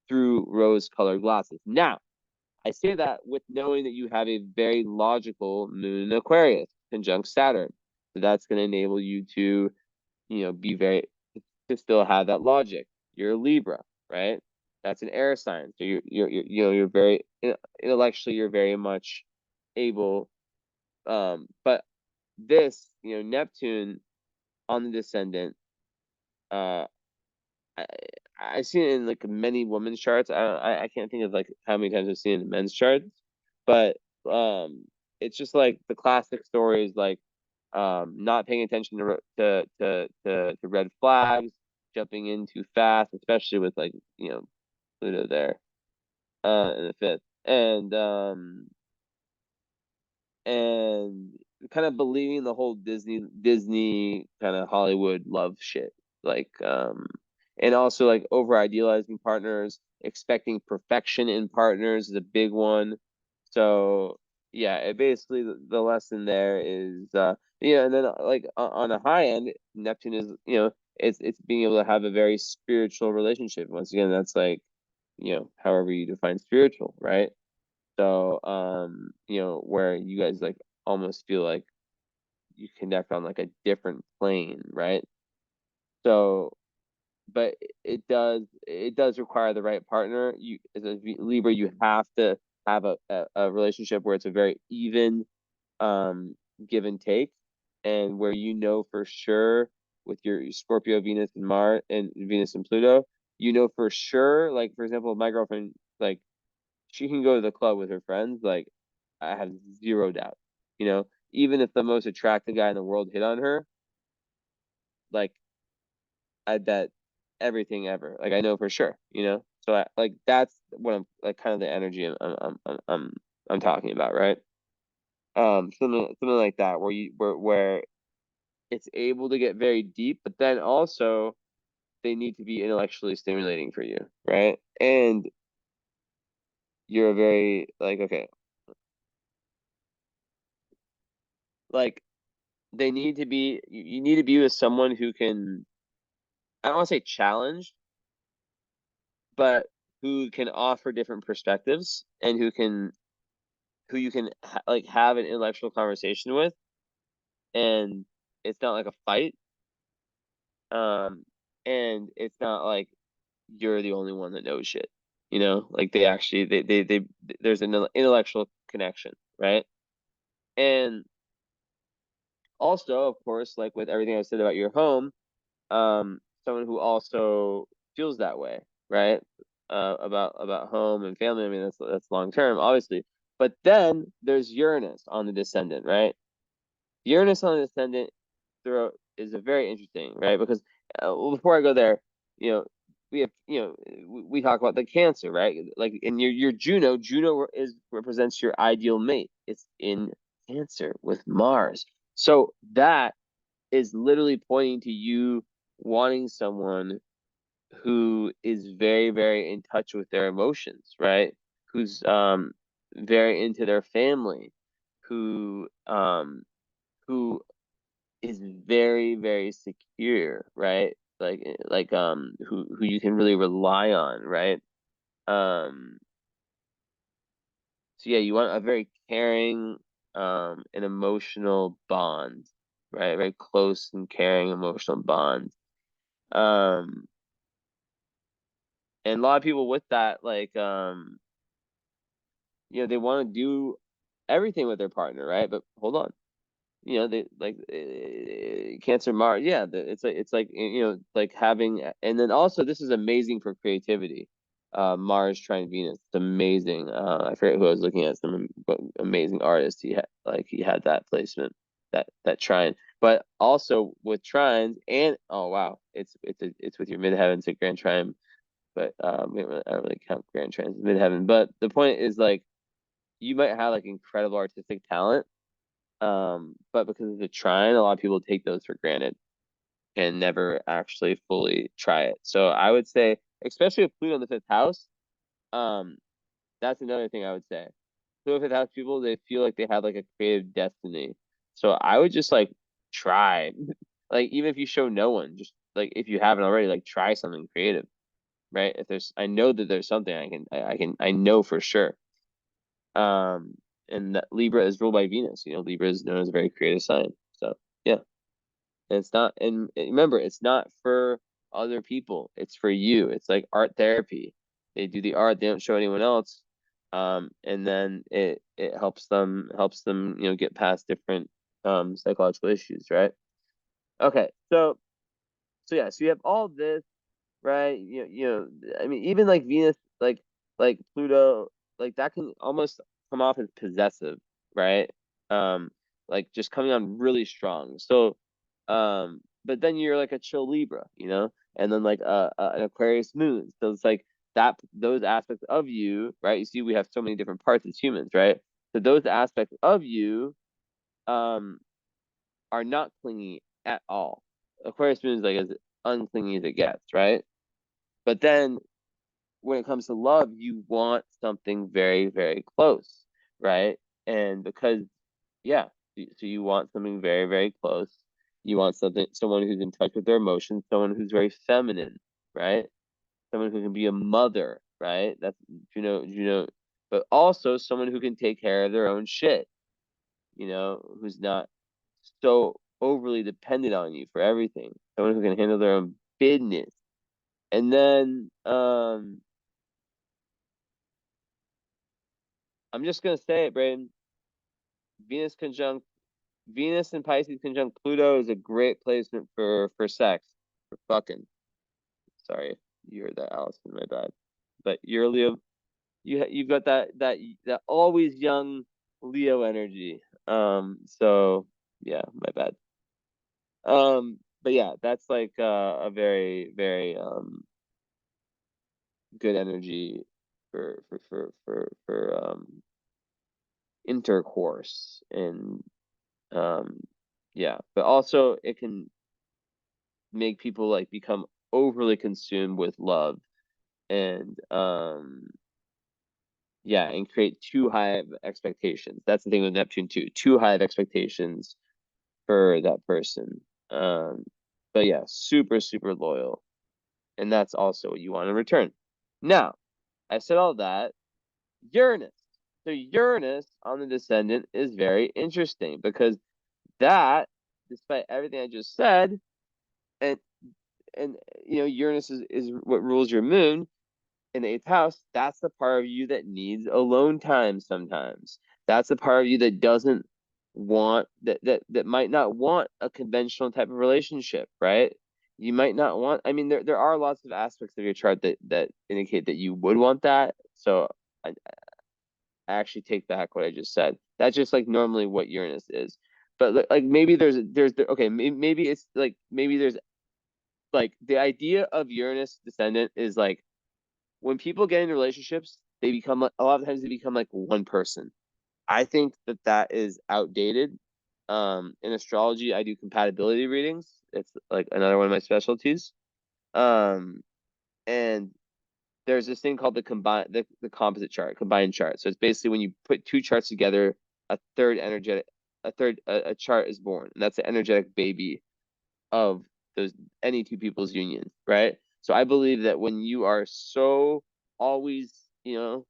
through rose-colored glasses. Now, I say that with knowing that you have a very logical moon in Aquarius conjunct Saturn. So that's going to enable you to, be very to still have that logic. You're a Libra, right? That's an air sign. So you're very intellectually, you're very much able. But this, Neptune on the descendant, uh, I I've seen it in like many women's charts. I can't think of like how many times I've seen it in men's charts, but it's just like the classic stories, like not paying attention to red flags, jumping in too fast, especially with like Pluto there in the fifth, and kind of believing the whole Disney kind of Hollywood love shit, like and also like over idealizing partners, expecting perfection in partners is a big one. So yeah, it basically the lesson there is and then like on a high end, Neptune is it's being able to have a very spiritual relationship. Once again, that's like however you define spiritual, right? So, where you guys like almost feel like you connect on like a different plane, right? So, but it does require the right partner. You as a Libra, you have to have a relationship where it's a very even um give and take, and where for sure with your Scorpio, Venus and Mars, and Venus and Pluto, for sure, like for example, my girlfriend, like she can go to the club with her friends, like I have zero doubt. Even if the most attractive guy in the world hit on her, like I bet everything ever. Like I know for sure. So like that's what I'm like, kind of the energy I'm talking about, right? Something like that, where it's able to get very deep, but then also they need to be intellectually stimulating for you, right? And you're a very like okay, like they need to be you need to be with someone who can, I don't want to say challenge, but who can offer different perspectives, and who you can like have an intellectual conversation with, and it's not like a fight, um and it's not like you're the only one that knows shit. You know, like they actually there's an intellectual connection, right? And also, of course, like with everything I said about your home, someone who also feels that way, right? About home and family. I mean, that's long term, obviously. But then there's Uranus on the descendant, right? Uranus on the descendant through is a very interesting, right? Because well, before I go there, you know, we have, we talk about the Cancer, right? Like in your Juno, Juno is represents your ideal mate. It's in Cancer with Mars, so that is literally pointing to you wanting someone who is very, very in touch with their emotions, right? Who's very into their family, who is very, very secure, right? Who you can really rely on, right? Um so yeah, you want a very caring and emotional bond, right? Very close and caring emotional bond. Um and a lot of people with that, like they want to do everything with their partner, right? But hold on, they like Cancer Mars. Yeah, it's like like having, and then also this is amazing for creativity. Mars trine Venus, it's amazing. I forget who I was looking at, some amazing artist. He had that placement, that trine. But also with trines, and oh wow, it's with your midheaven to grand trine. But I don't really count grand trines as midheaven. But the point is, like, you might have like incredible artistic talent, but because of the trine, a lot of people take those for granted and never actually fully try it. So I would say, especially with Pluto in the fifth house, um, that's another thing I would say. Pluto fifth house people, they feel like they have like a creative destiny. So I would just like try, like even if you show no one, just like if you haven't already, like try something creative, right? If there's, I know that there's something I know for sure. Um, and that Libra is ruled by Venus. Libra is known as a very creative sign. So yeah, and it's not. And remember, it's not for other people. It's for you. It's like art therapy. They do the art. They don't show anyone else. And then it helps them get past different psychological issues, right? Okay, so yeah, so you have all this, right? I mean, even like Venus, like Pluto, like that can almost come off as possessive, right? Um, like just coming on really strong. So, but then you're like a chill Libra, and then like an Aquarius moon. So it's like that those aspects of you, right? You see, we have so many different parts as humans, right? So those aspects of you, um, are not clingy at all. Aquarius moon is like as unclingy as it gets, right? But then when it comes to love, you want something very, very close, right? And because, yeah, so you want something very, very close. You want someone who's in touch with their emotions, someone who's very feminine, right? Someone who can be a mother, right? That's, but also someone who can take care of their own shit, who's not so overly dependent on you for everything. Someone who can handle their own business. And then, I'm just gonna say it, Braden. Venus conjunct Venus and Pisces conjunct Pluto is a great placement for sex, for fucking. Sorry, if you heard that, Allison. My bad. But you're a Leo. You've got that always young Leo energy. So yeah, my bad. But yeah, that's like a very, very good energy for intercourse, and um yeah, but also it can make people like become overly consumed with love, and yeah, and create too high of expectations. That's the thing with Neptune too. Too high of expectations for that person. um but yeah, super, super loyal, and that's also what you want in return. Now, I said all that. Uranus. So Uranus on the descendant is very interesting because that, despite everything I just said, and Uranus is what rules your moon. in the eighth house, that's the part of you that needs alone time sometimes. That's the part of you that doesn't want that might not want a conventional type of relationship, right? You might not want, I mean, there are lots of aspects of your chart that indicate that you would want that. So I actually take back what I just said. That's just like normally what Uranus is. But like maybe okay, maybe it's like maybe there's like the idea of Uranus descendant is like when people get into relationships, they become like a lot of times they become like one person. I think that is outdated. In astrology, I do compatibility readings. It's like another one of my specialties. Um, and there's this thing called the composite chart, combined chart. So it's basically when you put two charts together, a third energetic, a chart is born, and that's the energetic baby of those any two people's union, right? So I believe that when you are so always, um,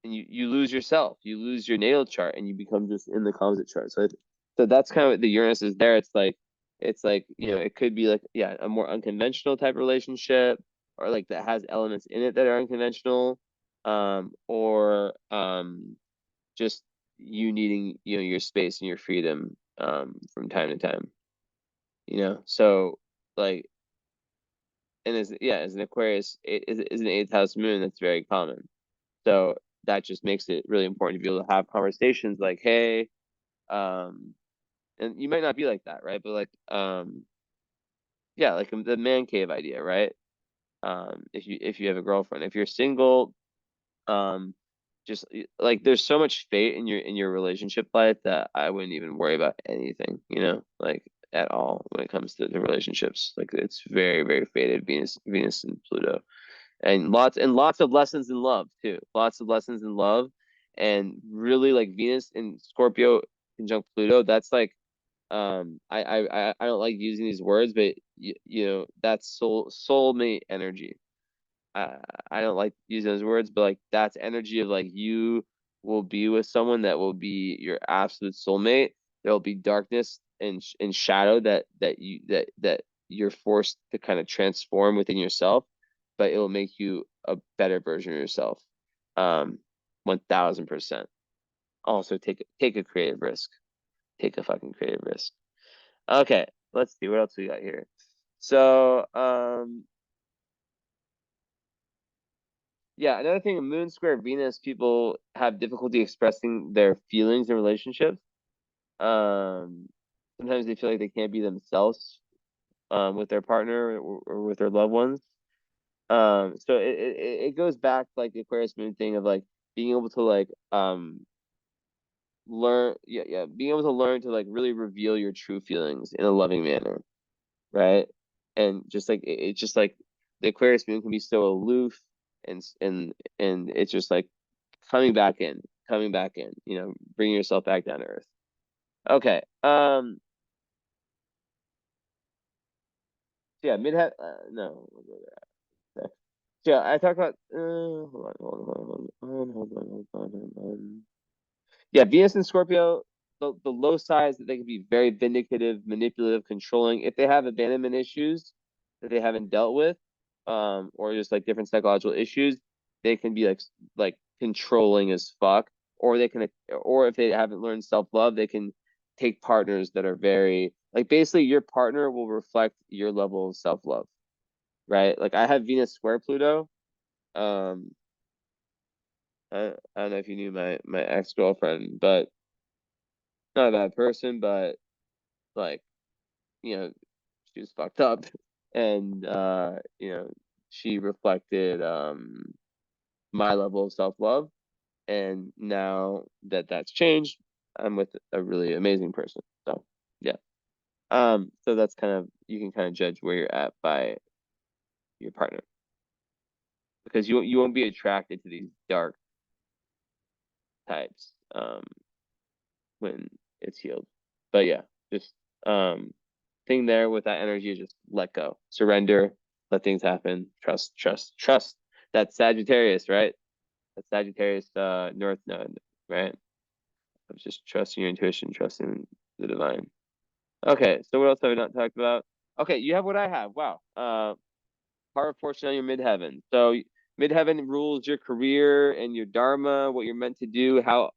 and you lose yourself, you lose your natal chart, and you become just in the composite chart. So that's kind of what the Uranus is there. It's like it could be like a more unconventional type relationship, or like that has elements in it that are unconventional, or just you needing your space and your freedom from time to time. So like, and as an Aquarius, it is an eighth house moon. That's very common. So that just makes it really important to be able to have conversations like, hey, and you might not be like that, right? But like, like the man cave idea, right? If you have a girlfriend, if you're single, um, just like there's so much fate in your relationship life that I wouldn't even worry about anything, like at all when it comes to the relationships. Like it's very, very fated, Venus and Pluto. And lots of lessons in love too. Lots of lessons in love, and really like Venus and Scorpio conjunct Pluto. That's like I don't like using these words, but that's soulmate energy. I I don't like using those words, but like that's energy of like you will be with someone that will be your absolute soulmate. There will be darkness and shadow that you're forced to kind of transform within yourself, but it will make you a better version of yourself. 1000%. Also take a creative risk. Take a fucking creative risk. Okay, let's see what else we got here. So, yeah, another thing, Moon square Venus, people have difficulty expressing their feelings in relationships. Um, Sometimes they feel like they can't be themselves with their partner or with their loved ones. So it goes back to like the Aquarius Moon thing of like being able to like learn, being able to learn to like really reveal your true feelings in a loving manner, right? And just like it's just like the Aquarius Moon can be so aloof and it's just like coming back in, bringing yourself back down to earth. Okay. So yeah, mid no. Okay. So yeah, I talked about hold on. Yeah, Venus and Scorpio, the low sides that they can be very vindicative, manipulative, controlling. If they have abandonment issues that they haven't dealt with, or just like different psychological issues, they can be like controlling as fuck. Or or if they haven't learned self-love, they can take partners that are very like basically your partner will reflect your level of self-love, right? Like I have Venus square Pluto. Um, I don't know if you knew my ex-girlfriend, but not a bad person, but like, she was fucked up. And she reflected my level of self-love. And now that that's changed, I'm with a really amazing person. So yeah. So that's kind of you can kind of judge where you're at by your partner. Because you won't be attracted to these dark types when it's healed. But yeah, just thing there with that energy is just let go, surrender, let things happen, trust. That's Sagittarius, right? That's Sagittarius North Node, right? Of just trusting your intuition, trusting the divine. Okay, so what else have we not talked about? Okay, you have what I have. Wow. Power of fortune on your midheaven. So midheaven rules your career and your dharma, what you're meant to do, how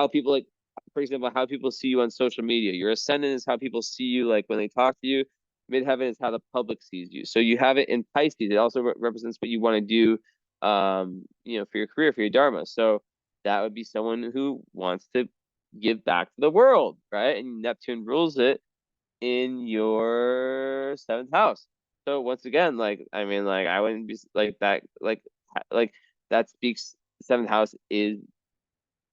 people like, for example, how people see you on social media. Your ascendant is how people see you, like when they talk to you. Midheaven is how the public sees you. So you have it in Pisces. It also represents what you want to do, for your career, for your dharma. So that would be someone who wants to give back to the world, right? And Neptune rules it in your seventh house. So once again, like I mean, like I wouldn't be like that, like that speaks. Seventh house is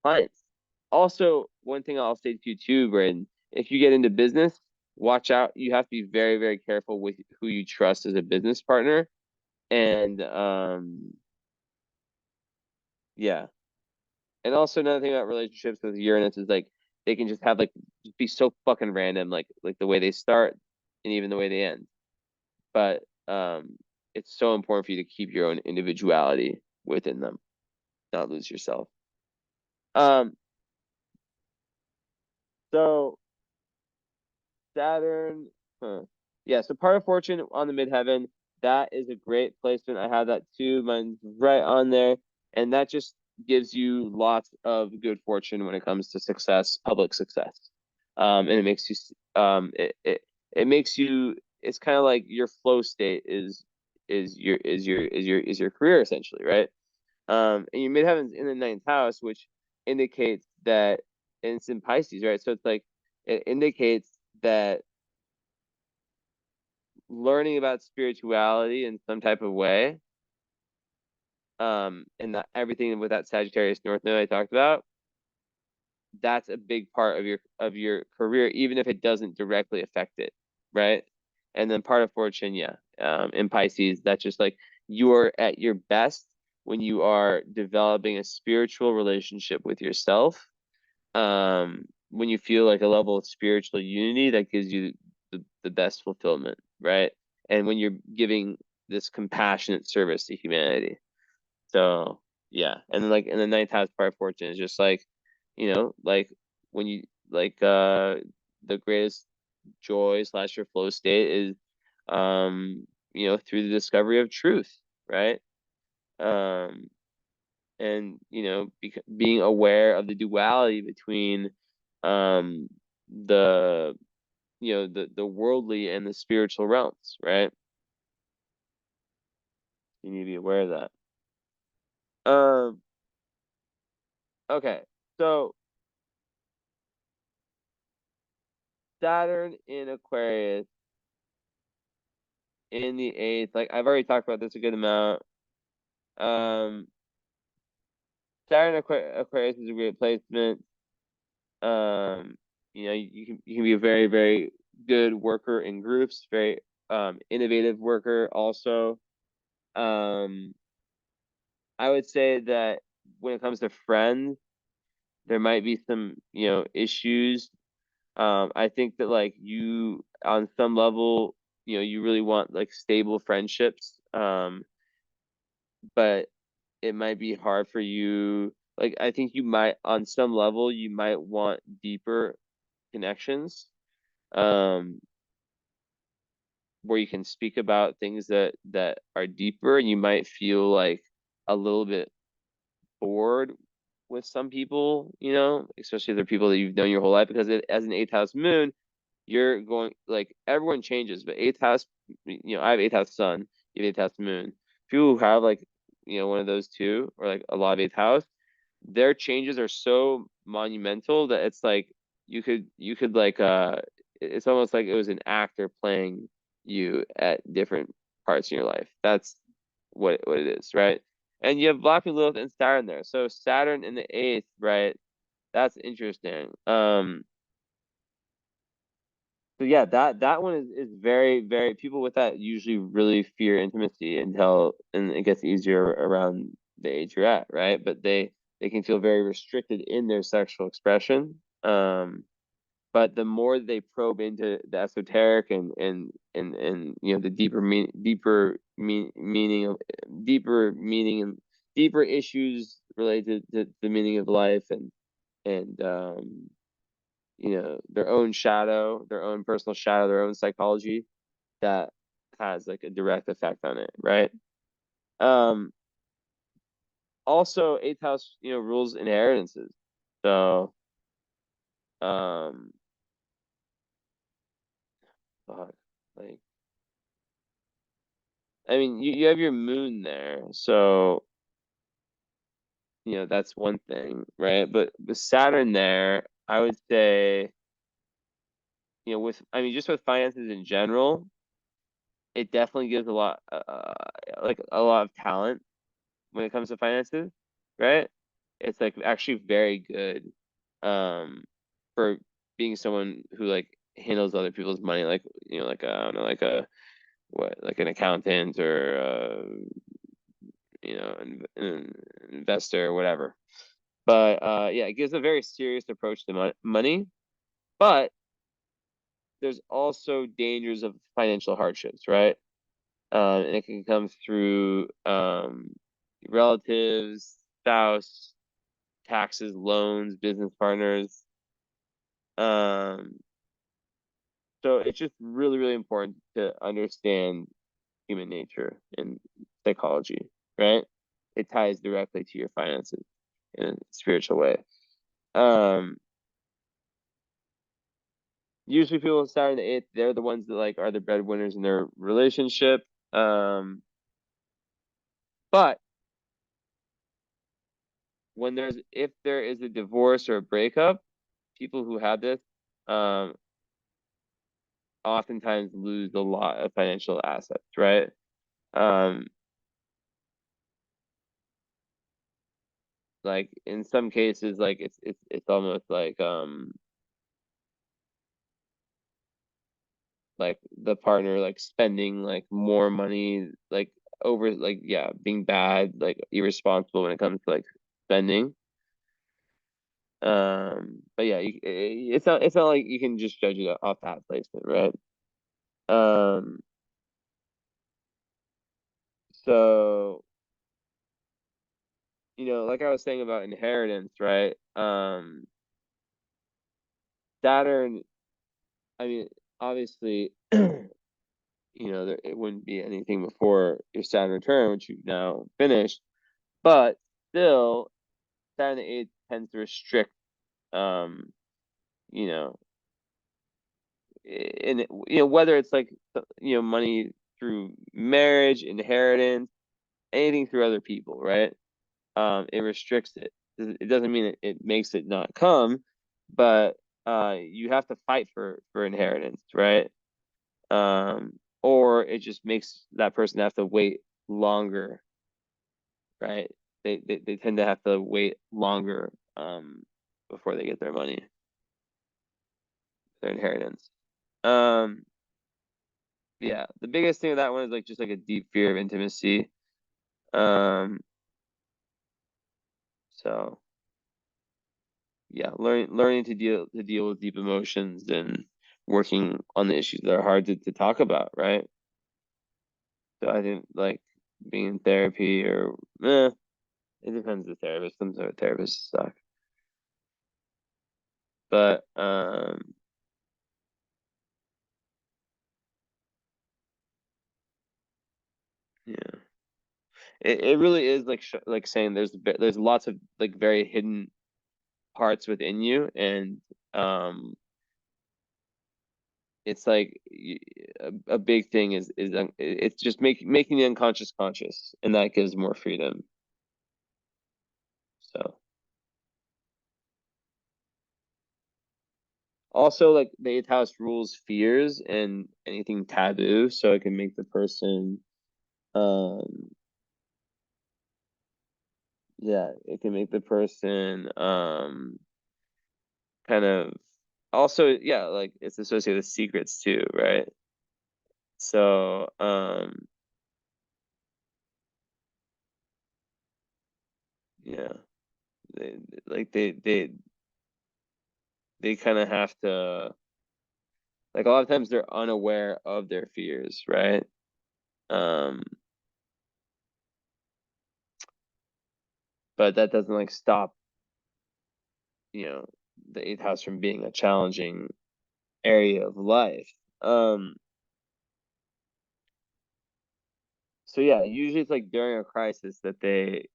clients. Also, one thing I'll say to you too, Braden, if you get into business, watch out. You have to be very, very careful with who you trust as a business partner. And yeah. And also another thing about relationships with Uranus is like they can just have like just be so fucking random, like the way they start and even the way they end. But it's so important for you to keep your own individuality within them, not lose yourself. Um, so Saturn, huh. Yeah, so part of fortune on the midheaven, that is a great placement. I have that too. Mine's right on there. And that just gives you lots of good fortune when it comes to success, public success. And it makes you it makes you, it's kind of like your flow state is your career essentially, right? And your midheaven's in the ninth house, which indicates that, and it's in Pisces, right? So it's like it indicates that learning about spirituality in some type of way, and everything with that Sagittarius North Node I talked about, that's a big part of your career, even if it doesn't directly affect it, right? And then part of fortune, yeah, in Pisces, that's just like you're at your best when you are developing a spiritual relationship with yourself. When you feel like a level of spiritual unity that gives you the best fulfillment, right? And when you're giving this compassionate service to humanity. So yeah, and then like in the ninth house part of fortune is just like, like when you like the greatest joy slash your flow state is through the discovery of truth, right? Um and being aware of the duality between um the the worldly and the spiritual realms, right? You need to be aware of that. Um, okay. So Saturn in Aquarius in the eighth, like I've already talked about this a good amount. Um, Saturn Aquarius is a great placement. You can be a very, very good worker in groups, very innovative worker also. Um, I would say that when it comes to friends, there might be some, issues. I think that like you on some level, you really want like stable friendships. But it might be hard for you. Like I think you might on some level you might want deeper connections. Um, where you can speak about things that are deeper, and you might feel like a little bit bored with some people, especially if they're people that you've known your whole life, because as an eighth house moon, you're going like everyone changes, but eighth house, I have eighth house sun, you have eighth house moon. People who have like, one of those two, or like a lot of eighth house, their changes are so monumental that it's like you could like it's almost like it was an actor playing you at different parts in your life. That's what it is, right? And you have Black and Lilith and Saturn there. So Saturn in the eighth, right? That's interesting. So yeah, that one is very, very, people with that usually really fear intimacy and it gets easier around the age you're at, right? But they can feel very restricted in their sexual expression. But the more they probe into the esoteric and the deeper meaning and deeper issues related to the meaning of life and their own shadow, their own personal shadow, their own psychology, that has like a direct effect on it, right? Also, eighth house, rules inheritances. So, um, fuck, like, I mean, you have your moon there, so that's one thing, right? But with Saturn there, I would say, just with finances in general, it definitely gives a lot, like a lot of talent when it comes to finances, right? It's like actually very good, for being someone who like handles other people's money, like like I don't know, like a what, like an accountant or an investor or whatever. But yeah, it gives a very serious approach to money, but there's also dangers of financial hardships, right? And it can come through relatives, spouse, taxes, loans, business partners. Um, so it's just really, really important to understand human nature and psychology, right? It ties directly to your finances in a spiritual way. Um, Usually people with Saturn the eighth, they're the ones that like are the breadwinners in their relationship. But if there is a divorce or a breakup, people who have this um oftentimes lose a lot of financial assets, right? Um, like in some cases, like it's almost like the partner like spending like more money, like over, like, yeah, being bad, like irresponsible when it comes to like spending. But yeah, it's not like you can just judge it off that placement, right? Um, so like I was saying about inheritance, right? Saturn, I mean, obviously, it wouldn't be anything before your Saturn return, which you've now finished, but still, Saturn the eighth tends to restrict, um, you know, whether it's like, money through marriage, inheritance, anything through other people, right? It restricts it. It doesn't mean it makes it not come, but you have to fight for inheritance, right? Or it just makes that person have to wait longer, right? They tend to have to wait longer before they get their money, their inheritance. Um, yeah, the biggest thing with that one is like just like a deep fear of intimacy. Um, so yeah, learning to deal with deep emotions and working on the issues that are hard to talk about, right? So I think like being in therapy or it depends on the therapist. Some sort of therapists suck. But yeah, it really is like like saying there's lots of like very hidden parts within you, and um it's like a big thing is it's just making the unconscious conscious, and that gives more freedom. So also, like the eighth house rules fears and anything taboo, so it can make the person um yeah, it can make the person kind of, also, yeah, like it's associated with secrets too, right? So yeah, they like they kind of have to, like, a lot of times they're unaware of their fears, right? Um, but that doesn't like stop, you know, the eighth house from being a challenging area of life. Um, So yeah, usually it's like during a crisis that they,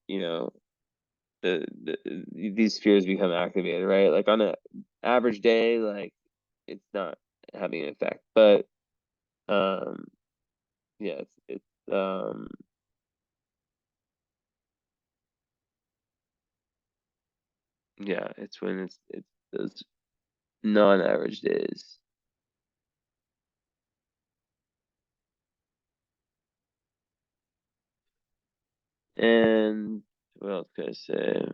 these fears become activated, right? Like on an average day, like it's not having an effect. But yeah, yeah, it's when it's those non-average days. And what else can I say?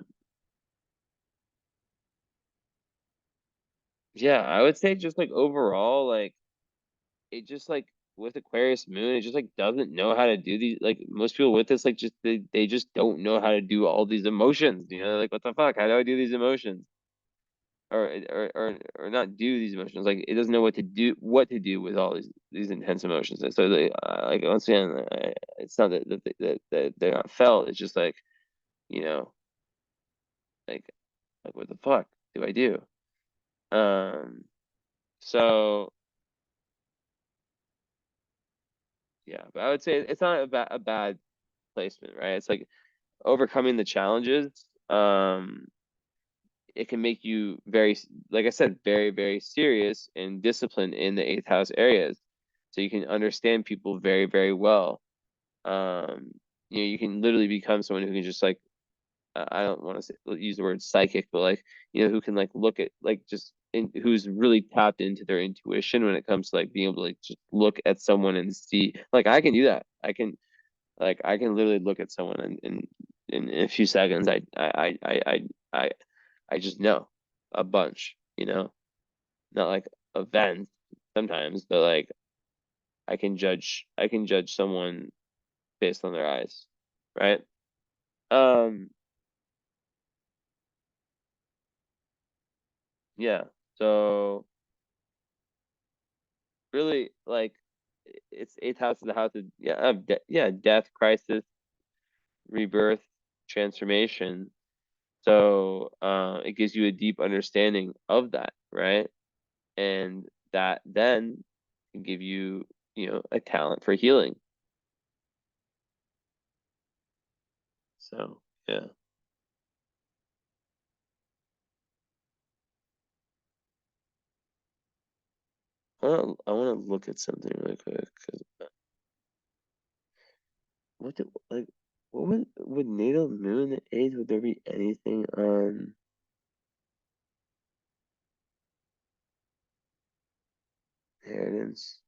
Yeah, I would say just like overall, like it just like with Aquarius moon, it just like doesn't know how to do these. Like most people with this, like just they just don't know how to do all these emotions. Like what the fuck? How do I do these emotions? Or not do these emotions. Like it doesn't know what to do with all these intense emotions. And so they like once again, it's not that they're not felt. It's just like you know like what the fuck do I do? Um. So yeah, but I would say it's not a bad placement, right? It's like overcoming the challenges. It can make you very, like I said, very, very serious and disciplined in the eighth house areas. So you can understand people very, very well. Um, you can literally become someone who can just like, I don't want to use the word psychic, but like, who can like look at like who's really tapped into their intuition when it comes to like being able to like just look at someone and see, like I can do that. I can literally look at someone and in a few seconds, I I just know a bunch, not like events sometimes, but like I can judge someone based on their eyes, right? Um, yeah. So really, like, it's eighth house is the house of death, crisis, rebirth, transformation. So it gives you a deep understanding of that, right? And that then can give you, a talent for healing. So yeah, I want to look at something really quick. 'Cause what do, like what would natal moon the eighth? Would there be anything on inheritance?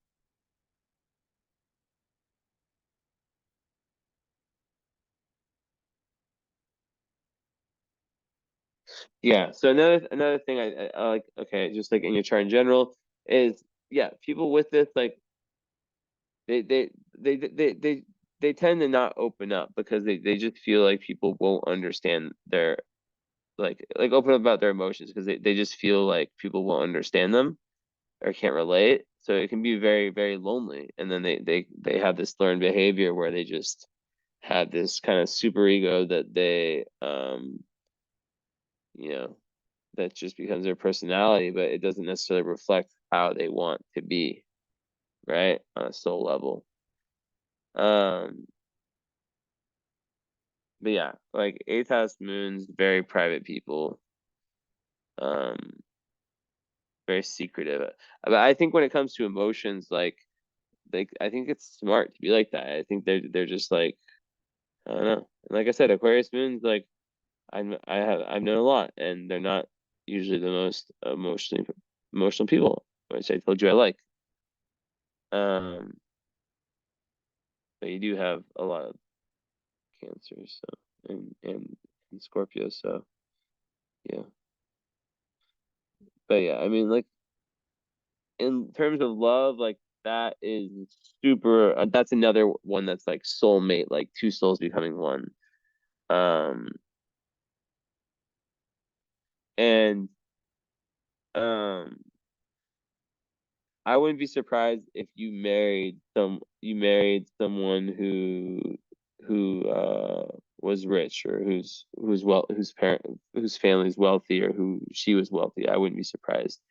Yeah. So another thing I like. Okay, just like in your chart in general is yeah, people with this like they they they they they they, they tend to not open up because they just feel like people won't understand their like open up about their emotions because they just feel like people won't understand them or can't relate. So it can be very, very lonely. And then they have this learned behavior where they just have this kind of super ego that you know, that just becomes their personality, but it doesn't necessarily reflect how they want to be, right? On a soul level. Um, but yeah, like eighth house moons, very private people, um, very secretive. But I think when it comes to emotions, like I think it's smart to be like that. I think they're just like I don't know. Like I said, Aquarius moons like I've known a lot, and they're not usually the most emotional people, which I told you I like. Um, but you do have a lot of Cancer, so and Scorpio, so yeah. But yeah, I mean, like in terms of love, like that is super. That's another one that's like soulmate, like two souls becoming one. Um, and um I wouldn't be surprised if you married someone who was rich or whose family's wealthy or who she was wealthy. I wouldn't be surprised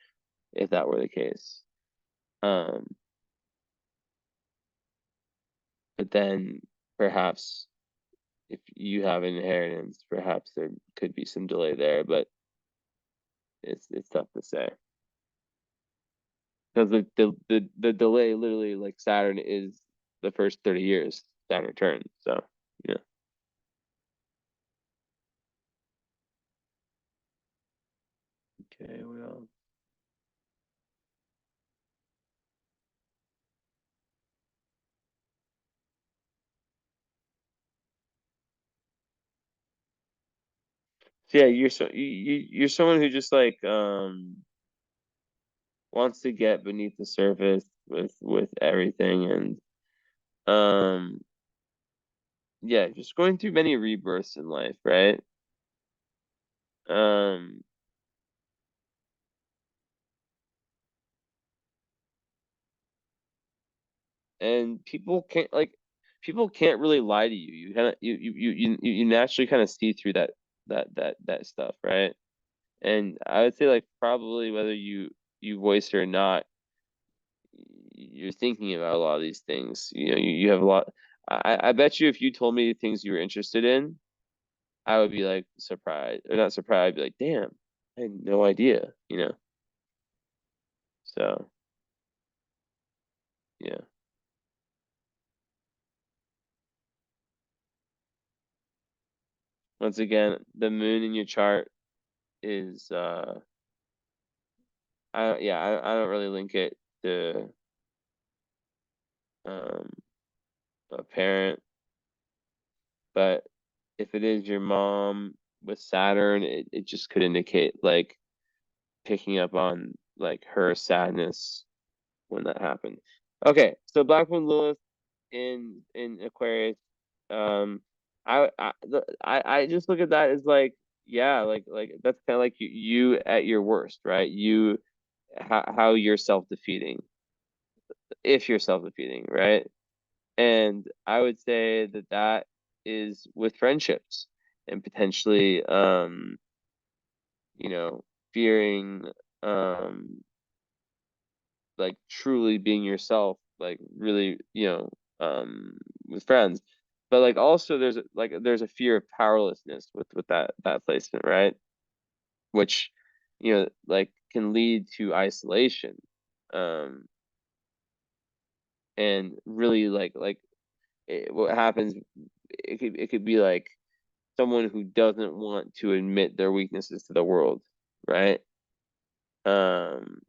if that were the case. Um but then perhaps if you have an inheritance, perhaps there could be some delay there, but it's tough to say. Because the delay literally, like Saturn is the first 30 years Saturn returns. So yeah. Okay, well. So yeah, you're someone who just like wants to get beneath the surface with everything, and um yeah, just going through many rebirths in life, right? Um and people can't really lie to you. You kind of you naturally kind of see through that stuff, right? And I would say like probably whether you voice it or not, you're thinking about a lot of these things. You know, you have a lot. I bet you if you told me things you were interested in, I would be like surprised or not surprised. I'd be like, damn, I had no idea. You know. So yeah. Once again, the moon in your chart is I don't really link it to um a parent, but if it is your mom with Saturn, it just could indicate like picking up on like her sadness when that happened. Okay, so Black Moon Lilith in Aquarius, um, I just look at that as like yeah, like that's kind of like you at your worst, right? You how you're self-defeating, if you're self-defeating, right? And I would say that is with friendships and potentially you know, fearing um like truly being yourself, like really, with friends. But like also there's a fear of powerlessness with that placement, right? Which, like can lead to isolation. Um and really what happens it could be like someone who doesn't want to admit their weaknesses to the world, right? Um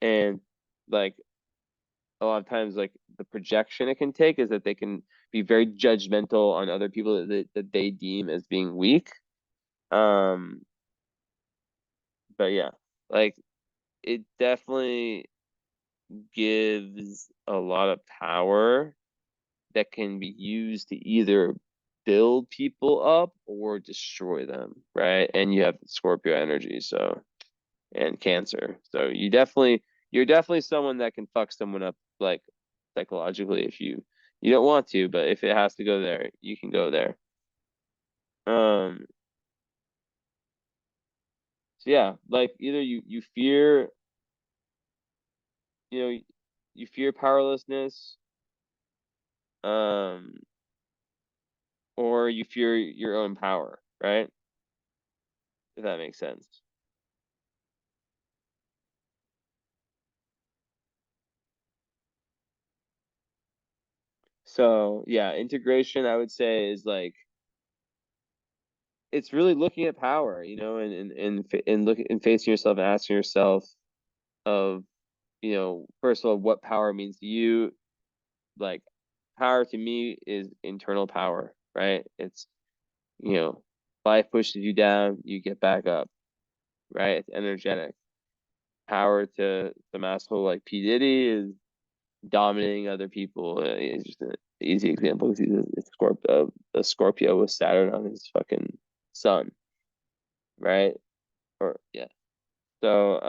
and like a lot of times like the projection it can take is that they can be very judgmental on other people that they deem as being weak. Um, but yeah, like it definitely gives a lot of power that can be used to either build people up or destroy them, right? And you have Scorpio energy, so and Cancer. So you're definitely someone that can fuck someone up like psychologically if you don't want to, but if it has to go there, you can go there. Um so yeah, like either you fear, you know, you fear powerlessness, um, or you fear your own power, right? If that makes sense. So yeah, integration I would say is like it's really looking at power, and look and facing yourself and asking yourself of, first of all, what power means to you. Like power to me is internal power, right? It's, life pushes you down, you get back up, right? It's energetic. Power to the asshole like P. Diddy is dominating other people. It's just an easy example because he's a Scorpio with Saturn on his fucking sun, right? Or yeah. So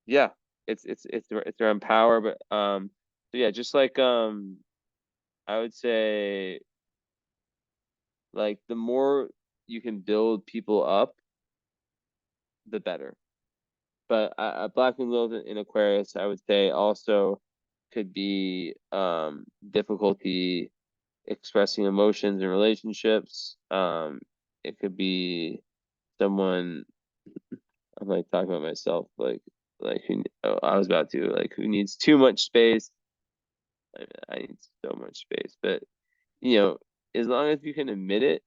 yeah, it's around power, but so yeah, just like I would say like the more you can build people up, the better. But Black Moon Lilith in Aquarius, I would say also could be difficulty expressing emotions in relationships. It could be someone, I'm like talking about myself, like who, oh, I was about to, like, who needs too much space. I need so much space, but you know, as long as you can admit it,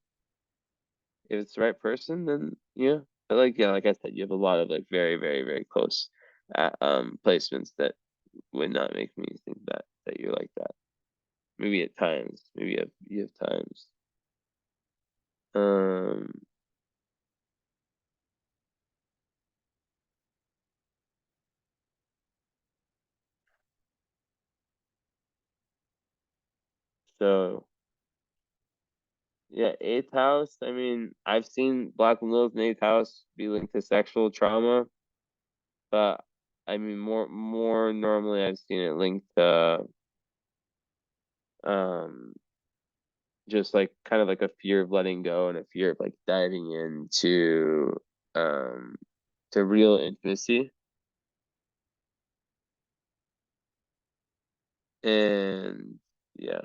if it's the right person, then yeah. But like, yeah, like I said, you have a lot of like very, very, very close placements that would not make me think that you're like that. Maybe at times, maybe you have times. Um, so yeah, eighth house. I mean, I've seen Black Widows in eighth house be linked to sexual trauma, but I mean, more normally, I've seen it linked to um just like kind of like a fear of letting go and a fear of like diving into um to real intimacy. And yeah.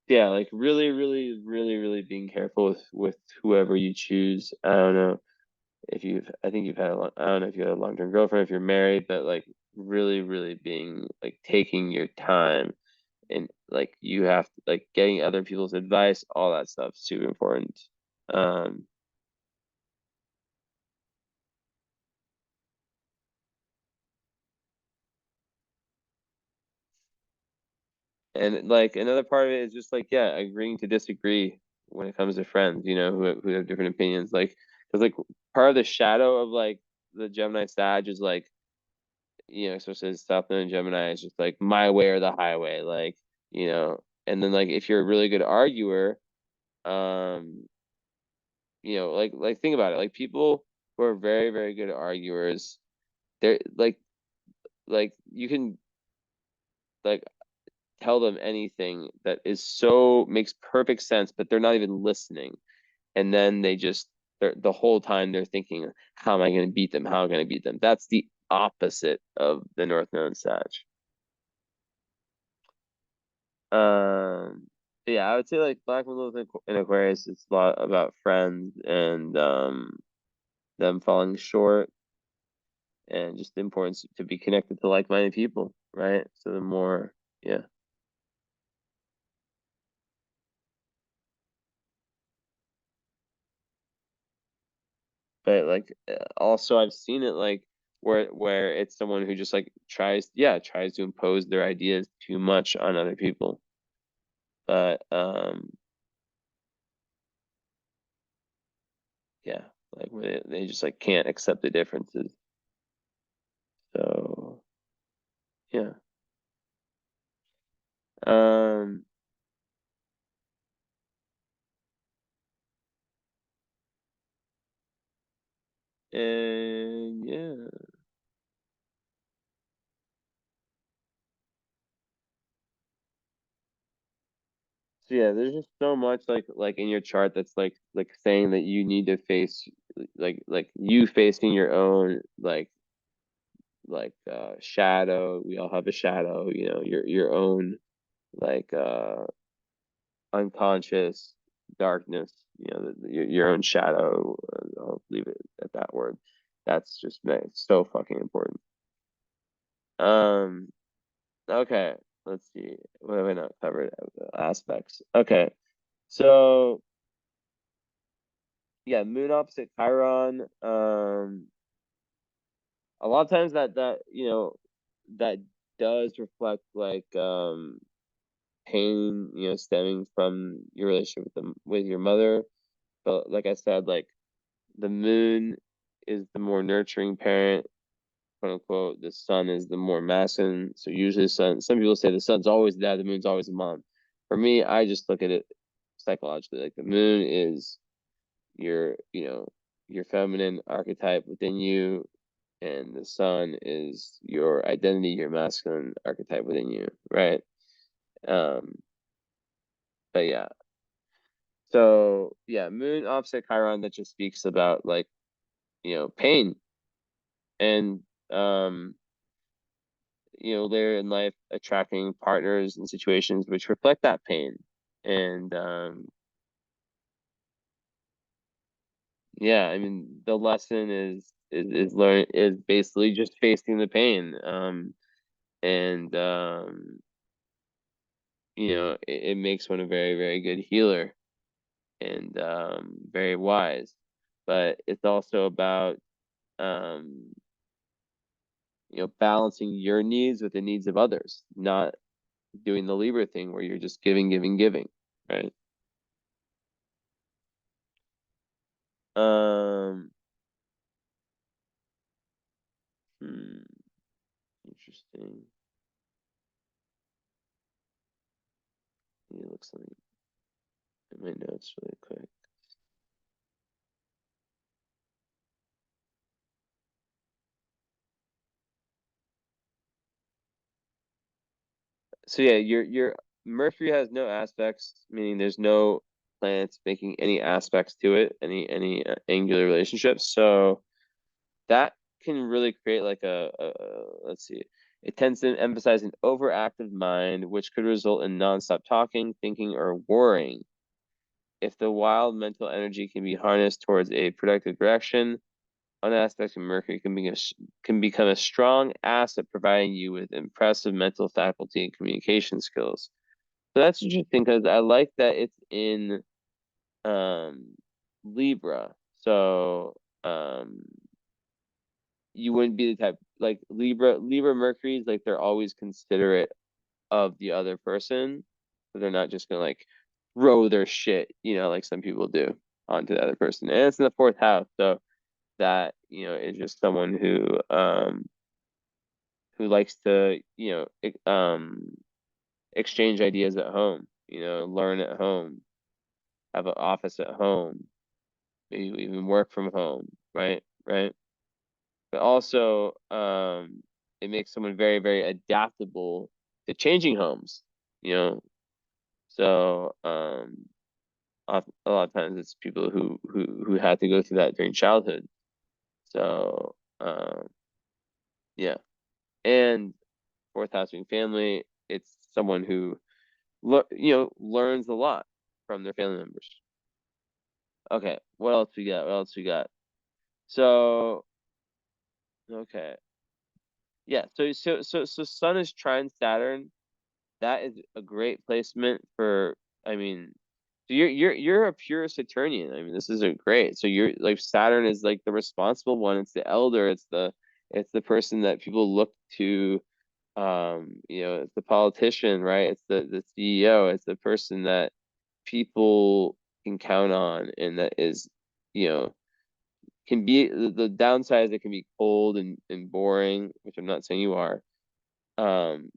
Yeah, like really, really, really, really being careful with whoever you choose. I don't know if you've, I think you've had a long, I don't know if you had a long-term girlfriend, if you're married, but like really, really being like taking your time and like you have to like getting other people's advice, all that stuff, super important. Um, and like another part of it is just like, yeah, agreeing to disagree when it comes to friends, who have different opinions. Like, because like part of the shadow of like the Gemini Sag is like, especially as South Node and Gemini is just like my way or the highway, like, and then like if you're a really good arguer, um, like think about it, like people who are very, very good arguers, they're like you can like tell them anything that is so makes perfect sense, but they're not even listening. And then they're the whole time they're thinking, how am I going to beat them? How am I going to beat them? That's the opposite of the North Node Sag. Um, but yeah, I would say like Black Widow in Aquarius, it's a lot about friends and them falling short and just the importance to be connected to like-minded people, right? So the more, yeah. But like also I've seen it like where it's someone who just like tries to impose their ideas too much on other people. But yeah, like where they just like can't accept the differences. So yeah. Um and yeah. So yeah, there's just so much like in your chart that's like saying that you need to face like you facing your own shadow. We all have a shadow, your own like unconscious darkness, your own shadow. I'll leave it at that word. That's just man, it's so fucking important. Um, okay, let's see. What have I not covered? Aspects. Okay, so yeah, moon opposite Chiron. A lot of times that does reflect like pain, stemming from your relationship with your mother. But like I said, like the moon is the more nurturing parent, quote unquote. The sun is the more masculine. So usually the sun. Some people say the sun's always the dad, the moon's always the mom. For me, I just look at it psychologically. Like the moon is your, your feminine archetype within you. and the sun is your identity, your masculine archetype within you, right? Um, but yeah. So yeah, moon opposite Chiron, that just speaks about like, pain and later in life attracting partners and situations which reflect that pain. And yeah, I mean the lesson is basically just facing the pain. And it makes one a very, very good healer and very wise. But it's also about um balancing your needs with the needs of others, not doing the Libra thing where you're just giving, giving, giving, right? Um, interesting. Let me look something in my notes really quick. So yeah, your Mercury has no aspects, meaning there's no planets making any aspects to it, any angular relationships. So that can really create like let's see. It tends to emphasize an overactive mind, which could result in nonstop talking, thinking, or worrying. If the wild mental energy can be harnessed towards a productive direction, one aspect of Mercury can become a strong asset, providing you with impressive mental faculty and communication skills. So that's interesting because I like that it's in um, Libra. So you wouldn't be the type like Libra Mercury's like they're always considerate of the other person. So they're not just gonna like throw their shit, like some people do onto the other person. And it's in the fourth house, so that, is just someone who likes to, exchange ideas at home, learn at home, have an office at home, maybe even work from home, right? Right. But also, it makes someone very, very adaptable to changing homes, you know. So, a lot of times it's people who had to go through that during childhood. So, yeah. And fourth house being family, it's someone who learns a lot from their family members. Okay, what else we got? What else we got? So, okay. Yeah, so Sun is trine Saturn. That is a great placement for, I mean, so you're a pure Saturnian. I mean, this is a great. So you're like Saturn is like the responsible one. It's the elder. It's the person that people look to. It's the politician, right? It's the CEO. It's the person that people can count on, and that is, you know, can be the downside is it can be cold and boring, which I'm not saying you are. Um,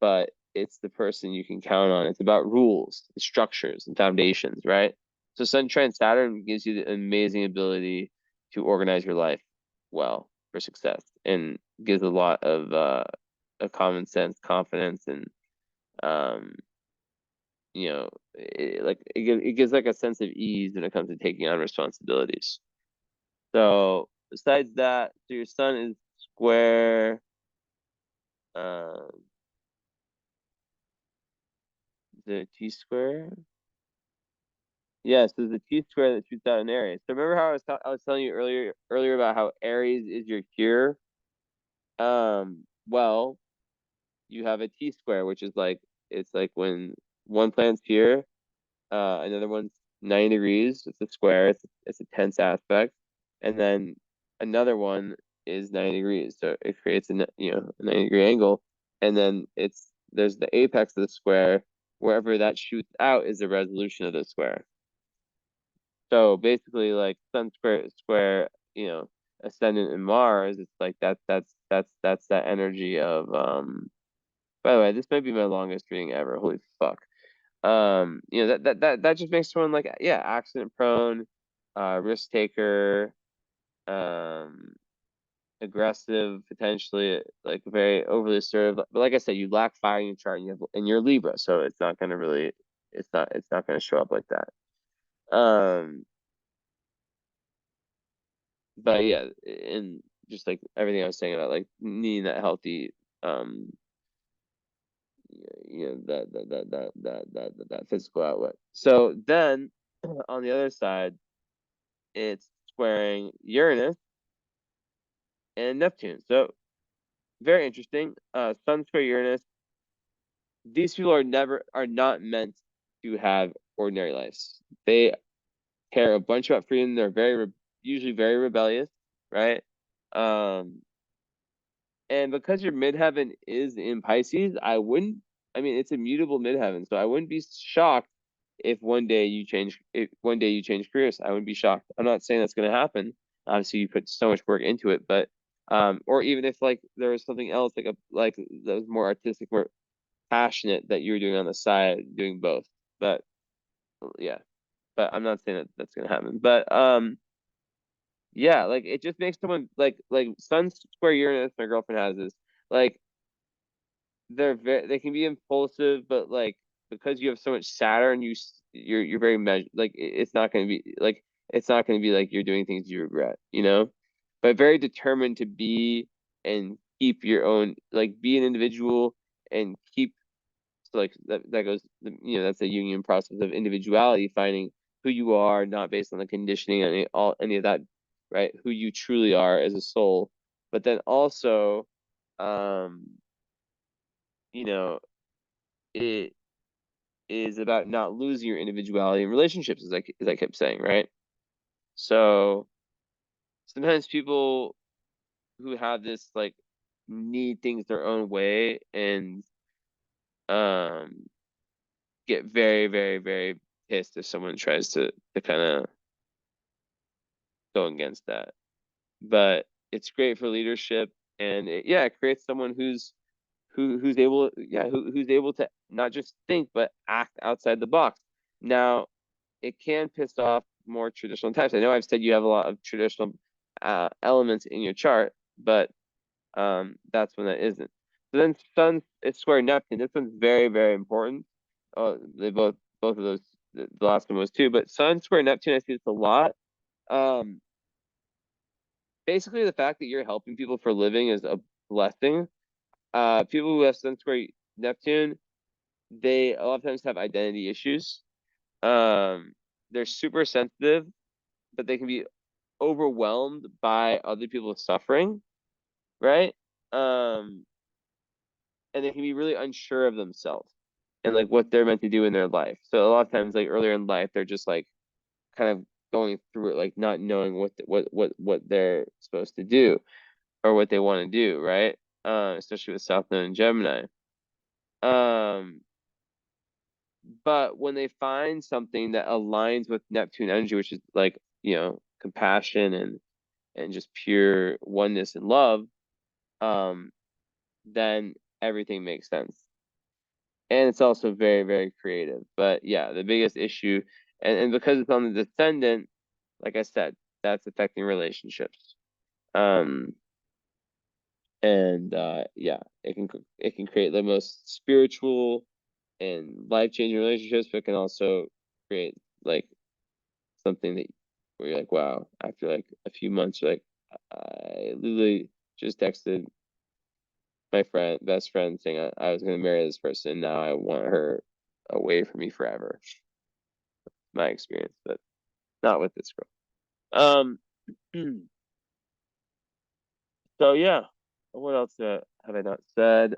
but it's the person you can count on. It's about rules, structures, and foundations, right? So Sun trine Saturn gives you the amazing ability to organize your life well for success, and gives a lot of a common sense, confidence, and um, it gives like a sense of ease when it comes to taking on responsibilities. So besides that, so your Sun is square. Um, the T square. Yes, there's a T square that shoots out in Aries. So remember how I was telling you earlier about how Aries is your cure? Well, you have a T square, which is like it's like when one planet's here, another one's 90 degrees. It's a square. It's a tense aspect, and then another one is 90 degrees. So it creates a 90-degree angle, and then there's the apex of the square. Wherever that shoots out is the resolution of the square. So basically, like Sun square, ascendant in Mars, it's like that's that energy of By the way, this might be my longest reading ever. Holy fuck. That just makes someone like, yeah, accident prone, risk taker, um, aggressive, potentially like very overly assertive. But like I said, you lack fire in your chart, and you're Libra, so it's not gonna really, it's not gonna show up like that. But yeah, and just like everything I was saying about like needing that healthy, um, that physical outlet. So then, on the other side, it's squaring Uranus and Neptune. So very interesting. Sun square Uranus. These people are not meant to have ordinary lives. They care a bunch about freedom. They're usually very rebellious, right? Um, and because your midheaven is in Pisces, I mean, it's a mutable midheaven, so I wouldn't be shocked if one day you change careers. I wouldn't be shocked. I'm not saying that's going to happen. Obviously, you put so much work into it, but or even if like there was something else like that was more artistic, more passionate that you were doing on the side, doing both. But yeah, but I'm not saying that that's going to happen. But yeah, like it just makes someone like Sun square Uranus. My girlfriend has this like they can be impulsive, but like because you have so much Saturn, you're very measured. Like it's not going to be like you're doing things you regret, you know, but very determined to be and keep your own, like be an individual and keep, so like that goes, you know, that's a union process of individuality, finding who you are, not based on the conditioning, any of that, right? Who you truly are as a soul, but then also, um, you know, it is about not losing your individuality in relationships, as I kept saying, right? So sometimes people who have this like need things their own way and um get very, very, very pissed if someone tries to kind of go against that. But it's great for leadership, and it creates someone who's able, who's able to not just think but act outside the box. Now, it can piss off more traditional types. I know I've said you have a lot of traditional elements in your chart, but that's when that isn't. So then Sun is square Neptune. This one's very, very important. They both of those, the last one was too, but Sun square Neptune, I see this a lot. Um, Basically the fact that you're helping people for a living is a blessing. People who have Sun square Neptune, they a lot of times have identity issues. Um, they're super sensitive, but they can be overwhelmed by other people's suffering, right? Um, and they can be really unsure of themselves and like what they're meant to do in their life. So a lot of times, like earlier in life, they're just like kind of going through it, like not knowing what they're supposed to do or what they want to do, right? Especially with South Node and Gemini. Um, but when they find something that aligns with Neptune energy, which is like, you know, compassion and just pure oneness and love, um, then everything makes sense. And it's also very, very creative. But yeah, the biggest issue, and because it's on the descendant, like I said, that's affecting relationships. Um, and yeah, it can create the most spiritual and life-changing relationships, but it can also create like something that where you're like, wow, after like a few months, you're like, I literally just texted my best friend, saying I was going to marry this person. Now I want her away from me forever. My experience, but not with this girl. So yeah, what else have I not said?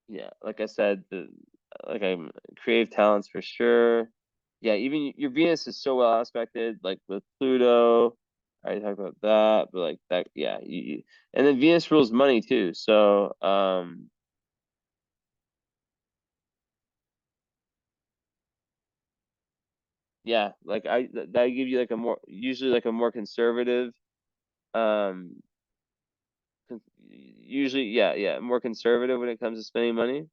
Yeah, like I said, like I'm creative talents for sure. Yeah, even your Venus is so well aspected, like with Pluto. I already talked about that, but like that, yeah, and then Venus rules money too. So, yeah, like that give you like a more usually like a more conservative, um, usually, yeah, more conservative when it comes to spending money.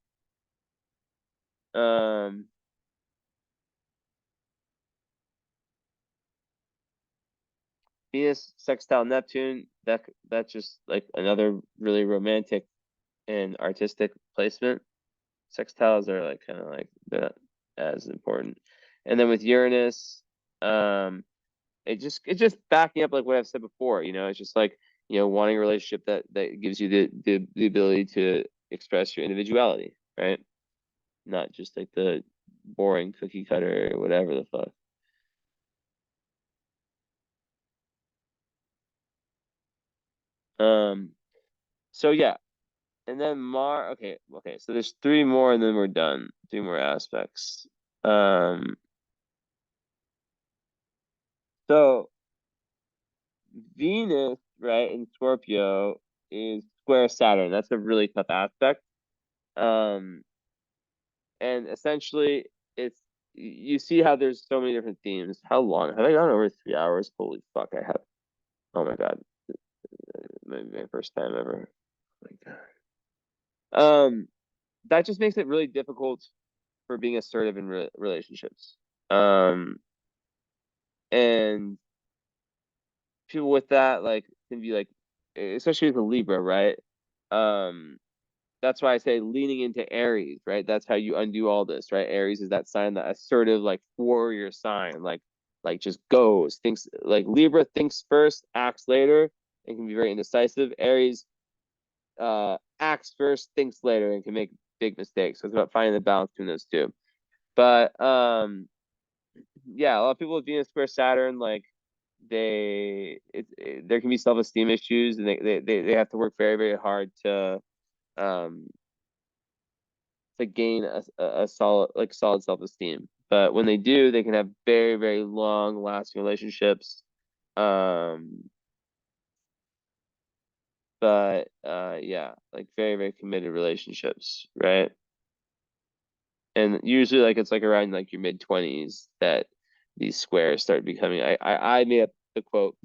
Venus sextile Neptune, that's just like another really romantic and artistic placement. Sextiles are like kind of like not as important. And then with Uranus, it's just backing up like what I've said before, it's just like, wanting a relationship that gives you the ability to express your individuality, right? Not just like the boring cookie cutter or whatever the fuck. Um, so yeah, and then okay, so there's three more and then we're done. Three more aspects. Um, so Venus, right, in Scorpio is square Saturn. That's a really tough aspect. Um, and essentially it's you see how there's so many different themes. How long have I gone over 3 hours? Holy fuck, I have. Oh my god, my first time ever. Oh my god. That just makes it really difficult for being assertive in relationships. And people with that like can be like, especially with a Libra, right? Um, that's why I say leaning into Aries, right? That's how you undo all this, right? Aries is that sign, that assertive, like warrior sign, like just goes, thinks like Libra thinks first, acts later, and can be very indecisive. Aries acts first, thinks later, and can make big mistakes. So it's about finding the balance between those two. But yeah, a lot of people with Venus square Saturn, like there can be self-esteem issues, and they have to work very, very hard um to gain a solid self-esteem. But when they do, they can have very, very long lasting relationships. Um, but yeah, like very, very committed relationships, right? And usually like it's like around like your mid-20s that these squares start becoming. I made up the quote.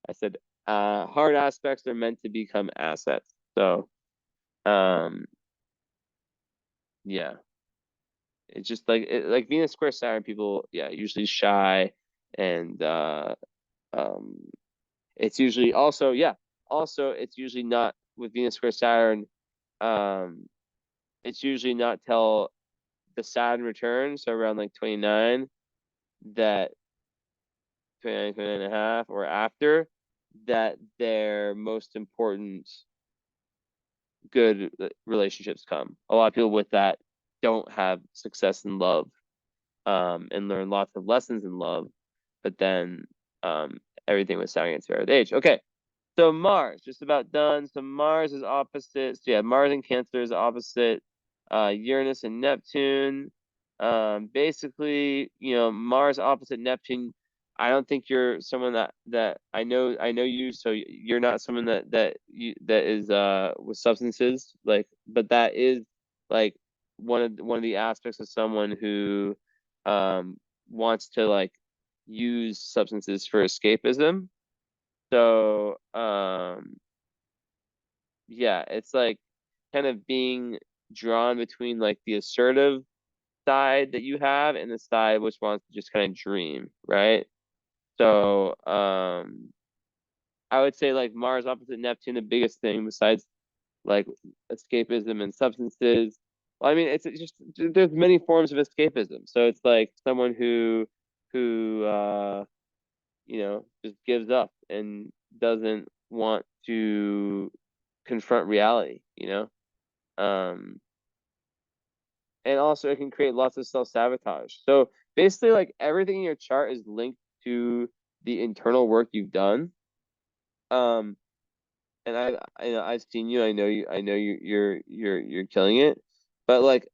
I said, hard aspects are meant to become assets. So um yeah. It's just like Venus square Saturn people, yeah, usually shy, and um it's usually also, yeah, also it's usually not with Venus square Saturn, um it's usually not till the Saturn returns, so around like 29, that 29, 29 and a half, or after, that their most important good relationships come. A lot of people with that don't have success in love, and learn lots of lessons in love, but then everything was starting its fair age. Okay, so Mars, just about done. So Mars is opposite. So yeah, Mars and Cancer is opposite Uranus and Neptune. Basically, Mars opposite Neptune. I don't think you're someone that I know you, so you're not someone that is with substances, like, but that is like one of the aspects of someone who wants to like use substances for escapism. So, yeah, it's like kind of being drawn between like the assertive side that you have and the side which wants to just kind of dream, right? So, I would say like Mars opposite Neptune, the biggest thing besides like escapism and substances. Well, I mean, it's just there's many forms of escapism. So it's like someone who just gives up and doesn't want to confront reality. Um, and also it can create lots of self-sabotage. So basically, like everything in your chart is linked to the internal work you've done. Um, and I've seen you. I know you're killing it. But like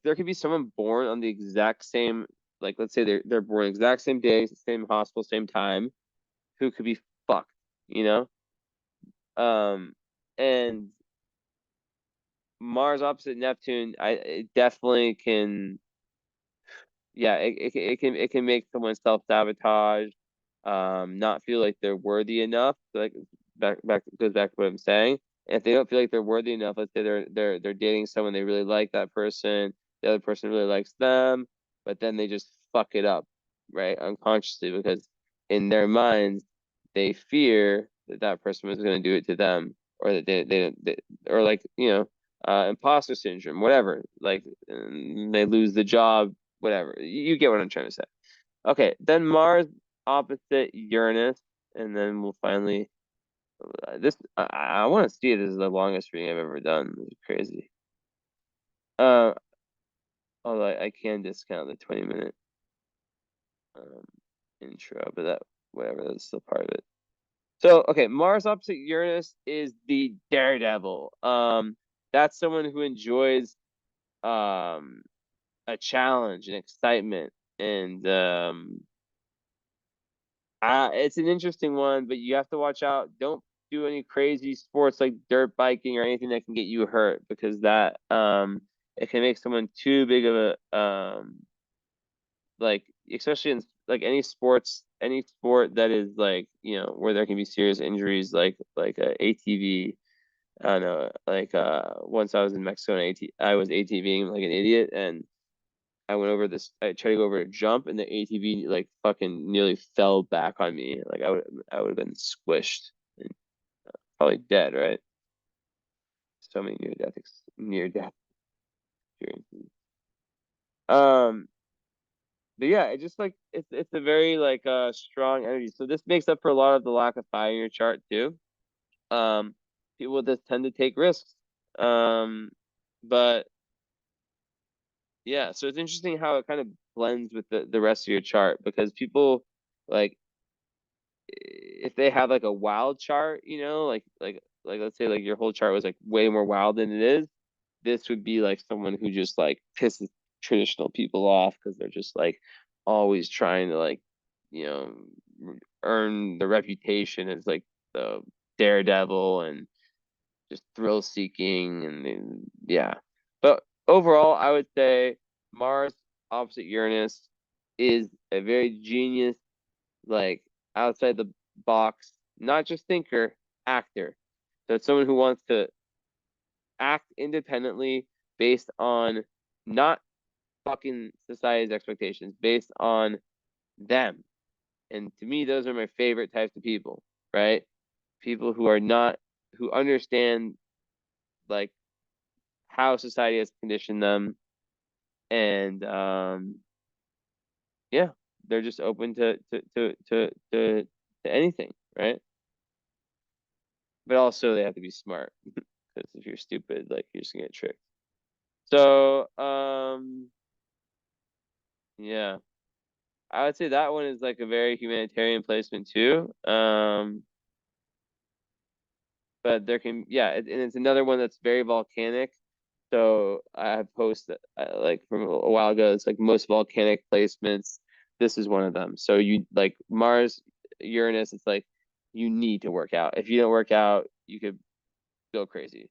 there could be someone born on the exact same, like let's say they're born exact same day, same hospital, same time, who could be fucked, you know? And Mars opposite Neptune, it definitely can, yeah, it can make someone self-sabotage, not feel like they're worthy enough. So like back goes back to what I'm saying. And if they don't feel like they're worthy enough, let's say they're dating someone, they really like that person, the other person really likes them, but then they just fuck it up, right? Unconsciously, because in their minds, they fear that that person was going to do it to them, or that they or like, imposter syndrome, whatever. Like, they lose the job, whatever. You get what I'm trying to say. Okay, then Mars opposite Uranus, and then we'll finally this. I want to see it. This is the longest reading I've ever done. This is crazy. Uh, Although I can discount the 20-minute intro, but that whatever, that's still part of it. So okay, Mars opposite Uranus is the daredevil. That's someone who enjoys a challenge and excitement, and it's an interesting one, but you have to watch out. Don't do any crazy sports like dirt biking or anything that can get you hurt, because that it can make someone too big of a like, especially in like any sport that is like, where there can be serious injuries, like a ATV. I don't know, like once I was in Mexico and I was ATVing like an idiot, and I tried to go over a jump, and the ATV like fucking nearly fell back on me. Like I would have been squished and probably dead, right? So many near death experiences. Um, but yeah, it just like it's a very like strong energy. So this makes up for a lot of the lack of fire in your chart too. Um, People just tend to take risks. Um, but yeah, so it's interesting how it kind of blends with the rest of your chart, because people like, if they have like a wild chart, like let's say like your whole chart was like way more wild than it is, this would be like someone who just like pisses traditional people off, because they're just like always trying to like, you know, earn the reputation as like the daredevil and just thrill seeking, and yeah. But overall, I would say Mars opposite Uranus is a very genius, like outside the box, not just thinker, actor. So it's someone who wants to act independently based on not fucking society's expectations, based on them. And to me, those are my favorite types of people, right? People who are not, who understand like how society has conditioned them, and yeah, they're just open to anything, right? But also they have to be smart, because if you're stupid, like, you're just gonna get tricked. So yeah, I would say that one is like a very humanitarian placement too. But there can, yeah, and it's another one that's very volcanic. So I have posted like from a while ago, it's like most volcanic placements. This is one of them. So you like Mars, Uranus, it's like you need to work out. If you don't work out, you could go crazy.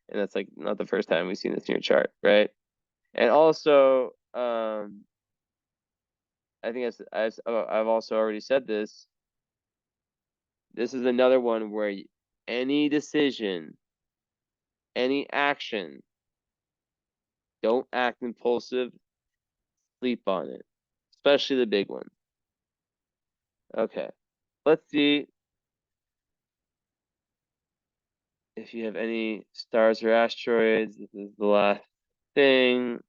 And that's like not the first time we've seen this in your chart, right? And also, I think I've also already said this. This is another one where any decision, any action, don't act impulsive, sleep on it, especially the big one. Okay, let's see if you have any stars or asteroids. This is the last thing.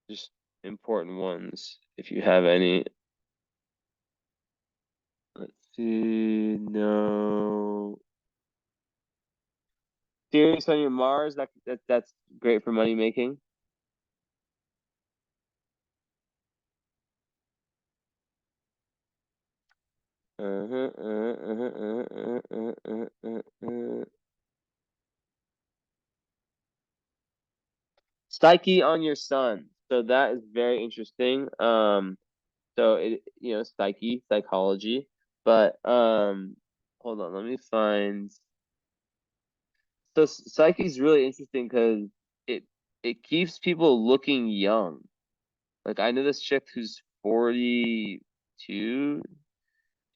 Just important ones. If you have any. Let's see. No. Sirius on your Mars. That's great for money making. Psyche on your sun. So that is very interesting. So psychology, but hold on, let me find. So psyche is really interesting because it it keeps people looking young. Like, I know this chick who's 42,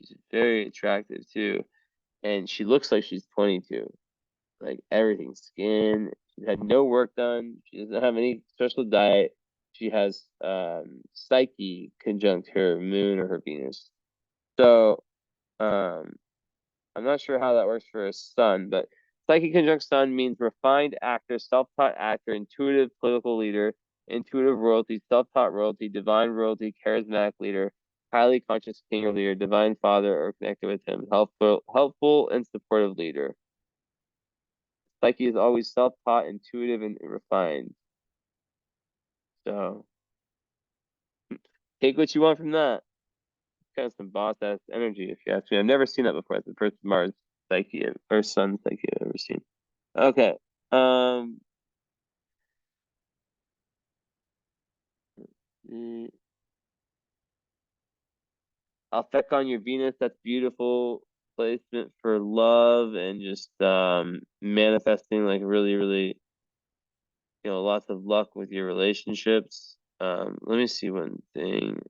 She's very attractive too, and she looks like she's 22. Like everything, skin. She had no work done. She doesn't have any special diet. She has Psyche conjunct her moon or her Venus. So um, I'm not sure how that works for a sun, but Psyche conjunct sun means refined actor, self-taught actor, intuitive political leader, intuitive royalty, self-taught royalty, divine royalty, charismatic leader, highly conscious king or leader, divine father or connected with him, helpful and supportive leader. Psyche is always self-taught, intuitive, and refined. So take what you want from that. Kind of some boss ass energy, if you ask me. I've never seen that before. It's the first Mars Psyche or Sun Psyche I've ever seen. Okay. Um. mm, Affect on your Venus. That's beautiful placement for love and just manifesting like really, really, lots of luck with your relationships. Let me see one thing.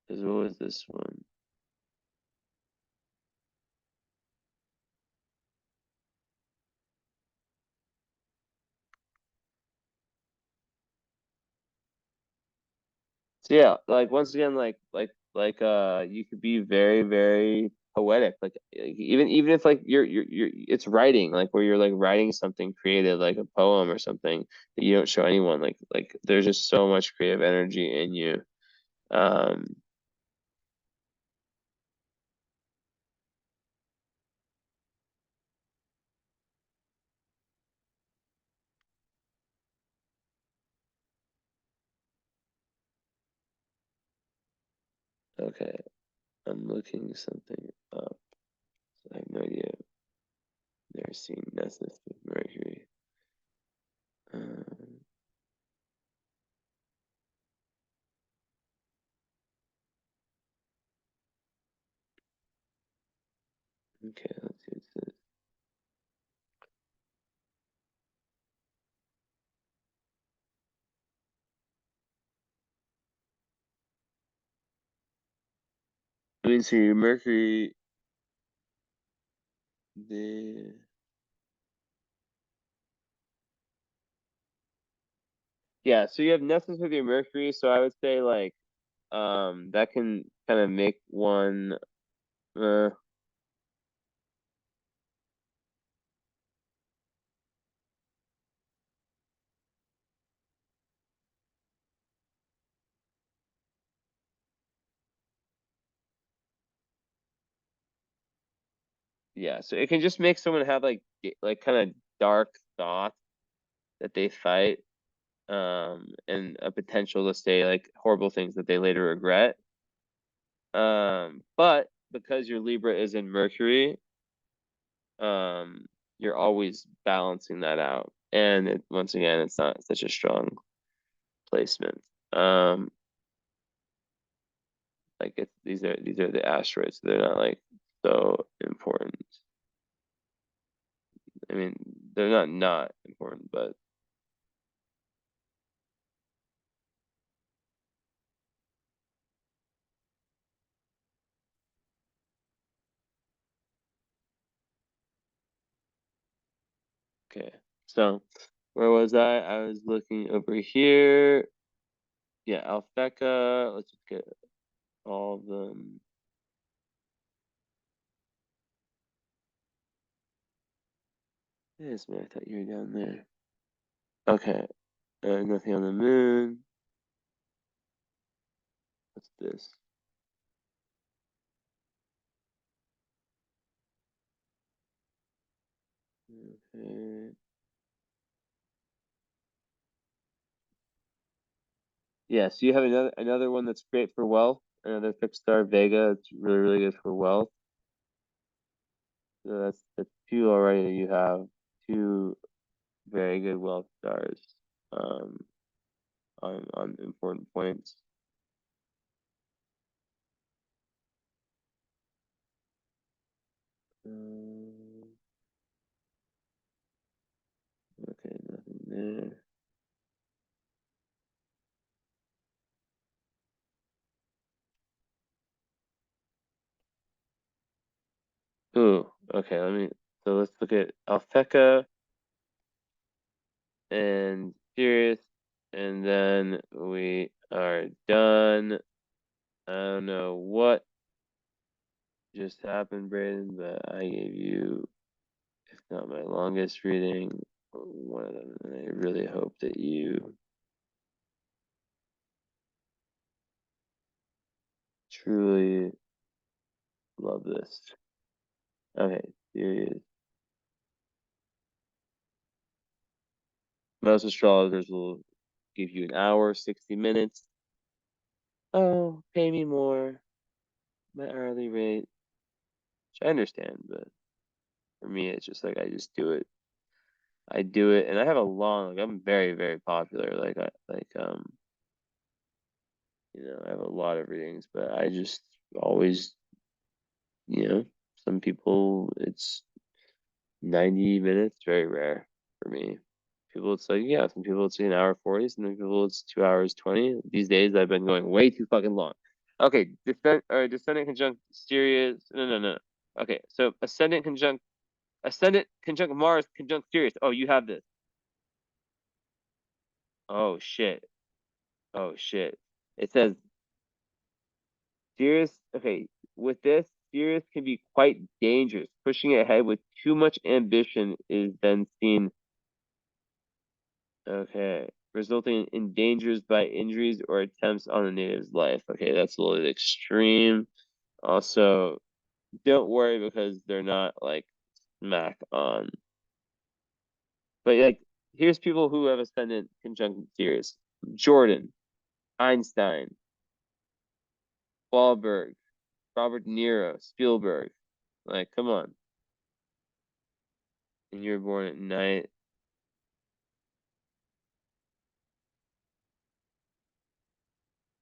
What was this one? So yeah, like once again, you could be very, very poetic. Even if like you're it's writing, like where you're like writing something creative, like a poem or something that you don't show anyone. Like there's just so much creative energy in you. Um, okay, I'm looking something up. I have no idea. Never seen Nessus with Mercury. Um, okay, let's see what it says. Let me see, Mercury, the yeah, so you have Nessus with your Mercury, so I would say like that can kind of make one uh yeah, so it can just make someone have like kind of dark thoughts that they fight and a potential to say like horrible things that they later regret. But because your Libra is in Mercury, um you're always balancing that out. And once again, it's not such a strong placement. Um like these are the asteroids. They're not like so important. I mean, they're not important, but okay. So where was I? I was looking over here. Yeah, Alphecca. Let's just get all of them. Yes, man, I thought you were down there. Okay. Nothing on the moon. What's this? Okay. Yeah, so you have another one that's great for wealth. Another fixed star Vega. It's really, really good for wealth. So that's two already. You have two very good wealth stars um, on important points. Um, okay, nothing there. Ooh, okay, so let's look at Alpheka and Sirius, and then we are done. I don't know what just happened, Braden, but I gave you, if not my longest reading, one of them, and I really hope that you truly love this. Okay, Sirius. Most astrologers will give you an hour, 60 minutes. Oh, pay me more, my hourly rate, which I understand, but for me, it's just like I just do it. I do it, and I have a long, like, I'm very, very popular. I have a lot of readings, but I just always, some people it's 90 minutes, very rare for me. People, it's like, yeah, some people it's an hour 40, some people it's 2 hours 20. These days I've been going way too fucking long. Okay, descendant conjunct Sirius. No. Okay, so ascendant conjunct Mars conjunct Sirius. Oh, you have this. Oh shit. Oh shit. It says Sirius. Okay, with this, Sirius can be quite dangerous. Pushing ahead with too much ambition is then seen. Okay, resulting in dangers by injuries or attempts on the native's life. Okay, that's a little extreme. Also, don't worry because they're not like smack on. But like, here's people who have ascendant conjunct Sirius: Jordan, Einstein, Wahlberg, Robert De Niro, Spielberg. Like, come on. And you were born at night.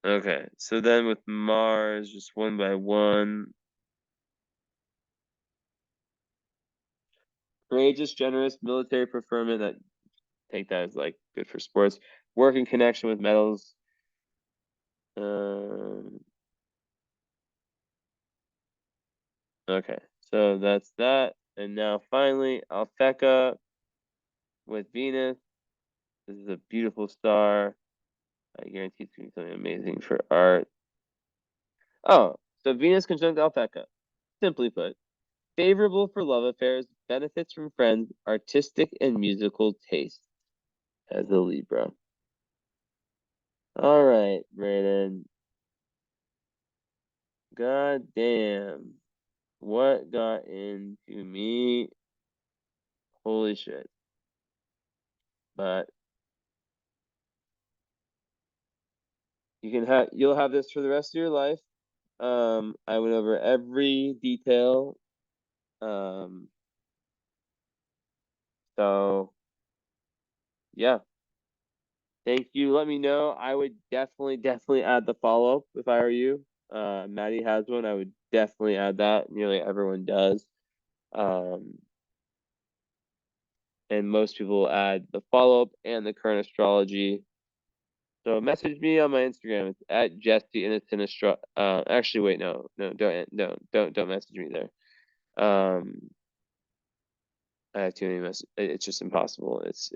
Okay, so then with Mars, just one by one. Courageous, generous, military preferment. That take that as like good for sports. Work in connection with metals. Um, okay, so that's that. And now finally, Alpheka with Venus. This is a beautiful star. I guarantee it's going to be something amazing for art. Oh, so Venus conjunct Alpheka. Simply put, favorable for love affairs, benefits from friends, artistic and musical taste as a Libra. All right, Braden. God damn. What got into me? Holy shit. But you'll have this for the rest of your life. I went over every detail. Um, so yeah. Thank you. Let me know. I would definitely add the follow-up if I were you. Maddie has one. I would definitely add that. Nearly everyone does. And most people add the follow-up and the current astrology. So message me on my Instagram. It's at Jesse Innocent actually, wait, no, don't message me there. I have too many messages. It's just impossible. It's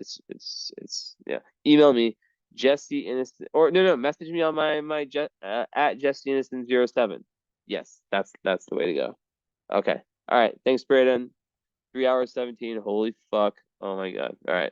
yeah. Email me, Jesse Innocent, or no, message me on my at Jesse Innocent 07. Yes, that's the way to go. Okay. All right. Thanks, Braden. 3 hours 17. Holy fuck. Oh my god. All right.